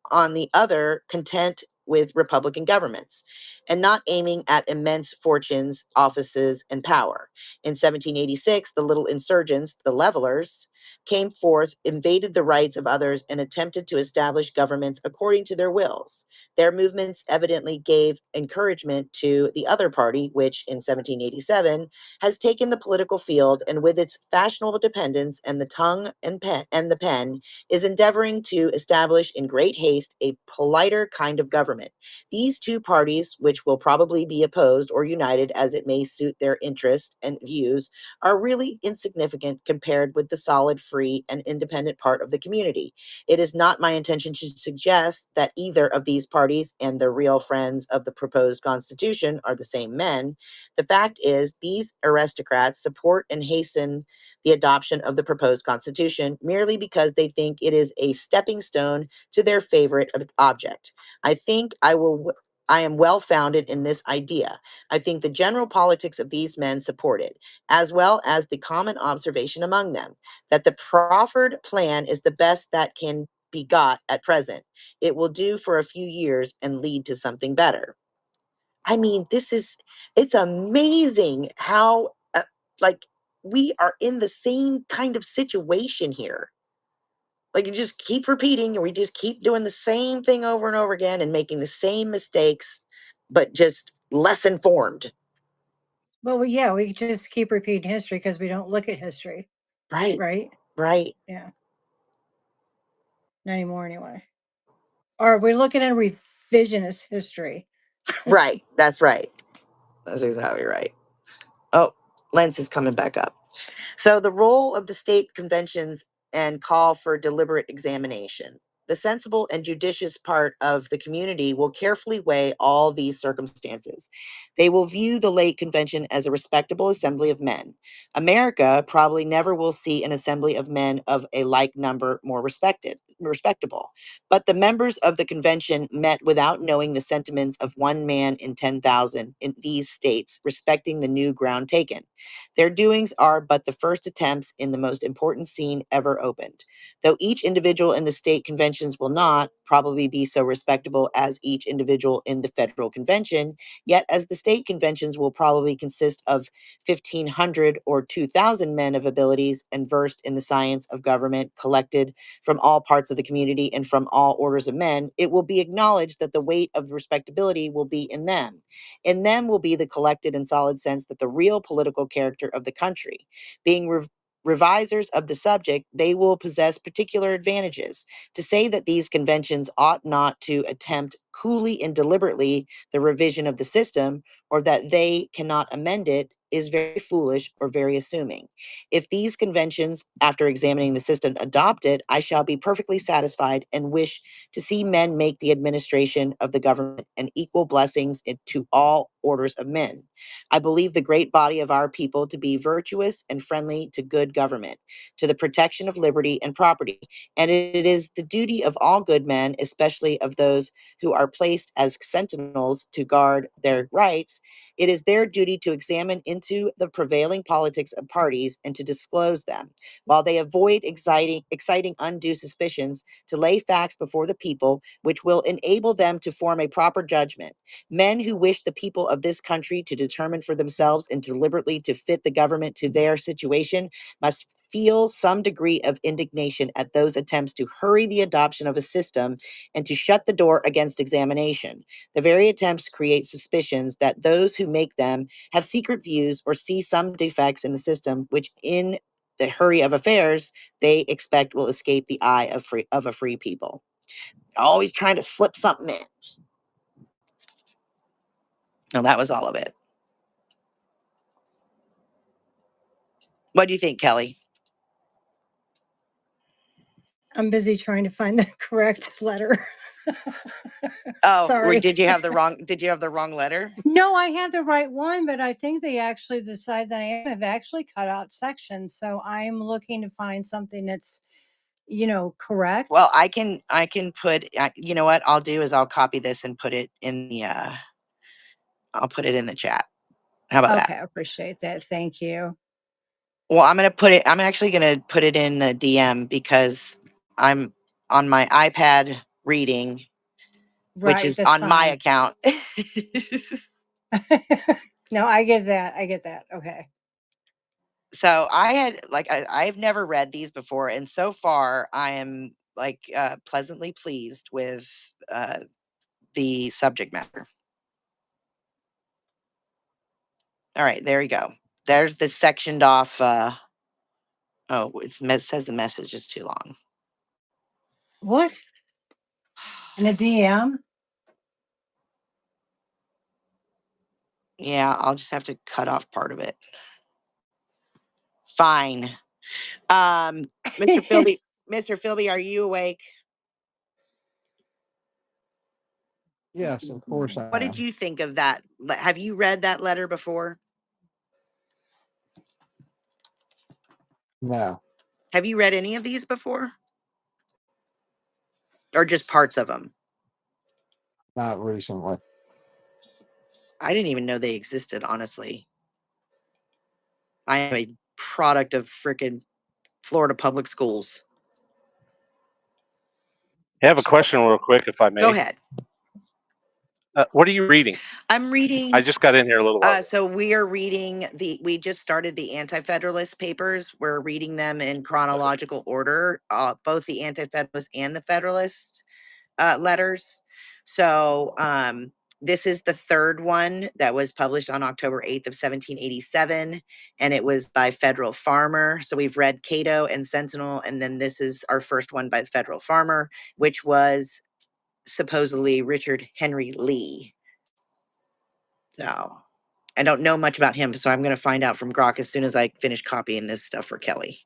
on the other content with Republican governments and not aiming at immense fortunes, offices, and power. In 1786, the little insurgents, the levelers, came forth, invaded the rights of others, and attempted to establish governments according to their wills. Their movements evidently gave encouragement to the other party, which in 1787 has taken the political field and with its fashionable dependence and the tongue and the pen is endeavoring to establish in great haste a politer kind of government. These two parties, which will probably be opposed or united as it may suit their interests and views, are really insignificant compared with the solid, free, and independent part of the community. It is not my intention to suggest that either of these parties and the real friends of the proposed Constitution are the same men. The fact is, these aristocrats support and hasten the adoption of the proposed Constitution merely because they think it is a stepping stone to their favorite object. I think I am well founded in this idea. I think the general politics of these men support it, as well as the common observation among them, that the proffered plan is the best that can be got at present. It will do for a few years and lead to something better. I mean, it's amazing how, like, we are in the same kind of situation here. Like, you just keep repeating and we just keep doing the same thing over and over again and making the same mistakes, but just less informed. Well, we just keep repeating history because we don't look at history. Right. Right? Right. Yeah. Not anymore, anyway. Or we're looking at revisionist history. Right. That's right. That's exactly right. Oh, Lens is coming back up. So the role of the state conventions and call for deliberate examination. The sensible and judicious part of the community will carefully weigh all these circumstances. They will view the late convention as a respectable assembly of men. America probably never will see an assembly of men of a like number more respectable. But the members of the convention met without knowing the sentiments of one man in 10,000 in these states respecting the new ground taken. Their doings are but the first attempts in the most important scene ever opened. Though each individual in the state conventions will not probably be so respectable as each individual in the federal convention, yet as the state conventions will probably consist of 1,500 or 2,000 men of abilities and versed in the science of government collected from all parts of the community and from all orders of men, it will be acknowledged that the weight of respectability will be in them. In them will be the collected and solid sense that the real political character of the country, being revisers of the subject, they will possess particular advantages. To say that these conventions ought not to attempt coolly and deliberately the revision of the system, or that they cannot amend it, is very foolish or very assuming. If these conventions, after examining the system, adopt it, I shall be perfectly satisfied and wish to see men make the administration of the government an equal blessings to all orders of men. I believe the great body of our people to be virtuous and friendly to good government, to the protection of liberty and property, and it is the duty of all good men, especially of those who are placed as sentinels to guard their rights, it is their duty to examine into the prevailing politics of parties and to disclose them, while they avoid exciting undue suspicions, to lay facts before the people which will enable them to form a proper judgment. Men who wish the people of this country to determine for themselves and deliberately to fit the government to their situation must feel some degree of indignation at those attempts to hurry the adoption of a system and to shut the door against examination. The very attempts create suspicions that those who make them have secret views or see some defects in the system which in the hurry of affairs they expect will escape the eye of a free people. Always trying to slip something in. No, that was all of it. What do you think, Kelly? I'm busy trying to find the correct letter. Oh, Sorry. did you have the wrong letter? No, I had the right one, but I think they actually decided that I have actually cut out sections. So I'm looking to find something that's, correct. Well, I can put, you know what I'll do is I'll copy this and put it in the, I'll put it in the chat. How about that? Okay, I appreciate that. Thank you. Well, I'm actually going to put it in a DM because I'm on my iPad reading, which is on my account. No, I get that. Okay. So I've never read these before. And so far I am pleasantly pleased with the subject matter. All right, there you go. There's the sectioned off. It says the message is too long. What? In a DM? Yeah, I'll just have to cut off part of it. Fine. Mr. Filby, Mr. Filby, are you awake? Yes, of course I What did you think of that? Have you read that letter before? No, Have you read any of these before? Or just parts of them? not recently. I didn't even know they existed, honestly. I am a product of frickin' Florida public schools. I have a question real quick, if I may. Go ahead. What are you reading? I'm reading. I just got in here a little while. So we are reading we just started the Anti-Federalist papers. We're reading them in chronological order, both the Anti-Federalist and the Federalist letters. So this is the third one that was published on October 8th of 1787, and it was by Federal Farmer. So we've read Cato and Sentinel, and then this is our first one by Federal Farmer, which was supposedly Richard Henry Lee. So I don't know much about him, so I'm going to find out from Grok as soon as I finish copying this stuff for Kelly.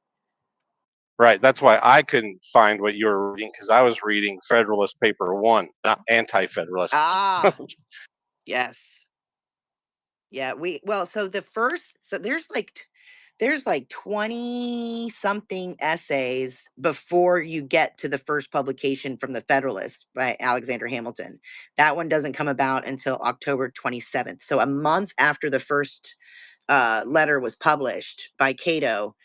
Right. That's why I couldn't find what you were reading, because I was reading Federalist Paper 1, not Anti-Federalist. Ah, yes. Yeah, so there's like 20 something essays before you get to the first publication from the Federalist by Alexander Hamilton. That one doesn't come about until October 27th. So a month after the first letter was published by Cato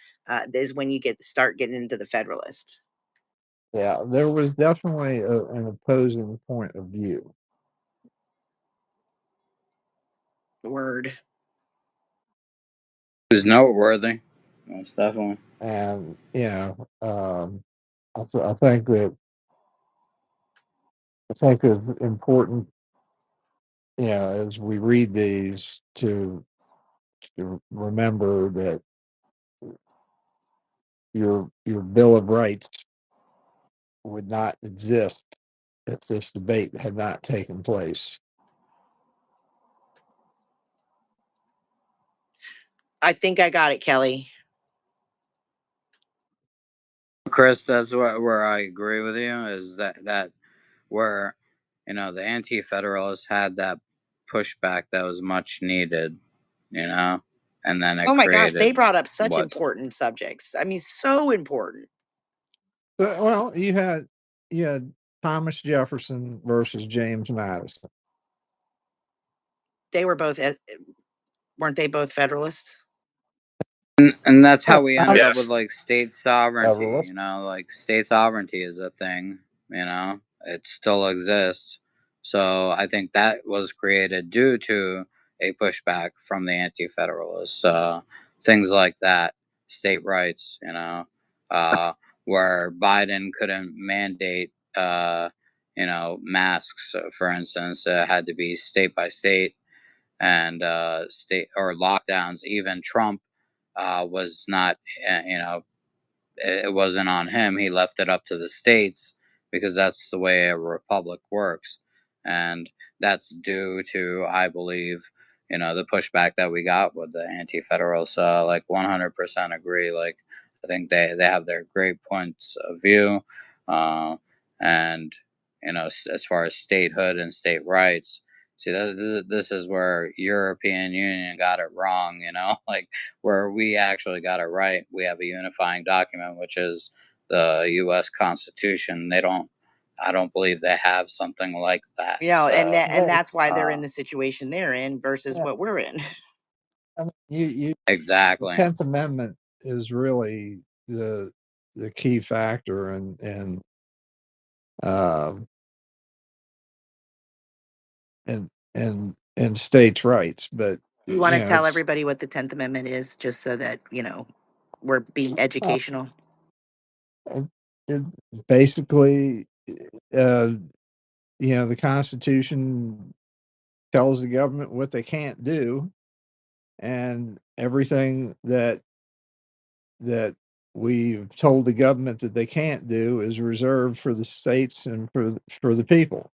is when you start getting into the Federalist. Yeah, there was definitely an opposing point of view. Word. It was noteworthy. Most definitely. And, I think it's important, as we read these to remember that your Bill of Rights would not exist if this debate had not taken place. I think I got it, Kelly. Chris, that's where I agree with you, is that where, the Anti-Federalists had that pushback that was much needed, and then it Oh my gosh, they created brought up such important subjects. I mean, so important. Well, you had Thomas Jefferson versus James Madison. They were both, weren't they both Federalists? And that's how we ended up with like state sovereignty. Like state sovereignty is a thing. It still exists. So I think that was created due to a pushback from the Anti-Federalists. Things like that, state rights. Where Biden couldn't mandate, masks, for instance. It had to be state by state, and state or lockdowns. Even Trump was not, it wasn't on him. He left it up to the states because that's the way a republic works. And that's due to, I believe, the pushback that we got with the Anti-Federalists. 100% agree. Like, I think they have their great points of view. And as far as statehood and state rights, see, this is where European Union got it wrong. Like where we actually got it right. We have a unifying document, which is the U.S. Constitution. I don't believe they have something like that. And So, that's why they're in the situation they're in versus what we're in. I mean, the exactly. 10th Amendment is really the key factor in and states' rights. But You want to tell it's everybody what the 10th Amendment is, just so that we're being educational. it basically, the Constitution tells the government what they can't do, and everything that we've told the government that they can't do is reserved for the states and for the people.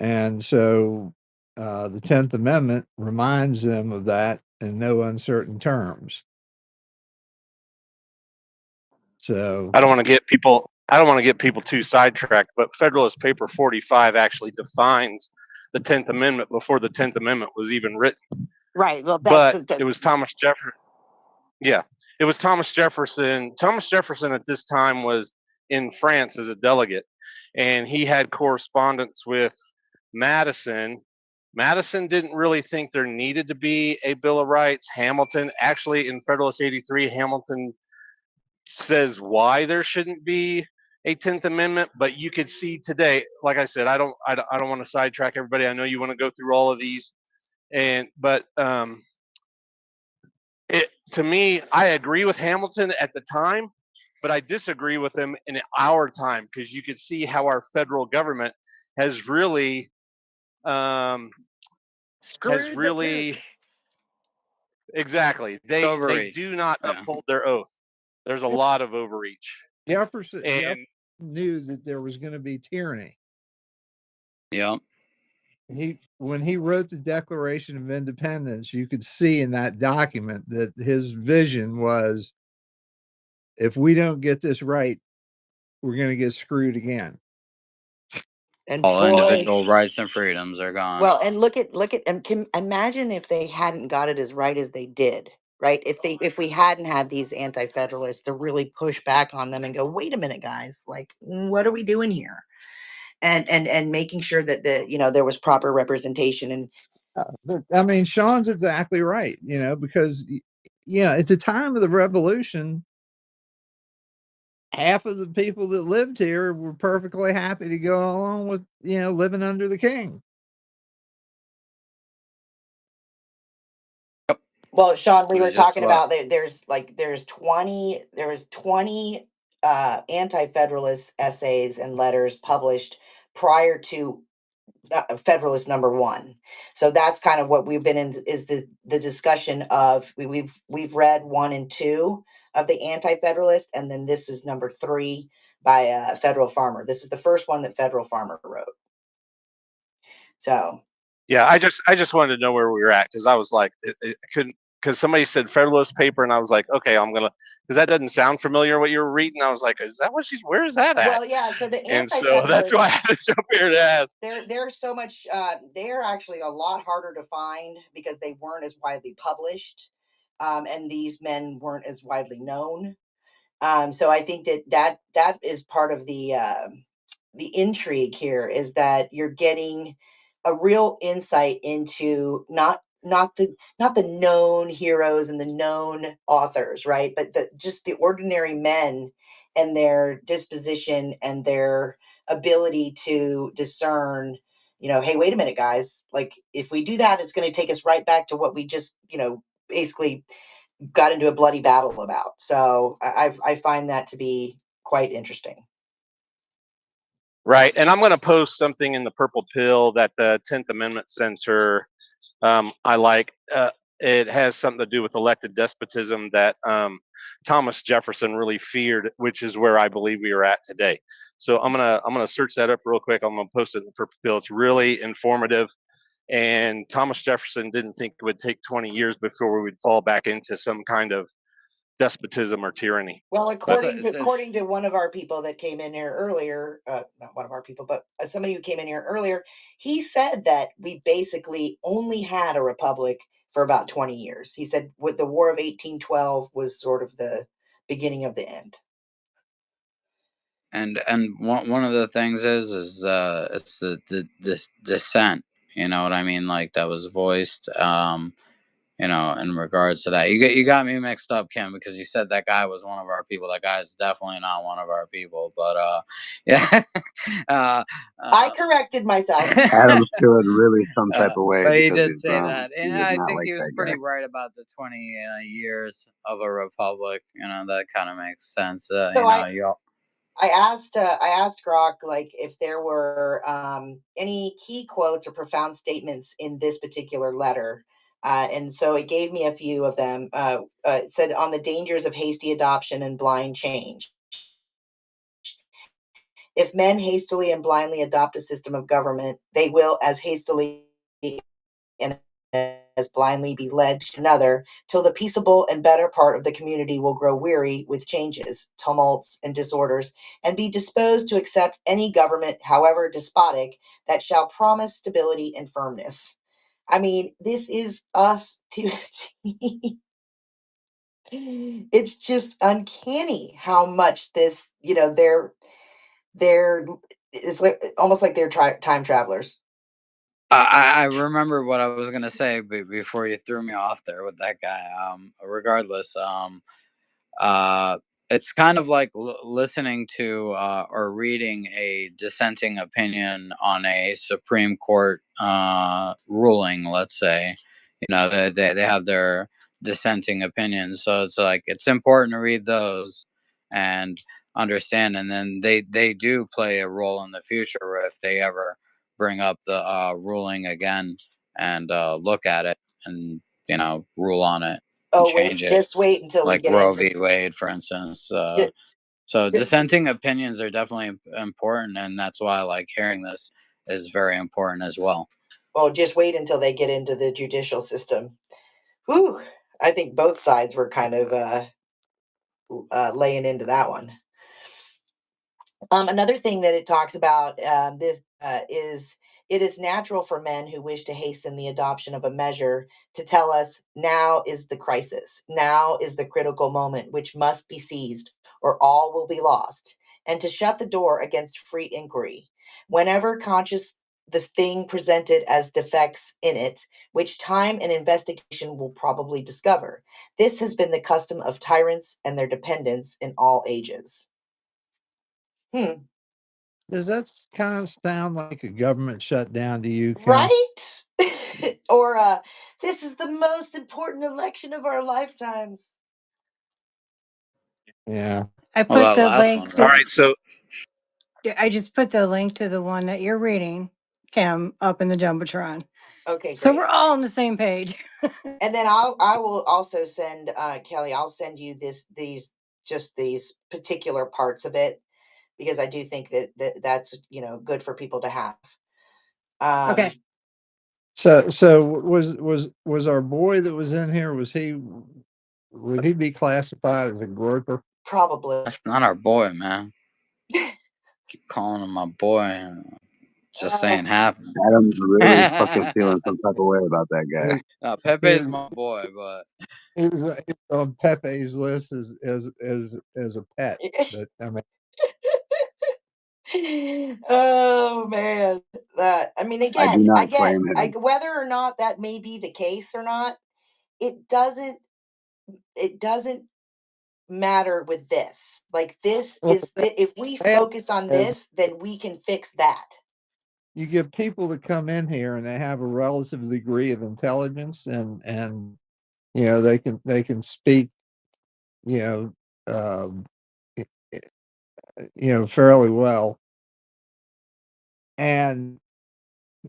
And so the 10th Amendment reminds them of that in no uncertain terms. So I don't want to get people too sidetracked, but Federalist Paper 45 actually defines the 10th Amendment before the 10th Amendment was even written. Right. Well, but it was Thomas Jefferson. Yeah, it was Thomas Jefferson. Thomas Jefferson at this time was in France as a delegate, and he had correspondence with Madison. Madison didn't really think there needed to be a Bill of Rights. Hamilton, actually, in Federalist 83, Hamilton says why there shouldn't be a 10th Amendment, but you could see today, like I said, I don't want to sidetrack everybody. I know you want to go through all of these, but to me, I agree with Hamilton at the time, but I disagree with him in our time, because you could see how our federal government has really exactly. They do not uphold their oath. There's a lot of overreach. Jefferson And knew that there was going to be tyranny. Yeah. When he wrote the Declaration of Independence, you could see in that document that his vision was, if we don't get this right, we're going to get screwed again. And all individual rights and freedoms are gone. Well, and look at and imagine if they hadn't got it as right as they did. Right? If we hadn't had these anti-federalists to really push back on them and go, wait a minute, guys, like, what are we doing here? And making sure that there was proper representation. And I mean, Sean's exactly right. Because at the time of the Revolution, half of the people that lived here were perfectly happy to go along with living under the king. Well, Sean, we were talking about there's 20 anti-federalist essays and letters published prior to Federalist number 1. So that's kind of what we've been in, is the discussion of we've read 1 and 2 of the Anti-Federalist, and then this is number 3 by Federal Farmer. This is the first one that Federal Farmer wrote. So yeah, I just wanted to know where we were at, because I was like, I couldn't, because somebody said Federalist Paper, and I was like, okay, I'm gonna, because that doesn't sound familiar what you were reading. I was like, is that what where is that at? Well, yeah. So the and so that's why I had to jump here to ask. They're so much. They're actually a lot harder to find because they weren't as widely published, and these men weren't as widely known. So I think that is part of the intrigue here, is that you're getting a real insight into not the known heroes and the known authors, right? But just the ordinary men and their disposition and their ability to discern, hey, wait a minute, guys, like, if we do that, it's going to take us right back to what we just, basically got into a bloody battle about. So I find that to be quite interesting. Right, and I'm going to post something in the Purple Pill that the 10th Amendment Center, I like. It has something to do with elected despotism that Thomas Jefferson really feared, which is where I believe we are at today. So I'm gonna search that up real quick. I'm gonna post it in the Purple Pill. It's really informative. And Thomas Jefferson didn't think it would take 20 years before we would fall back into some kind of despotism or tyranny. Well, according to one of our people that came in here earlier, not one of our people, but somebody who came in here earlier, he said that we basically only had a republic for about 20 years. He said with the War of 1812 was sort of the beginning of the end. And one of the things is it's the dissent. You know what I mean? Like that was voiced. You know, in regards to that, you got me mixed up, Kim, because you said that guy was one of our people. That guy is definitely not one of our people. But yeah, I corrected myself. Adam stood really some type of way but he because did he's say drunk. that, He and did I not think like he was that pretty guy. right about the 20 years of a republic. You know, that kind of makes sense. So you know, I asked Grok like if there were any key quotes or profound statements in this particular letter, and so it gave me a few of them. It said on the dangers of hasty adoption and blind change. If men hastily and blindly adopt a system of government, they will as hastily and as blindly be led to another, till the peaceable and better part of the community will grow weary with changes, tumults, and disorders, and be disposed to accept any government, however despotic, that shall promise stability and firmness. I mean, this is us to it's just uncanny how much this, you know, they're it's like almost like they're time travelers. I remember what I was gonna say before you threw me off there with that guy. Regardless, it's kind of like listening to or reading a dissenting opinion on a Supreme Court ruling. Let's say, you know, they have their dissenting opinions, so it's like it's important to read those and understand, and then they do play a role in the future if they ever bring up the ruling again and look at it and, you know, rule on it. Oh wait, just wait until like we get Roe into v. Wade, for instance. So dissenting opinions are definitely important, and that's why I like hearing this is very important as well. Well, just wait until they get into the judicial system. Whew, I think both sides were kind of laying into that one. Another thing that it talks about is it is natural for men who wish to hasten the adoption of a measure to tell us now is the crisis, now is the critical moment which must be seized or all will be lost, and to shut the door against free inquiry. Whenever conscious the thing presented as defects in it, which time and investigation will probably discover. This has been the custom of tyrants and their dependents in all ages. Does that kind of sound like a government shutdown to you, Kim? Right? Or this is the most important election of our lifetimes. Yeah. I put the link. All right, so I just put the link to the one that you're reading, Kim, up in the Jumbotron. Okay, So great. we're all on the same page. And then I will also send Kelly. I'll send you these particular parts of it because I do think that's good for people to have. Okay. So was our boy that was in here? Would he be classified as a groper? Probably. That's not our boy, man. Keep calling him my boy. Just saying happened. Adam's really fucking feeling some type of way about that guy. No, Pepe's my boy, but he was on Pepe's list as a pet. But I mean, oh man, I mean, again, I do not claim him. whether or not that may be the case or not, it doesn't matter with this. Like this is if we focus on this, then we can fix that. You get people to come in here and they have a relative degree of intelligence and you know they can speak, you know, fairly well and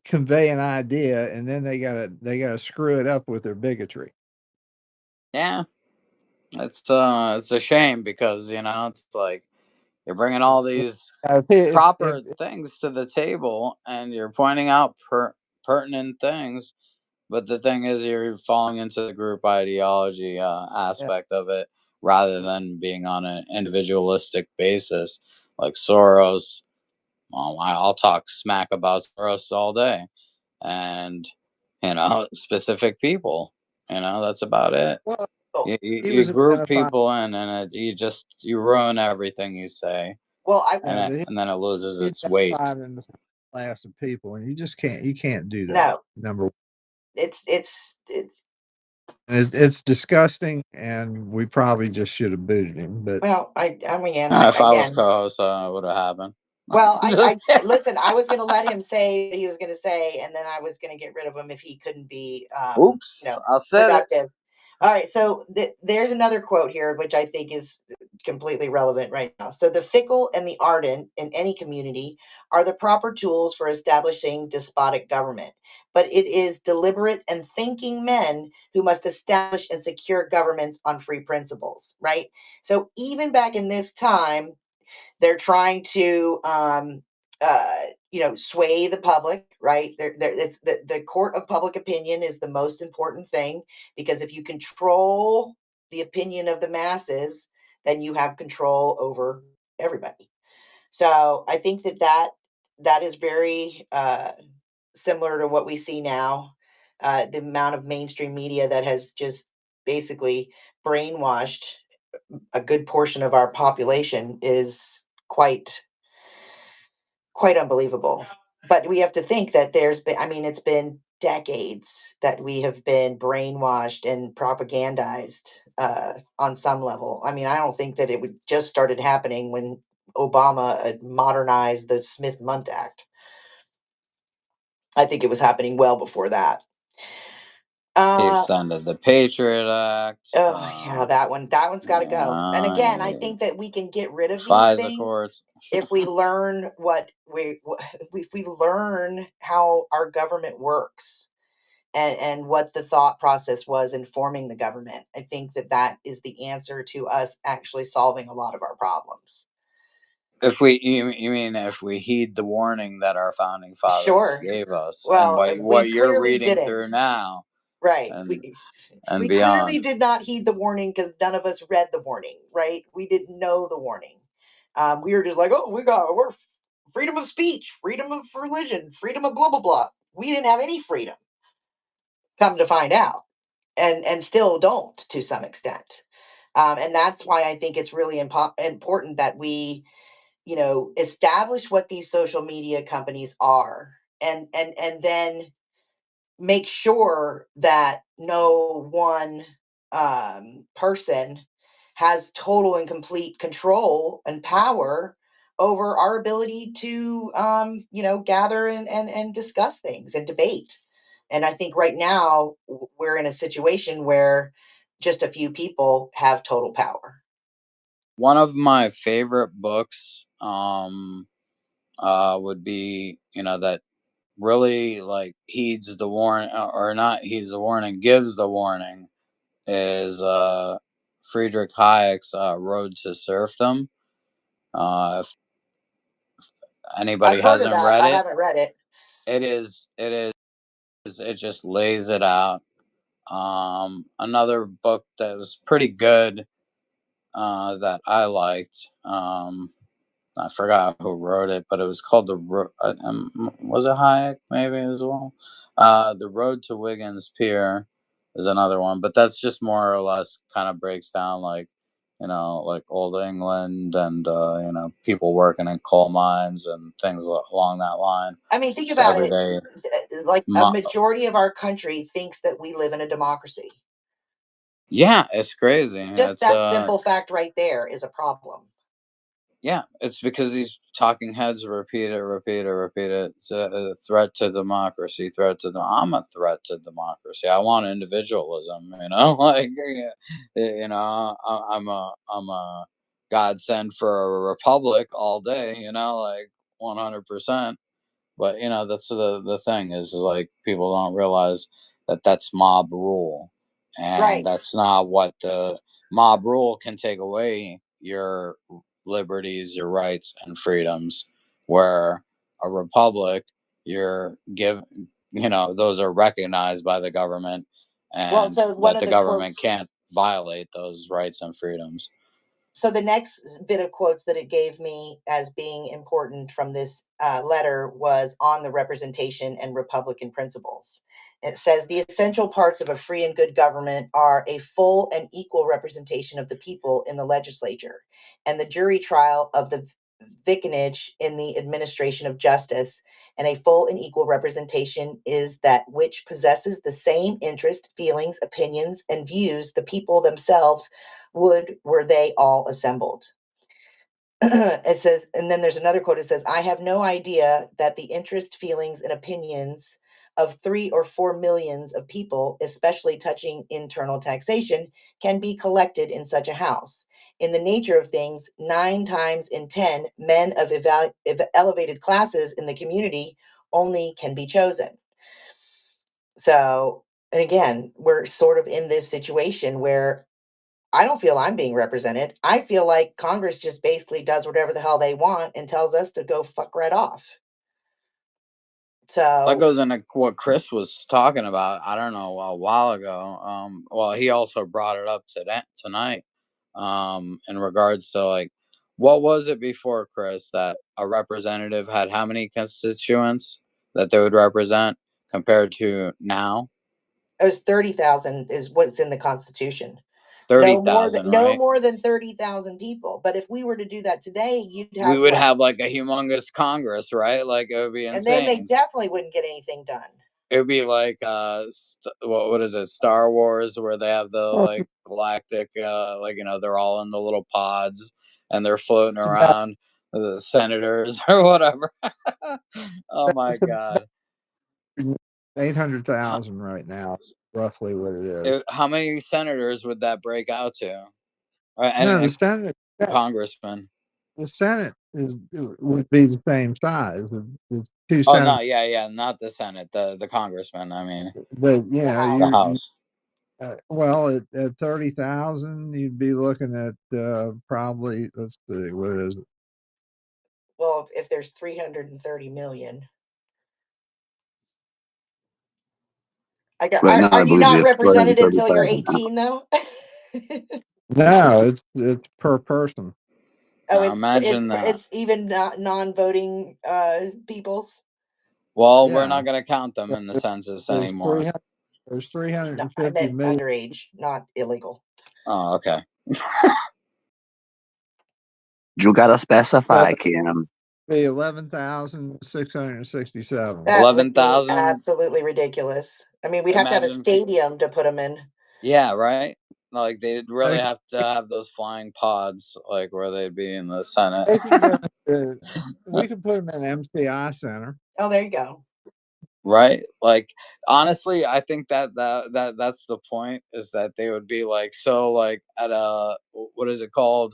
convey an idea, and then they gotta screw it up with their bigotry. Yeah, it's a shame because it's like you're bringing all these proper things to the table and you're pointing out pertinent things, but the thing is you're falling into the group ideology aspect of it, rather than being on an individualistic basis like Soros. Well, I'll talk smack about Soros all day, and specific people. That's about it. Well, You group people in, and you ruin everything you say. Well, and then it loses its weight. In the class of people, and you can't do that. No. Number one. It's disgusting, and we probably just should have booted him. But well, I mean, if I was co-host, would have happened. Well, I listen. I was going to let him say what he was going to say, and then I was going to get rid of him if he couldn't be, Oops, I said productive. All right, so there's another quote here, which I think is completely relevant right now. So the fickle and the ardent in any community are the proper tools for establishing despotic government, but it is deliberate and thinking men who must establish and secure governments on free principles, right? So even back in this time, they're trying to, sway the public, right? It's the court of public opinion is the most important thing, because if you control the opinion of the masses, then you have control over everybody. So I think that is very similar to what we see now. The amount of mainstream media that has just basically brainwashed a good portion of our population is quite unbelievable. But we have to think that it's been decades that we have been brainwashed and propagandized on some level. I mean, I don't think that it would just started happening when Obama modernized the Smith-Mundt Act. I think it was happening well before that. He extended the Patriot Act. Yeah, that one's got to go. And again, I think that we can get rid of these things if we learn if we learn how our government works and what the thought process was in forming the government. I think that is the answer to us actually solving a lot of our problems. You mean if we heed the warning that our founding fathers gave us, well, and what you're reading through now, right? And we beyond. Clearly did not heed the warning because none of us read the warning, right? We didn't know the warning. We were just like, oh, we're freedom of speech, freedom of religion, freedom of blah blah blah. We didn't have any freedom. Come to find out, and still don't to some extent. And that's why I think it's really important that we, establish what these social media companies are, and then make sure that no one person has total and complete control and power over our ability to, gather and discuss things and debate. And I think right now we're in a situation where just a few people have total power. One of my favorite books would be, that really heeds the warning, or not heeds the warning, gives the warning, is Friedrich Hayek's Road to Serfdom. If anybody hasn't read it, I haven't read it. It just lays it out. Another book that was pretty good that I liked. I forgot who wrote it, but it was called was it Hayek maybe as well? The Road to Wigan's Pier is another one, but that's just more or less kind of breaks down like old England and people working in coal mines and things along that line. I mean, think about it. Like a majority of our country thinks that we live in a democracy. Yeah, it's crazy. Just that simple fact right there is a problem. Yeah, it's because these talking heads repeat it. It's a threat to democracy. I'm a threat to democracy. I want individualism. I'm a godsend for a republic all day. 100%. But that's the thing is like people don't realize that that's mob rule, and that's not what the mob rule can take away your liberties, your rights, and freedoms. Where a republic, those are recognized by the government, and the government can't violate those rights and freedoms. So the next bit of quotes that it gave me as being important from this letter was on the representation and Republican principles. It says the essential parts of a free and good government are a full and equal representation of the people in the legislature and the jury trial of the vicinage in the administration of justice, and a full and equal representation is that which possesses the same interest, feelings, opinions, and views the people themselves would were they all assembled. It says, and then there's another quote. It says, I have no idea that the interest, feelings, and opinions of 3 or 4 millions of people, especially touching internal taxation, can be collected in such a house. In the nature of things, 9 times in 10 men of elevated classes in the community only can be chosen. So, and again, we're sort of in this situation where I don't feel I'm being represented. I feel like Congress just basically does whatever the hell they want and tells us to go fuck right off. So that goes into what Chris was talking about, I don't know, a while ago. Well, he also brought it up tonight in regards to, like, what was it before, Chris, that a representative had how many constituents that they would represent compared to now? it was 30,000 is what's in the Constitution. 30,000, no right? more than 30,000 people. But if we were to do that today, you'd have We would have like a humongous Congress, right? Like, it would be insane. And then they definitely wouldn't get anything done. It would be like what is it, Star Wars, where they have the like galactic like, you know, they're all in the little pods and they're floating around, the senators or whatever. Oh my God. 800,000 right now, roughly what it is. How many senators would that break out to? No, the Senate, congressmen. the Senate would be the same size. It's 2 Oh senators. no, yeah, not the Senate, the congressman. I mean, but yeah, the House. Well, at 30,000, you'd be looking at probably, let's see, what is it? Well, if there's 330 million. Are you not represented until you're 18, though? No, it's per person. Oh, imagine that. It's even non-voting peoples. Well, we're not going to count them in the census anymore. There's 350 I meant million. Underage, not illegal. Oh, okay. You gotta specify, Kim. Be 11,667. That 11,000. Absolutely ridiculous. I mean, we'd have to have a stadium to put them in. Yeah, right. Like, they'd really have to have those flying pods, like where they'd be in the Senate. We could put them in MCI Center. Oh, there you go. Right. Like, honestly, I think that's the point, is that they would be like, so like at a, what is it called?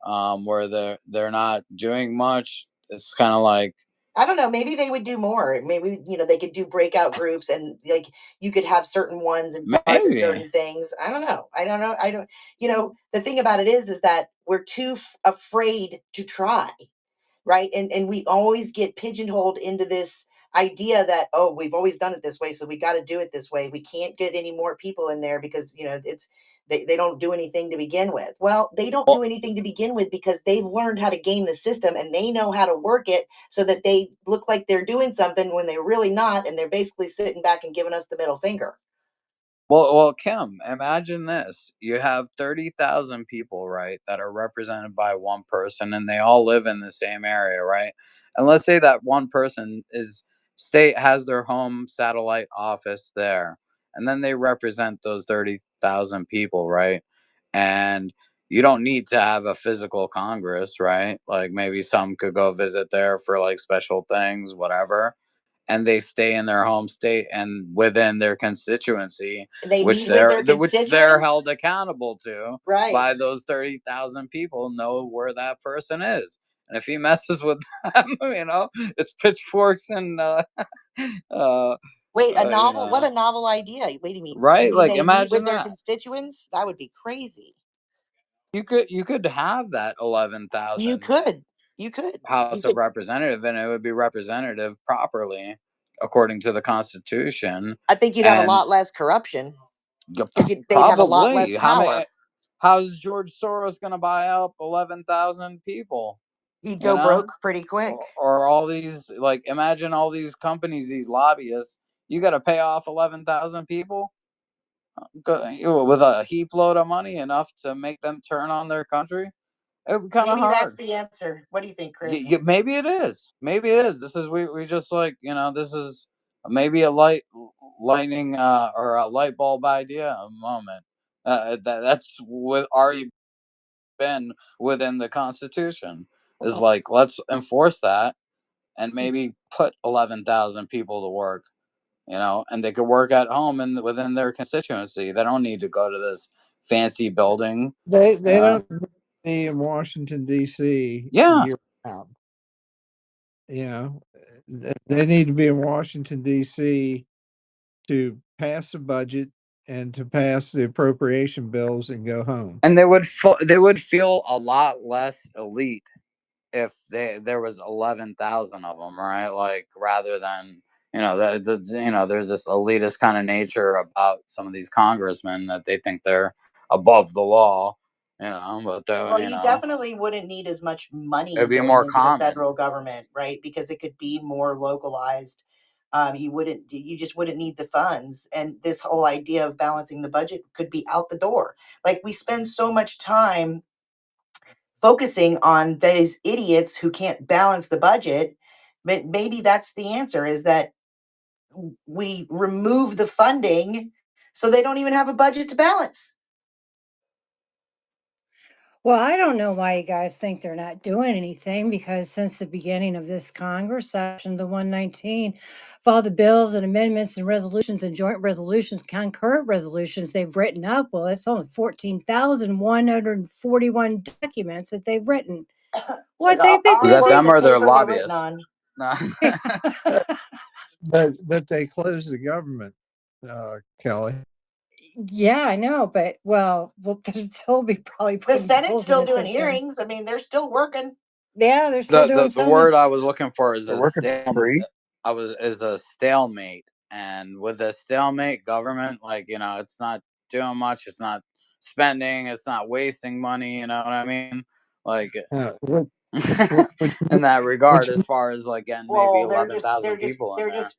Where they're not doing much. It's kind of like, I don't know. Maybe they would do more. Maybe, they could do breakout groups, and like you could have certain ones in charge of certain things. I don't know. The thing about it is that we're too afraid to try, right? And we always get pigeonholed into this idea that, oh, we've always done it this way, so we got to do it this way. We can't get any more people in there because they don't do anything to begin with. Well, they don't do anything to begin with because they've learned how to game the system, and they know how to work it so that they look like they're doing something when they're really not, and they're basically sitting back and giving us the middle finger. Well, Kim, imagine this. You have 30,000 people, right, that are represented by one person, and they all live in the same area, right? And let's say that one person has their home satellite office there, and then they represent those 30,000 people, right? And you don't need to have a physical Congress, right? Like, maybe some could go visit there for like special things, whatever. And they stay in their home state and within their constituency, which they're held accountable to, right, by those 30,000 people, know where that person is. And if he messes with them, it's pitchforks and wait, a novel? What a novel idea! Wait a minute, right? Like, imagine with their constituents. That would be crazy. You could have that 11,000. You could House of Representative, and it would be representative properly according to the Constitution. I think you'd have a lot less corruption. They'd have a lot less power. How's George Soros going to buy up 11,000 people? He'd go broke pretty quick. Or all these, like, imagine all these companies, these lobbyists. You got to pay off 11,000 people with a heap load of money, enough to make them turn on their country. It would be kind of hard. Maybe that's the answer. What do you think, Chris? Maybe it is. Maybe it is. This is we just, like, this is maybe a lightning or a light bulb idea moment. That's what already been within the Constitution. Is like, let's enforce that and maybe put 11,000 people to work. And they could work at home and within their constituency. They don't need to go to this fancy building. They don't be in Washington D.C. year round. They need to be in Washington D.C. to pass a budget and to pass the appropriation bills and go home. And they would feel a lot less elite if there was 11,000 of them, right? Like, rather than there's this elitist kind of nature about some of these congressmen that they think they're above the law. But you definitely wouldn't need as much money. It'd be more common. The federal government, right? Because it could be more localized. You just wouldn't need the funds, and this whole idea of balancing the budget could be out the door. Like, we spend so much time focusing on these idiots who can't balance the budget, but maybe that's the answer, is that we remove the funding so they don't even have a budget to balance. Well, I don't know why you guys think they're not doing anything, because since the beginning of this Congress session, the 119, of all the bills and amendments and resolutions and joint resolutions, concurrent resolutions they've written up, well, it's only 14,141 documents that they've written. What they've been busy. Is that them or their lobbyists? But they closed the government, Kelly. Yeah, I know, but there'll still be probably the Senate's still doing hearings. I mean, they're still working. Yeah, they're still doing the word I was looking for is a stalemate. And with a stalemate government, like, it's not doing much. It's not spending. It's not wasting money. You know what I mean? Like, in that regard, as far as, like, getting maybe 11,000 people in there.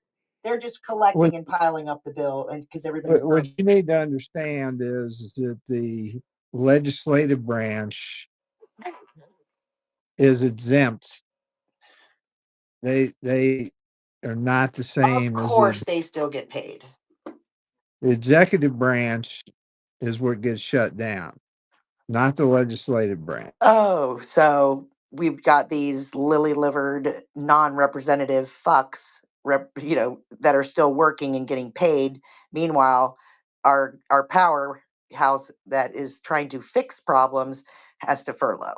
They're just collecting and piling up the bill, and because everybody's. What you need to understand is that the legislative branch is exempt. They are not the same. Of course, they still get paid. The executive branch is what gets shut down, not the legislative branch. Oh, so we've got these lily-livered, non-representative fucks, that are still working and getting paid. Meanwhile, our powerhouse that is trying to fix problems has to furlough.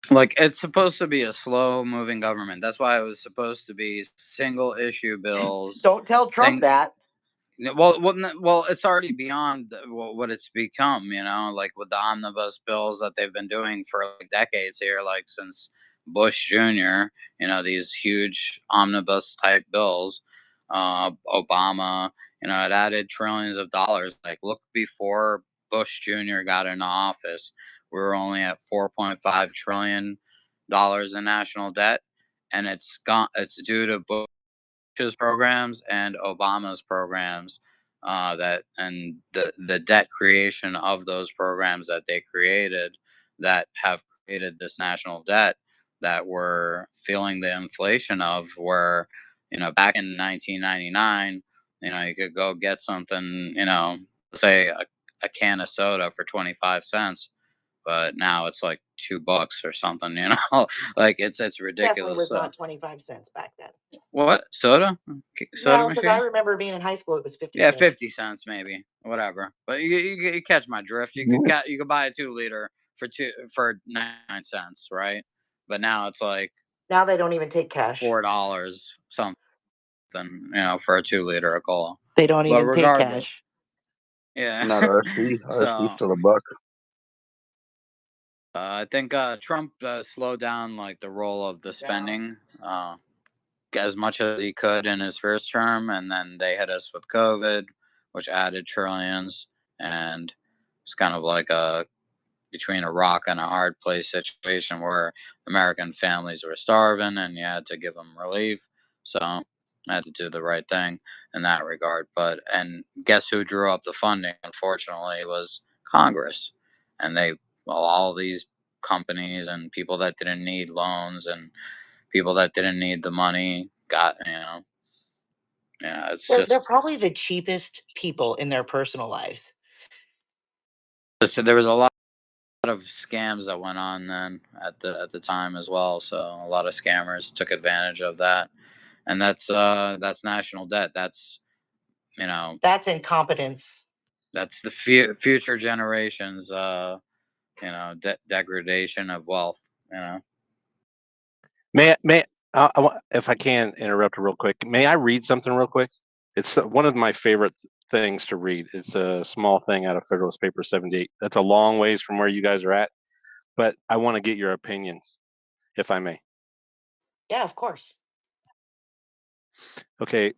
Like, it's supposed to be a slow-moving government. That's why it was supposed to be single-issue bills. Don't tell Trump that. Well, it's already beyond what it's become, like with the omnibus bills that they've been doing for, like, decades here, like since Bush Jr., these huge omnibus type bills. Obama, it added trillions of dollars. Like, look, before Bush Jr. got into office, we were only at $4.5 trillion in national debt, and it's due to Bush's programs and Obama's programs, and the debt creation of those programs that they created, that have created this national debt that we're feeling the inflation of. Where, back in 1999, you could go get something, say a can of soda for 25 cents. But now it's like $2 or something, like it's ridiculous. Definitely was not 25 cents back then. What? Soda? No, because I remember being in high school, it was 50 cents. Yeah, 50 cents maybe, whatever. But you catch my drift. You could buy a 2-liter for 99 cents, right? But now it's like, now they don't even take cash. $4 something, for a 2-liter of cola. They don't even take cash. Yeah. Not RC. RC still $1. I think Trump slowed down, like, the role of the spending as much as he could in his first term, and then they hit us with COVID, which added trillions. And then, now it's like, $4 a gallon. Like, it's ridiculous. Definitely was not 25 cents back then. What? Soda? Soda? Maybe, whatever. But you catch my drift. You could buy a 2-liter for $4. and it's kind of like between a rock and a hard place situation where American families were starving and you had to give them relief. So I had to do the right thing in that regard. And guess who drew up the funding? Unfortunately, was Congress, and all these companies and people that didn't need loans and people that didn't need the money got, it's They're probably the cheapest people in their personal lives. there was a lot of scams that went on then at the time as well. So a lot of scammers took advantage of that, and that's national debt. That's that's incompetence. That's the future generations. Degradation of wealth. May if I can interrupt real quick, may I read something real quick? It's one of my favorite things to read. It's a small thing out of Federalist Paper 78. That's a long ways from where you guys are at, but I want to get your opinions, if I may. Yeah, of course. Okay.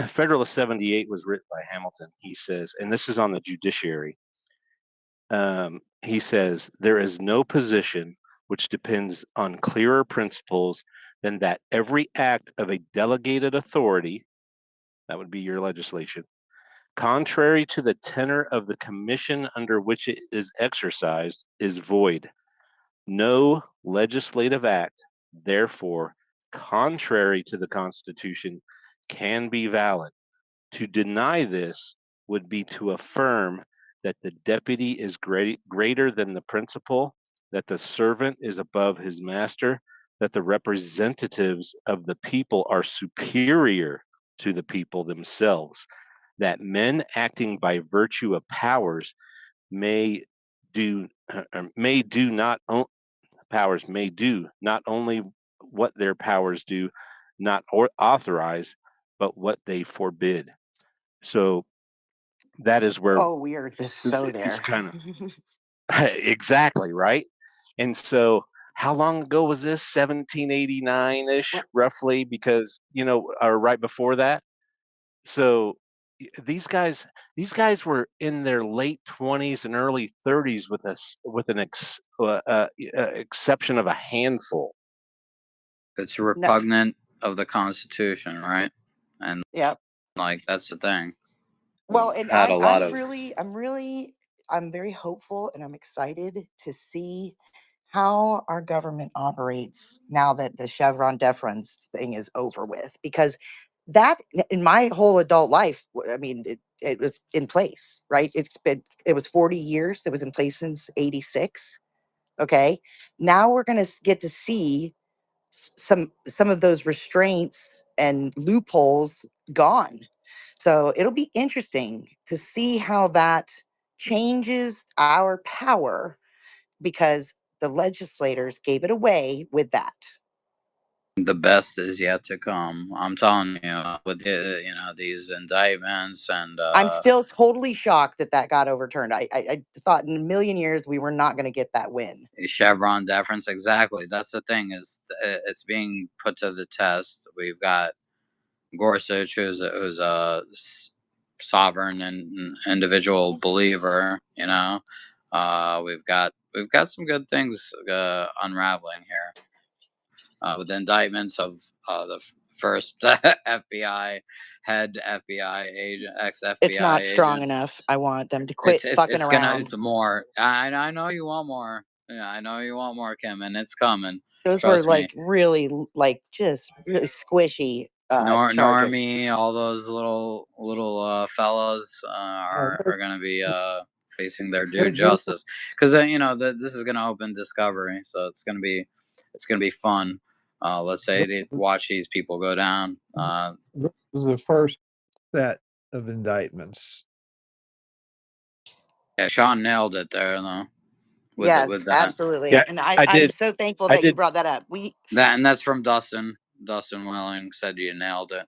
Federalist 78 was written by Hamilton. He says, and this is on the judiciary. He says, there is no position which depends on clearer principles than that every act of a delegated authority, that would be your legislation, contrary to the tenor of the commission under which it is exercised, is void. No legislative act, therefore, contrary to the Constitution, can be valid. To deny this would be to affirm that the deputy is greater than the principal, that the servant is above his master, that the representatives of the people are superior to the people themselves, that men acting by virtue of powers may do not only what their powers do not authorize, but what they forbid. So that is where we're just so there. it's kind of exactly right. And so how long ago was this? 1789-ish, roughly, because or right before that. So these guys were in their late 20s and early 30s with an exception of a handful. It's repugnant of the Constitution, right? And yep, that's the thing. Well, and I'm very hopeful and I'm excited to see how our government operates now that the Chevron deference thing is over with, because that in my whole adult life, I mean, it was in place, right? It was 40 years. It was in place since 86. Okay. Now we're going to get to see some of those restraints and loopholes gone. So it'll be interesting to see how that changes our power, because the legislators gave it away with that. The best is yet to come. I'm telling you, with these indictments, and I'm still totally shocked that got overturned. I thought in a million years we were not going to get that win. Chevron deference, exactly. That's the thing, is it's being put to the test. We've got Gorsuch, who's a sovereign and individual believer. We've got some good things unraveling here. With the indictments of the first FBI head, FBI agent, ex-FBI It's not strong agent. enough. I want them to quit fucking around. It's more. I know you want more. Yeah, I know you want more, Kim, and it's coming. Those were really just really squishy charges. Normie, all those little fellas are going to be facing their due justice, because this is going to open discovery, so it's going to be fun. Let's say to watch these people go down. This was the first set of indictments. Yeah, Sean nailed it there, though. Yes, absolutely. Yeah, and I'm so thankful that you brought that up. And that's from Dustin. Dustin Welling said you nailed it.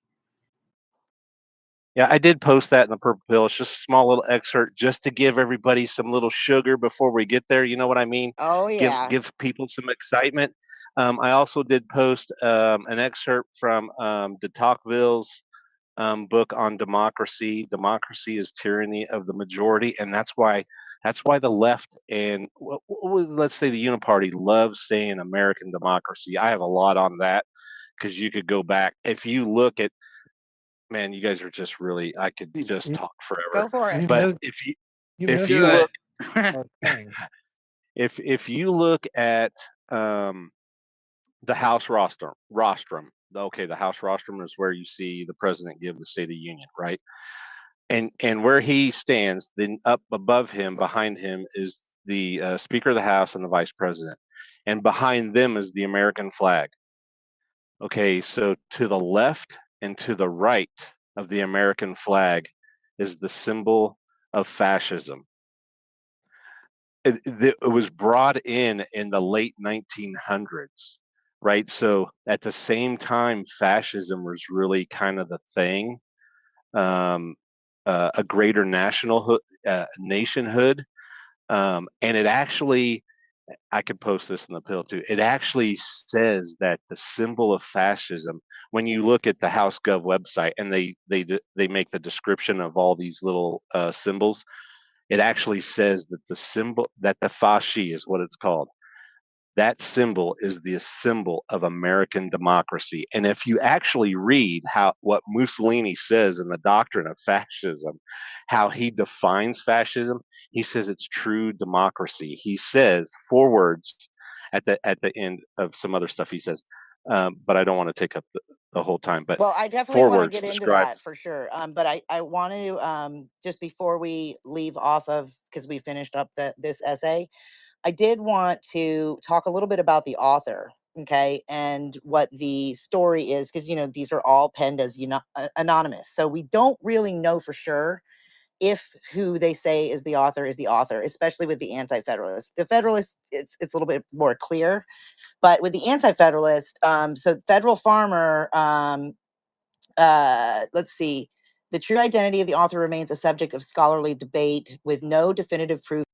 Yeah, I did post that in the Purple Pill. It's just a small little excerpt just to give everybody some little sugar before we get there. You know what I mean? Oh, yeah. Give people some excitement. I also did post an excerpt from de Tocqueville's book on democracy. Democracy is tyranny of the majority, and that's why the left and let's say the Uniparty loves saying American democracy. I have a lot on that because you could go back if you look at. Man, you guys are just really. I could just talk forever. Go for it. But if you look, if you look at the House rostrum. Okay, the House rostrum is where you see the president give the State of the Union, right? And where he stands, then up above him, behind him, is the Speaker of the House and the Vice President, and behind them is the American flag. Okay, so to the left and to the right of the American flag is the symbol of fascism. It was brought in the late 1900s, right? So at the same time, fascism was really kind of the thing, a greater nationhood, and it actually, I could post this in the pill too. It actually says that the symbol of fascism, when you look at the House Gov website and they make the description of all these little symbols, it actually says that the symbol, that the fasci is what it's called. That symbol is the symbol of American democracy. And if you actually read what Mussolini says in the doctrine of fascism, how he defines fascism, he says it's true democracy. He says 4 words at the end of some other stuff he says, but I don't want to take up the whole time. But well, I definitely 4 want to words get into describes. that for sure. But I want to just before we leave off of, because we finished up this essay, I did want to talk a little bit about the author, okay, and what the story is, because, these are all penned as anonymous. So we don't really know for sure if who they say is the author, especially with the Anti-Federalist. The Federalist, it's a little bit more clear, but with the Anti-Federalist, so Federal Farmer, let's see, the true identity of the author remains a subject of scholarly debate with no definitive proof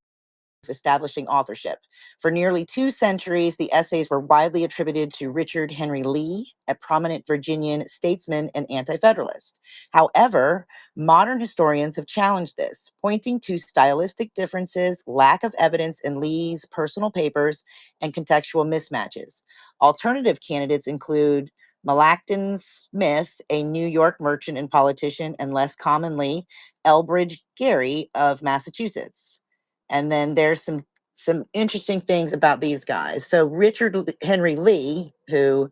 establishing authorship. For nearly 2 centuries, the essays were widely attributed to Richard Henry Lee, a prominent Virginian statesman and anti-federalist. However, modern historians have challenged this, pointing to stylistic differences, lack of evidence in Lee's personal papers, and contextual mismatches. Alternative candidates include Melancton Smith, a New York merchant and politician, and less commonly, Elbridge Gerry of Massachusetts. And then there's some interesting things about these guys. So Richard Henry Lee, who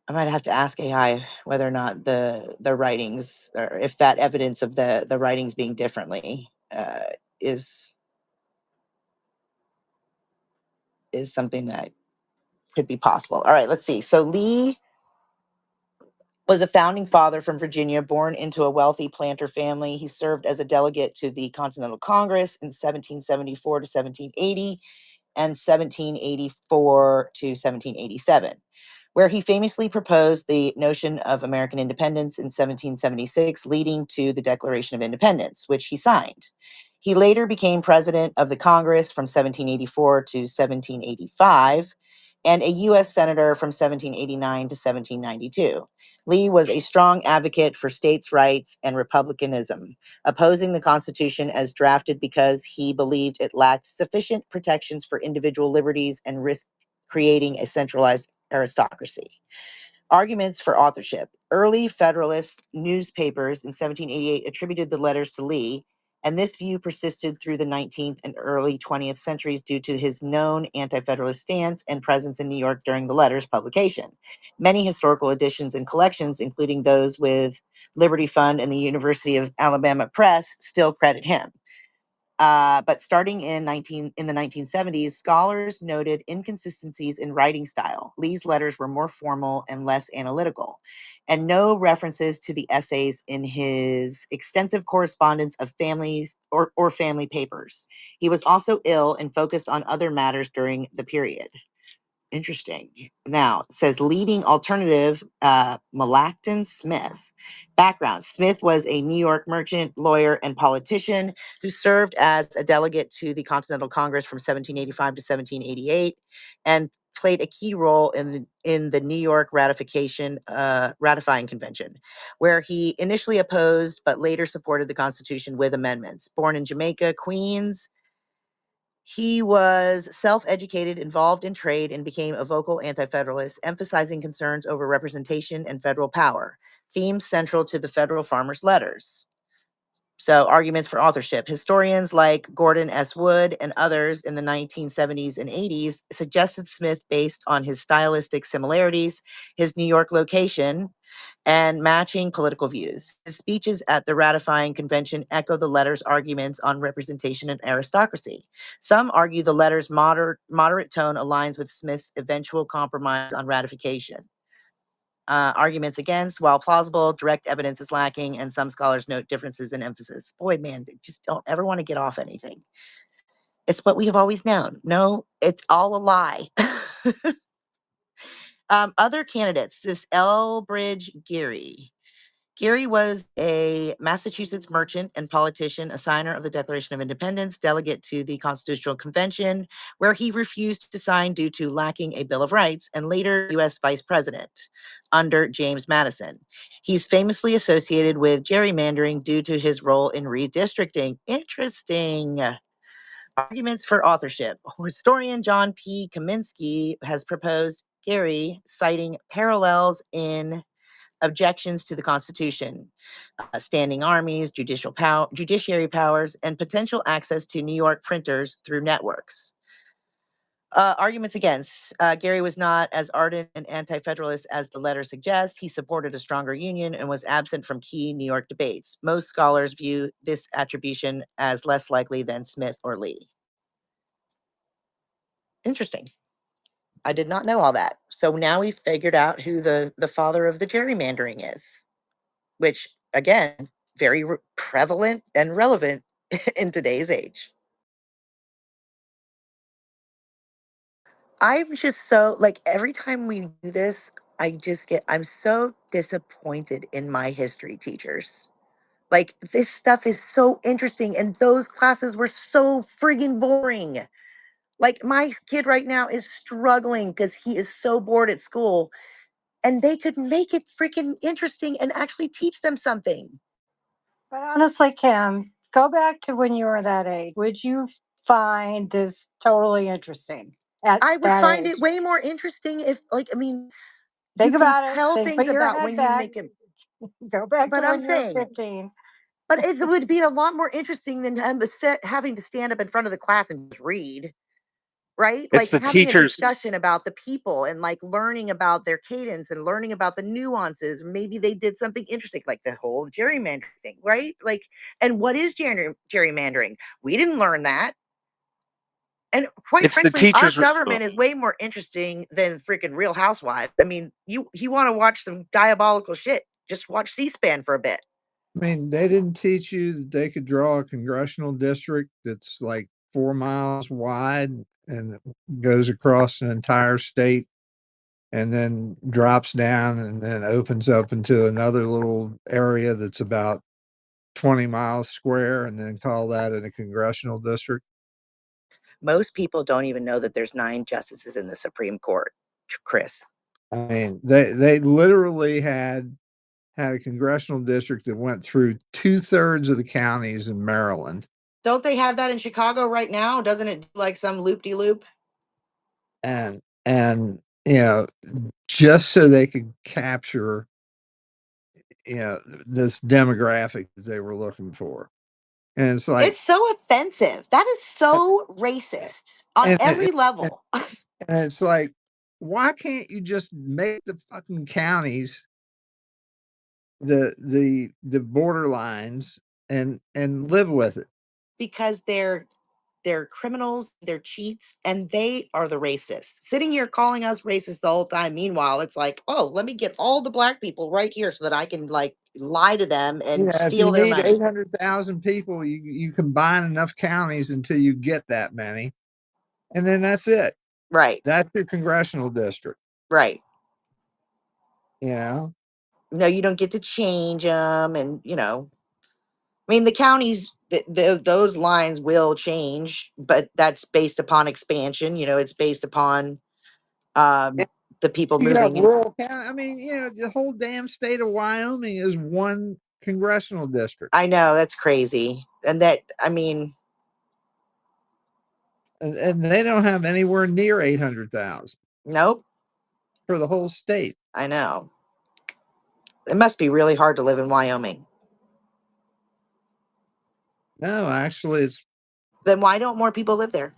I might have to ask AI whether or not the writings, or if that evidence of the writings being differently is something that could be possible. All right, let's see. So Lee was a founding father from Virginia, born into a wealthy planter family. He served as a delegate to the Continental Congress in 1774 to 1780 and 1784 to 1787, where he famously proposed the notion of American independence in 1776, leading to the Declaration of Independence, which he signed. He later became president of the Congress from 1784 to 1785, and a U.S. Senator from 1789 to 1792. Lee was a strong advocate for states' rights and republicanism, opposing the Constitution as drafted because he believed it lacked sufficient protections for individual liberties and risked creating a centralized aristocracy. Arguments for authorship. Early Federalist newspapers in 1788 attributed the letters to Lee, and this view persisted through the 19th and early 20th centuries due to his known anti-federalist stance and presence in New York during the letters' publication. Many historical editions and collections, including those with Liberty Fund and the University of Alabama Press, still credit him. But starting in the 1970s, scholars noted inconsistencies in writing style. Lee's letters were more formal and less analytical, and no references to the essays in his extensive correspondence of families or family papers. He was also ill and focused on other matters during the period. Interesting. Now, it says leading alternative, Melancton Smith. Background. Smith was a New York merchant, lawyer, and politician who served as a delegate to the Continental Congress from 1785 to 1788 and played a key role in the New York ratifying convention, where he initially opposed but later supported the Constitution with amendments. Born in Jamaica, Queens, he was self-educated, involved in trade, and became a vocal anti-federalist, emphasizing concerns over representation and federal power, themes central to the Federal Farmers' Letters. So, arguments for authorship. Historians like Gordon S. Wood and others in the 1970s and 80s suggested Smith based on his stylistic similarities, his New York location, and matching political views. His speeches at the ratifying convention echo the letter's arguments on representation and aristocracy. Some argue the letter's moderate tone aligns with Smith's eventual compromise on ratification. Arguments against, while plausible, direct evidence is lacking, and some scholars note differences in emphasis. Boy, man, they just don't ever want to get off anything. It's what we have always known. No, it's all a lie. Other candidates, this Elbridge Geary. Geary was a Massachusetts merchant and politician, a signer of the Declaration of Independence, delegate to the Constitutional Convention, where he refused to sign due to lacking a Bill of Rights, and later U.S. Vice President under James Madison. He's famously associated with gerrymandering due to his role in redistricting. Interesting. Arguments for authorship. Historian John P. Kaminsky has proposed Geary, citing parallels in objections to the Constitution, standing armies, judiciary powers, and potential access to New York printers through networks. Arguments against. Geary was not as ardent an anti-federalist as the letter suggests. He supported a stronger union and was absent from key New York debates. Most scholars view this attribution as less likely than Smith or Lee. Interesting. I did not know all that. So now we've figured out who the father of the gerrymandering is, which, again, very prevalent and relevant in today's age. I'm just so, like, every time we do this, I'm so disappointed in my history teachers. Like, this stuff is so interesting, and those classes were so friggin' boring. Like, my kid right now is struggling because he is so bored at school, and they could make it freaking interesting and actually teach them something. But honestly, Kim, go back to when you were that age. Would you find this totally interesting? I would find it way more interesting if, like, I mean, think about it. Tell things put your about head when back. you make it. Go back But to I'm when you were saying, 15. but it would be a lot more interesting than having to stand up in front of the class and just read, right? It's Like the having a teachers. discussion about the people and like learning about their cadence and learning about the nuances. Maybe they did something interesting, like the whole gerrymandering thing, right? Like, and what is gerrymandering? We didn't learn that. And quite It's the frankly, our teachers. government is way more interesting than freaking Real Housewives. I mean, you want to watch some diabolical shit, just watch C-SPAN for a bit. I mean, they didn't teach you that they could draw a congressional district that's like 4 miles wide and goes across an entire state and then drops down and then opens up into another little area that's about 20 miles square and then call that a congressional district. Most people don't even know that there's 9 justices in the Supreme Court, Chris. I mean, they literally had a congressional district that went through 2/3 of the counties in Maryland. Don't they have that in Chicago right now? Doesn't it do like some loop-de-loop? And you know, just so they could capture, you know, this demographic that they were looking for. And it's like, it's so offensive. That is so racist on every level. And it's like, why can't you just make the fucking counties the border lines and live with it? Because they're criminals, they're cheats, and they are the racists. Sitting here calling us racist the whole time. Meanwhile, it's like, oh, let me get all the black people right here so that I can like lie to them and steal their money. If you need 800,000 people, you combine enough counties until you get that many, and then that's it. Right. That's your congressional district. Right. You know? No, you don't get to change them, and I mean, the counties, those lines will change, but that's based upon expansion. It's based upon the people You got moving. rural county. I mean, the whole damn state of Wyoming is one congressional district. I know, that's crazy. And that, I mean, and they don't have anywhere near 800,000. Nope. For the whole state. I know. It must be really hard to live in Wyoming. No, actually, it's. Then why don't more people live there?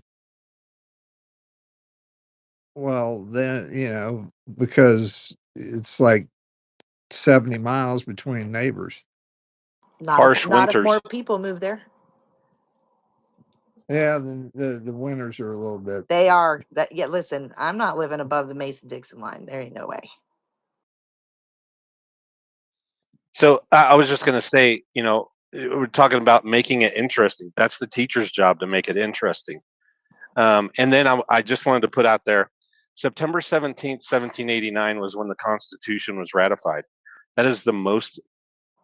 Well, then, because it's like 70 miles between neighbors. Not if more people move there. Yeah, the winters are a little bit. They are. Listen, I'm not living above the Mason-Dixon line. There ain't no way. So I was just going to say, we're talking about making it interesting. That's the teacher's job, to make it interesting. And then I just wanted to put out there, September 17th, 1789 was when the Constitution was ratified. That is the most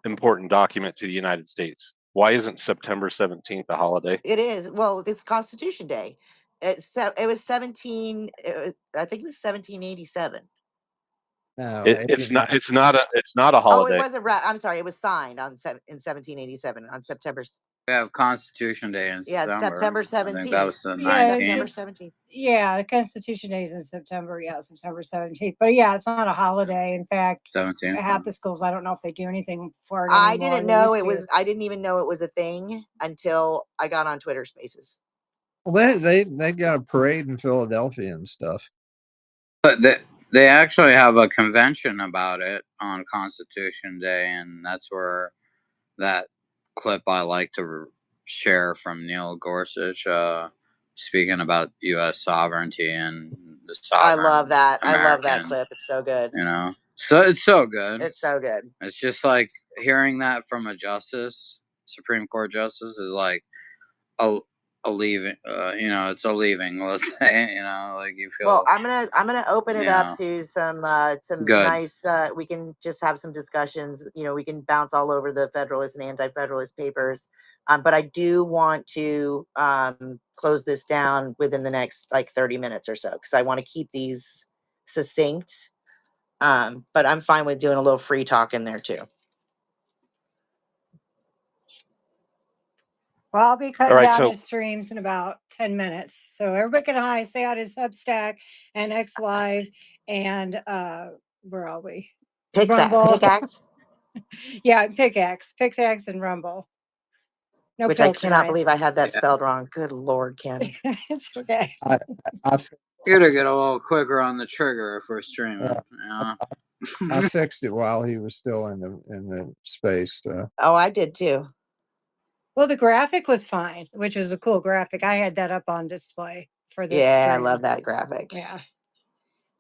important document to the United States. Why isn't September 17th a holiday? It is. Well, it's Constitution Day. It was I think it was 1787. No, it's not a holiday. Oh, it wasn't. I'm sorry. It was signed in 1787 on September. We have Constitution Day in September. Yeah, September 17th. I think that was the 19th. September 17th. Yeah, the Constitution Day is in September. Yeah, September 17th. But yeah, it's not a holiday. In fact, 17th. Half the schools, I don't know if they do anything for it I anymore. didn't know it was. I didn't even know it was a thing until I got on Twitter Spaces. Well, they got a parade in Philadelphia and stuff. But they actually have a convention about it on Constitution Day, and that's where that clip I like to share from Neil Gorsuch speaking about U.S. sovereignty and the sovereign. I love that. American, I love that clip. It's so good. So it's so good. It's so good. It's just like hearing that from a Supreme Court justice is like a leaving. It's a leaving. Let's say, like you feel. Well, I'm gonna open it up to some good. Nice. We can just have some discussions. We can bounce all over the Federalist and Anti-federalist papers. But I do want to close this down within the next 30 minutes or so, because I want to keep these succinct. But I'm fine with doing a little free talk in there too. Well, I'll be cutting down his streams in about 10 minutes. So everybody can say out his Substack and X Live and where are we? PickAx. Yeah, PickAx and Rumble. No, which I cannot believe I had that spelled wrong. Good Lord, Kim. It's okay. You gotta get a little quicker on the trigger if we're streaming. I fixed it while he was still in the space. Oh, I did too. Well, the graphic was fine, which was a cool graphic. I had that up on display for this. Yeah, stream. I love that graphic. Yeah.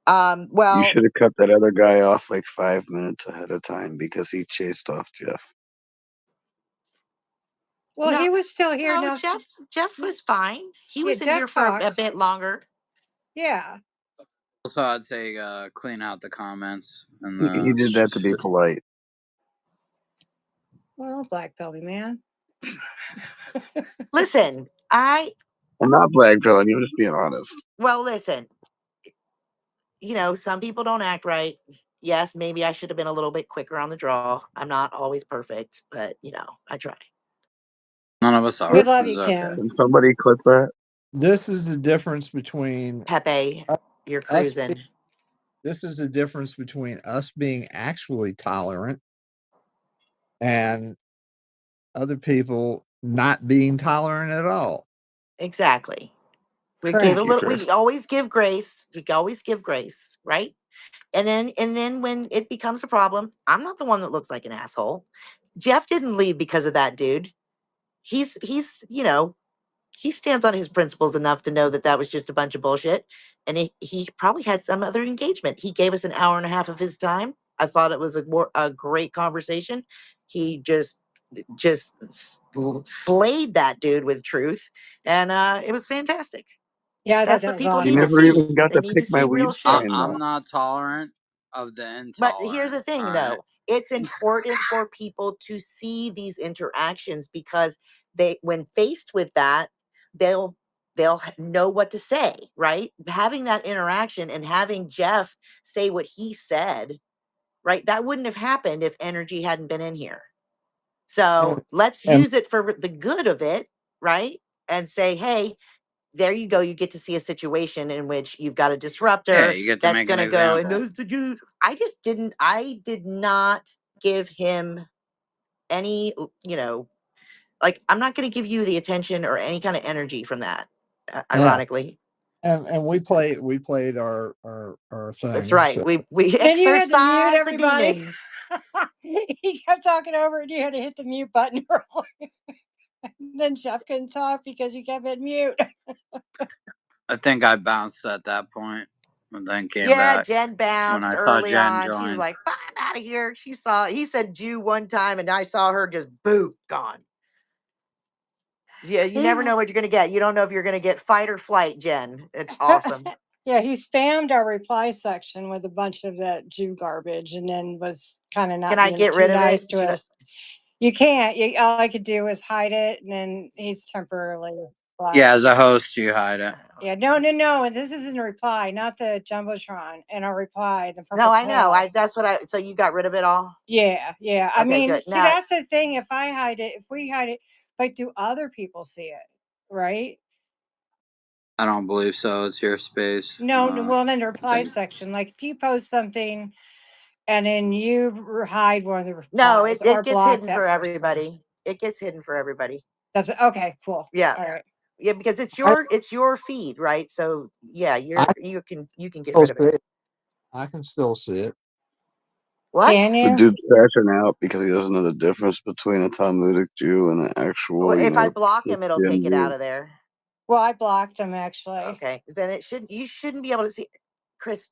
Well, you should have cut that other guy off 5 minutes ahead of time because he chased off Jeff. Well, he was still here. No, Jeff was fine. He was in here for a bit longer. Yeah. Also, I'd say clean out the comments. He did that to be polite. Well, Black Pelby man. Listen, I'm not blackpilling you. I'm just being honest. Well, listen. Some people don't act right. Yes, maybe I should have been a little bit quicker on the draw. I'm not always perfect, but I try. None of us are. We love you, Kim. Can somebody clip that? This is the difference between Pepe. You're cruising. This is the difference between us being actually tolerant and other people not being tolerant at all. Exactly. We always give grace. We always give grace, right? And then when it becomes a problem, I'm not the one that looks like an asshole. Jeff didn't leave because of that dude. He's he stands on his principles enough to know that was just a bunch of bullshit. And he probably had some other engagement. He gave us an hour and a half of his time. I thought it was a great conversation. He just slayed that dude with truth. And it was fantastic. Yeah, that's what people You never even got to pick my weed strain. I'm not tolerant of the intolerant. But here's the thing, though. It's important for people to see these interactions because when faced with that, they'll they'll know what to say, right? Having that interaction and having Jeff say what he said, right? That wouldn't have happened if energy hadn't been in here. So let's And use it for the good of it, right? And say, hey, there you go. You get to see a situation in which you've got a disruptor you get to that's make an going to go and example. knows the Jews. I did not give him any, like, I'm not going to give you the attention or any kind of energy from that, yeah, ironically. and we played our thing. That's right. So. We Then you had to mute exorcise the everybody. demons. He kept talking over and you had to hit the mute button early. And then Jeff couldn't talk because you kept hitting mute. I think I bounced at that point and then came Yeah, back. Jen bounced When I saw early Jen on. She was join. like, I'm out of here. He said Jew one time, and I saw her just boom, gone. Yeah, you never know what you're going to get. You don't know if you're going to get fight or flight, Jen. It's awesome. Yeah, he spammed our reply section with a bunch of that Jew garbage and then was kind of not Can I being get too rid of nice it? to us. You can't. All I could do was hide it, and then he's temporarily blocked. Yeah, as a host, you hide it. Yeah, no. This isn't a reply, not the Jumbotron. And our reply, the purple No, I know. pill. So you got rid of it all? Yeah. I Okay, mean, good. see, Now, that's the thing. If we hide it, but do other people see it? Right? I don't believe so. It's your space. No, well, in the reply section, like if you post something and then you hide one of the replies, no, it or gets block hidden that for person. everybody. It gets hidden for everybody. That's okay. Cool. Yeah. All right. Yeah, because it's your feed, right? So yeah, you can get Still rid of see it. it. I can still see it. What? Can The you? dude's crashing out because he doesn't know the difference between a Talmudic Jew and an actual, Well, if I block him, it'll Christian take it Jew. out of there. Well, I blocked him actually. Okay, 'cause then you shouldn't be able to see. Chris,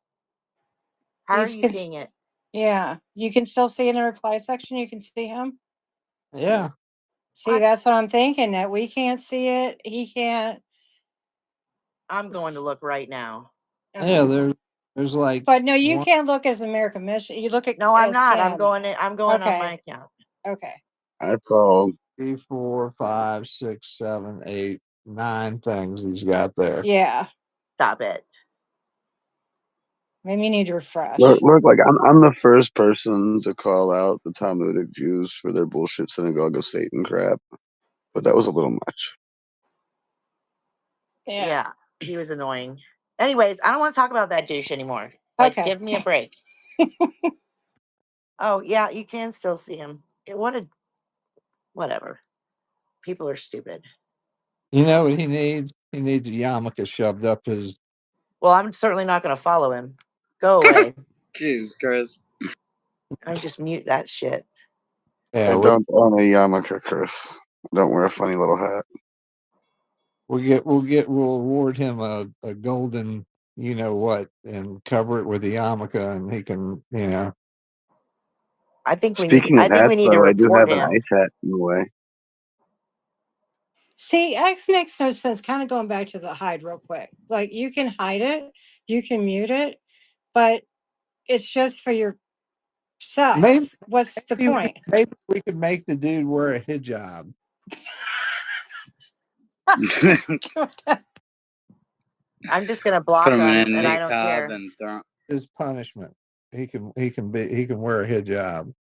how You are you can- seeing it? Yeah, you can still see in the reply section. You can see him. Yeah. See, that's what I'm thinking. That we can't see it. He can't. I'm going to look right now. Yeah, there's like. But no, you one, can't look as American Mission. You look at. No, I'm as not. Kim. I'm going on Okay. my account. Okay. I saw 3, 4, 5, 6, 7, 8, 9 things he's got there. Yeah. Stop it. Maybe you need to refresh. Look, like I'm the first person to call out the Talmudic Jews for their bullshit synagogue of Satan crap, but that was a little much. Yeah, he was annoying. Anyways, I don't want to talk about that douche anymore. Like, Okay. give me a break. Oh yeah, you can still see him. Whatever. People are stupid. You know what he needs? He needs a yarmulke shoved up his. Well, I'm certainly not going to follow him. Go away. Jesus Christ. I just mute that shit. Yeah, I don't own a yarmulke, Chris. I don't wear a funny little hat. we'll award him a golden, you know what, and cover it with the yarmulke, and he can, I think Speaking of hats, we need to though, I do report have an him. ice hat in the way. See, X makes no sense. Kind of going back to the hide real quick. Like you can hide it, you can mute it, but it's just for yourself. Maybe What's the point? maybe we could make the dude wear a hijab. I'm just gonna block Put him him, in and a I don't care. niqab and throw. His punishment. He can wear a hijab.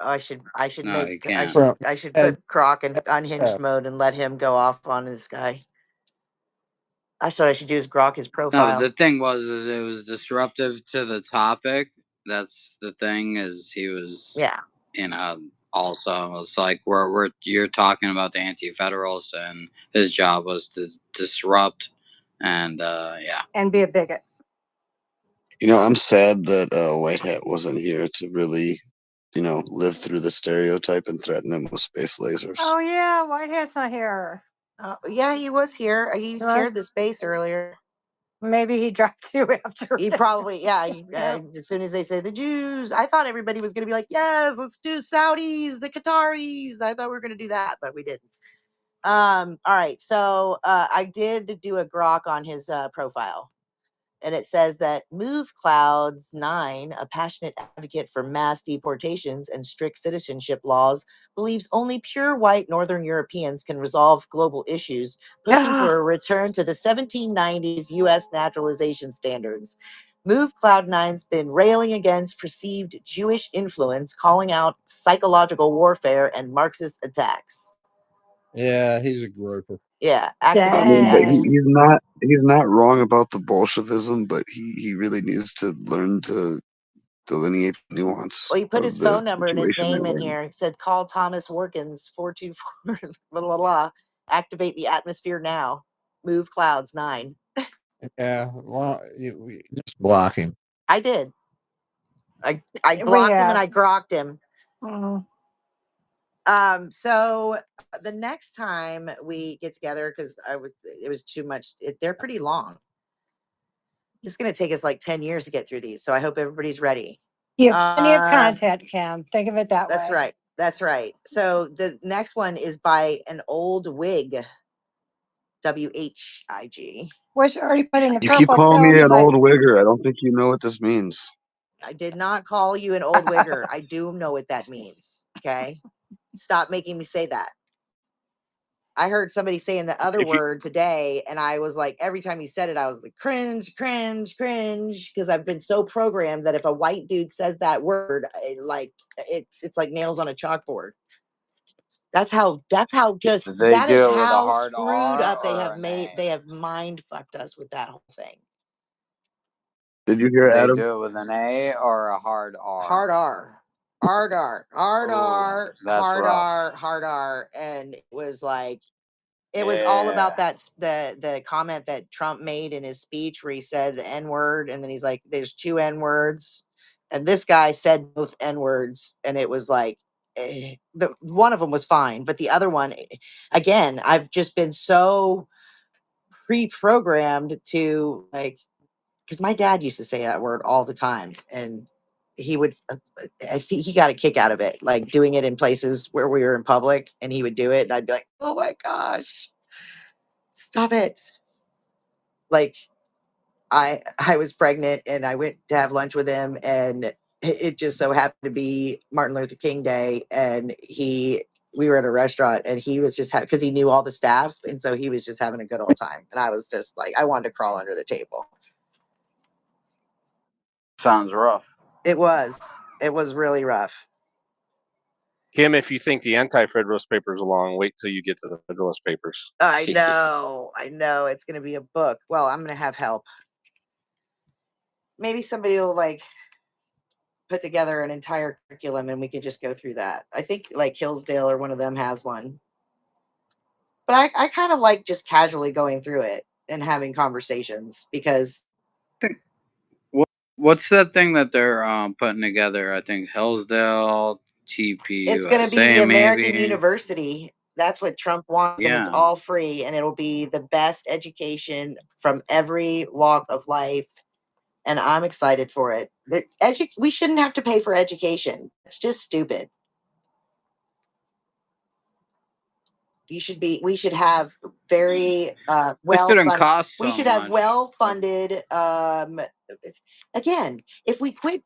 I should No, you can't. I should put Croc in unhinged mode and let him go off on this guy. That's what I should do is grok his profile. No, the thing was it was disruptive to the topic. That's the thing is he was also it's like you're talking about the anti-federalists and his job was to disrupt and and be a bigot. I'm sad that White Hat wasn't here to really, live through the stereotype and threaten him with space lasers. Oh yeah, White Hat's not here. Yeah, he was here. He was here at the space earlier. Maybe he dropped you after. He probably, as soon as they say the Jews, I thought everybody was going to be like, yes, let's do Saudis, the Qataris. I thought we were going to do that, but we didn't. All right. So I did do a grok on his profile. And it says that Move Clouds 9, a passionate advocate for mass deportations and strict citizenship laws, believes only pure white Northern Europeans can resolve global issues, pushing for a return to the 1790s U.S. naturalization standards. Move Cloud 9's been railing against perceived Jewish influence, calling out psychological warfare and Marxist attacks. Yeah, he's a groper. Yeah, I mean, but he's not wrong about the Bolshevism, but he really needs to learn to delineate the nuance. Well, he put his phone number and his name in here. here. He said, call Thomas Workins 424 blah, blah, blah. Activate the atmosphere now. Move Clouds 9. Yeah, well, just block him. I did. I blocked him and I grokked him. So the next time we get together, because it was too much. They're pretty long. It's going to take us like 10 years to get through these. So I hope everybody's ready. You have plenty of content, Kim. Think of it that way. That's right. That's right. So the next one is by an old Whig, WHIG. Which already put in the You purple keep calling me pill, an old wigger. I don't think you know what this means. I did not call you an old wigger. I do know what that means. Okay. Stop making me say that. I heard somebody saying the other word today, and I was like, every time he said it, I was like, cringe, cringe, cringe, because I've been so programmed that if a white dude says that word, it's like nails on a chalkboard. That's how just that is how screwed up they have made. They have mind fucked us with that whole thing. Did you hear Adam? They do it with an A or a hard R? Hard R. Hard R. Hard R. Hard R. Hard R. And it was like, it was all about that, the comment that Trump made in his speech where he said the N-word, and then he's like, there's 2 N-words. And this guy said both N-words, and it was like, one of them was fine, but the other one, again, I've just been so pre-programmed to like, because my dad used to say that word all the time, and he would, I think he got a kick out of it, like doing it in places where we were in public, and he would do it, and I'd be like, oh my gosh, stop it. Like, I was pregnant, and I went to have lunch with him, and it just so happened to be Martin Luther King Day, and we were at a restaurant, and he was just because he knew all the staff, and so he was just having a good old time, and I was just like, I wanted to crawl under the table. Sounds rough. It was really rough. Kim, if you think the Anti-Federalist Papers are long, wait till you get to the Federalist Papers. I know. It's going to be a book. Well, I'm going to have help. Maybe somebody will like put together an entire curriculum and we could just go through that. I think like Hillsdale or one of them has one. But I kind of like just casually going through it and having conversations because. What's that thing that they're putting together? I think Hillsdale, TPUSA, it's going to be the American University. That's what Trump wants, and it's all free, and it'll be the best education from every walk of life, and I'm excited for it. We shouldn't have to pay for education. It's just stupid. We should have very well-funded. We should have well-funded. Again, if we quit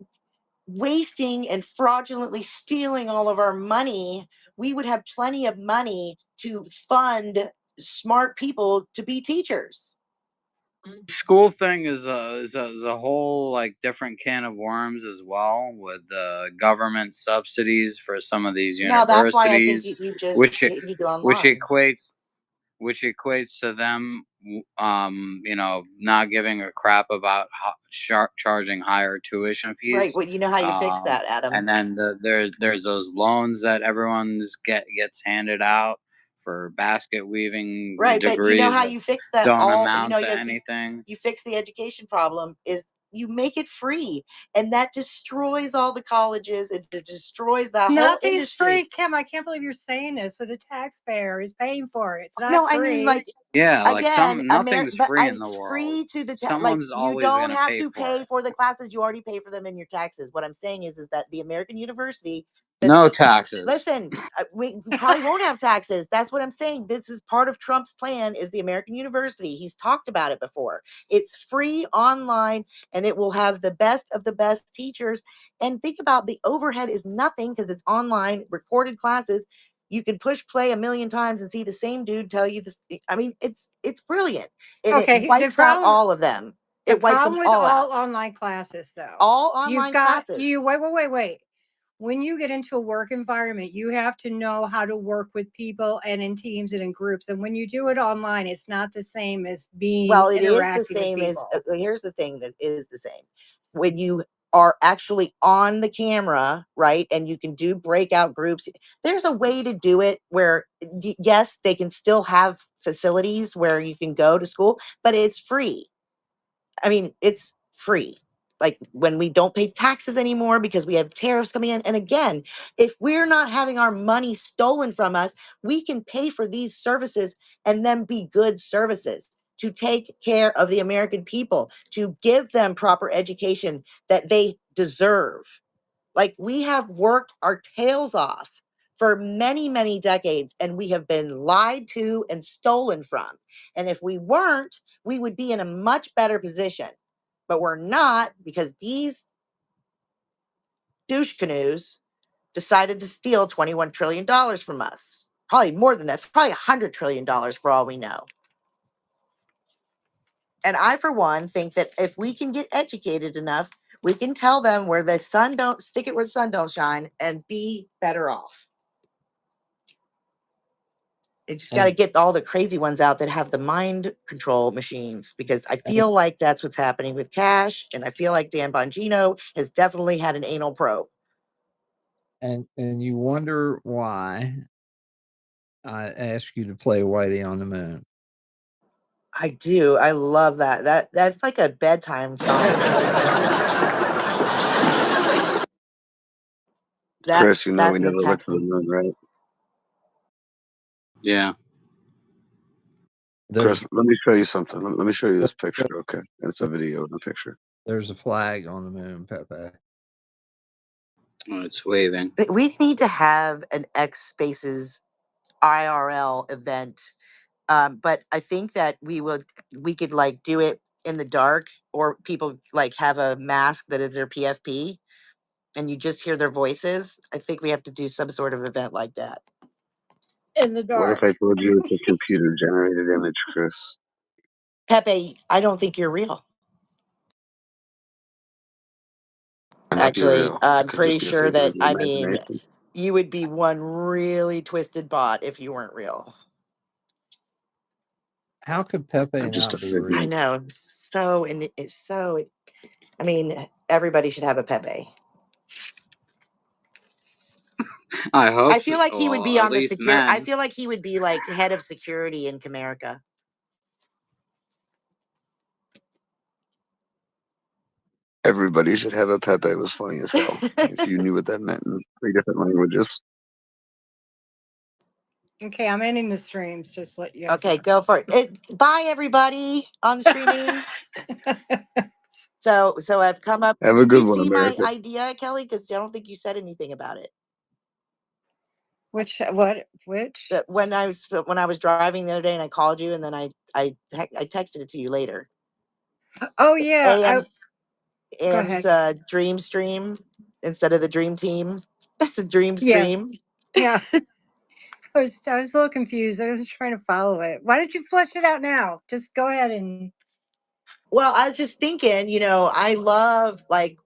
wasting and fraudulently stealing all of our money, we would have plenty of money to fund smart people to be teachers. School thing is a whole like different can of worms as well, with government subsidies for some of these universities. No, that's why I think you just need to online. Which equates to them, not giving a crap about charging higher tuition fees. Right. Well, you know how you fix that, Adam. And then there's those loans that everyone's gets handed out for basket weaving right, degrees. But you know how you fix that? Don't amount to anything. You fix the education problem is you make it free, and that destroys all the colleges. It destroys the whole industry. Free, Kim. I can't believe you're saying this. So the taxpayer is paying for it. It's not no, free. I mean like. Yeah, again, nothing's free in the world. Free to the like you don't have to pay for the classes. You already pay for them in your taxes. What I'm saying is that the American University No taxes. Listen, we probably won't have taxes. That's what I'm saying. This is part of Trump's plan is the American University. He's talked about it before. It's free online and it will have the best of the best teachers. And think about the overhead is nothing because it's online, recorded classes. You can push play a million times and see the same dude tell you this. I mean, it's brilliant. And Okay, it wipes out all of them. The It wipes problem them with all all out. online classes, though, All online classes. Wait. When you get into a work environment, you have to know how to work with people and in teams and in groups. And when you do it online, it's not the same as being well, it is the interacting with same as people. here's the thing that is the same. When you are actually on the camera, right? And you can do breakout groups. There's a way to do it where yes, they can still have facilities where you can go to school, but it's free. I mean, it's free. Like when we don't pay taxes anymore because we have tariffs coming in. And again, if we're not having our money stolen from us, we can pay for these services and then be good services to take care of the American people, to give them proper education that they deserve. Like we have worked our tails off for many, many decades, and we have been lied to and stolen from. And if we weren't, we would be in a much better position. But we're not because these douche canoes decided to steal $21 trillion from us. Probably more than that, probably $100 trillion for all we know. And I, for one, think that if we can get educated enough, we can tell them where the sun don't stick it where the sun don't shine and be better off. You just got to get all the crazy ones out that have the mind control machines because I feel like that's what's happening with Cash. And I feel like Dan Bongino has definitely had an anal probe. And you wonder why I asked you to play Whitey on the Moon. I do. I love that. That's like a bedtime song. Chris, you know we never went went to the moon, right? Yeah. Chris, let me show you something. Let me show you this picture, okay? It's a video and a picture. There's a flag on the moon, Pepe. Oh, it's waving. We need to have an XSpaces IRL event. But I think that we could like do it in the dark or people like have a mask that is their PFP and you just hear their voices. I think we have to do some sort of event like that. In the dark. What if I told you it's a computer generated image, Chris? Pepe, I don't think you're real. Actually, I'm pretty sure that, you would be one really twisted bot if you weren't real. How could Pepe not be real? I know. I mean, everybody should have a Pepe. I hope. I feel like he would be on the security. men. I feel like he would be like head of security in Comerica. Everybody should have a Pepe. It was funny as hell. If you knew what that meant in 3 different languages. Okay, I'm ending the streams. Just let you guys Okay, know. go for it. Bye, everybody on streaming. So I've come up. Have a Did good you one, see America. my idea, Kelly? Because I don't think you said anything about it. Which? When I was driving the other day and I called you and then I texted it to you later. Oh yeah. AM's dream stream instead of the dream team. It's a dream stream. Yeah. I was a little confused. I was trying to follow it. Why don't you flesh it out now? Just go ahead and. Well, I was just thinking, I love like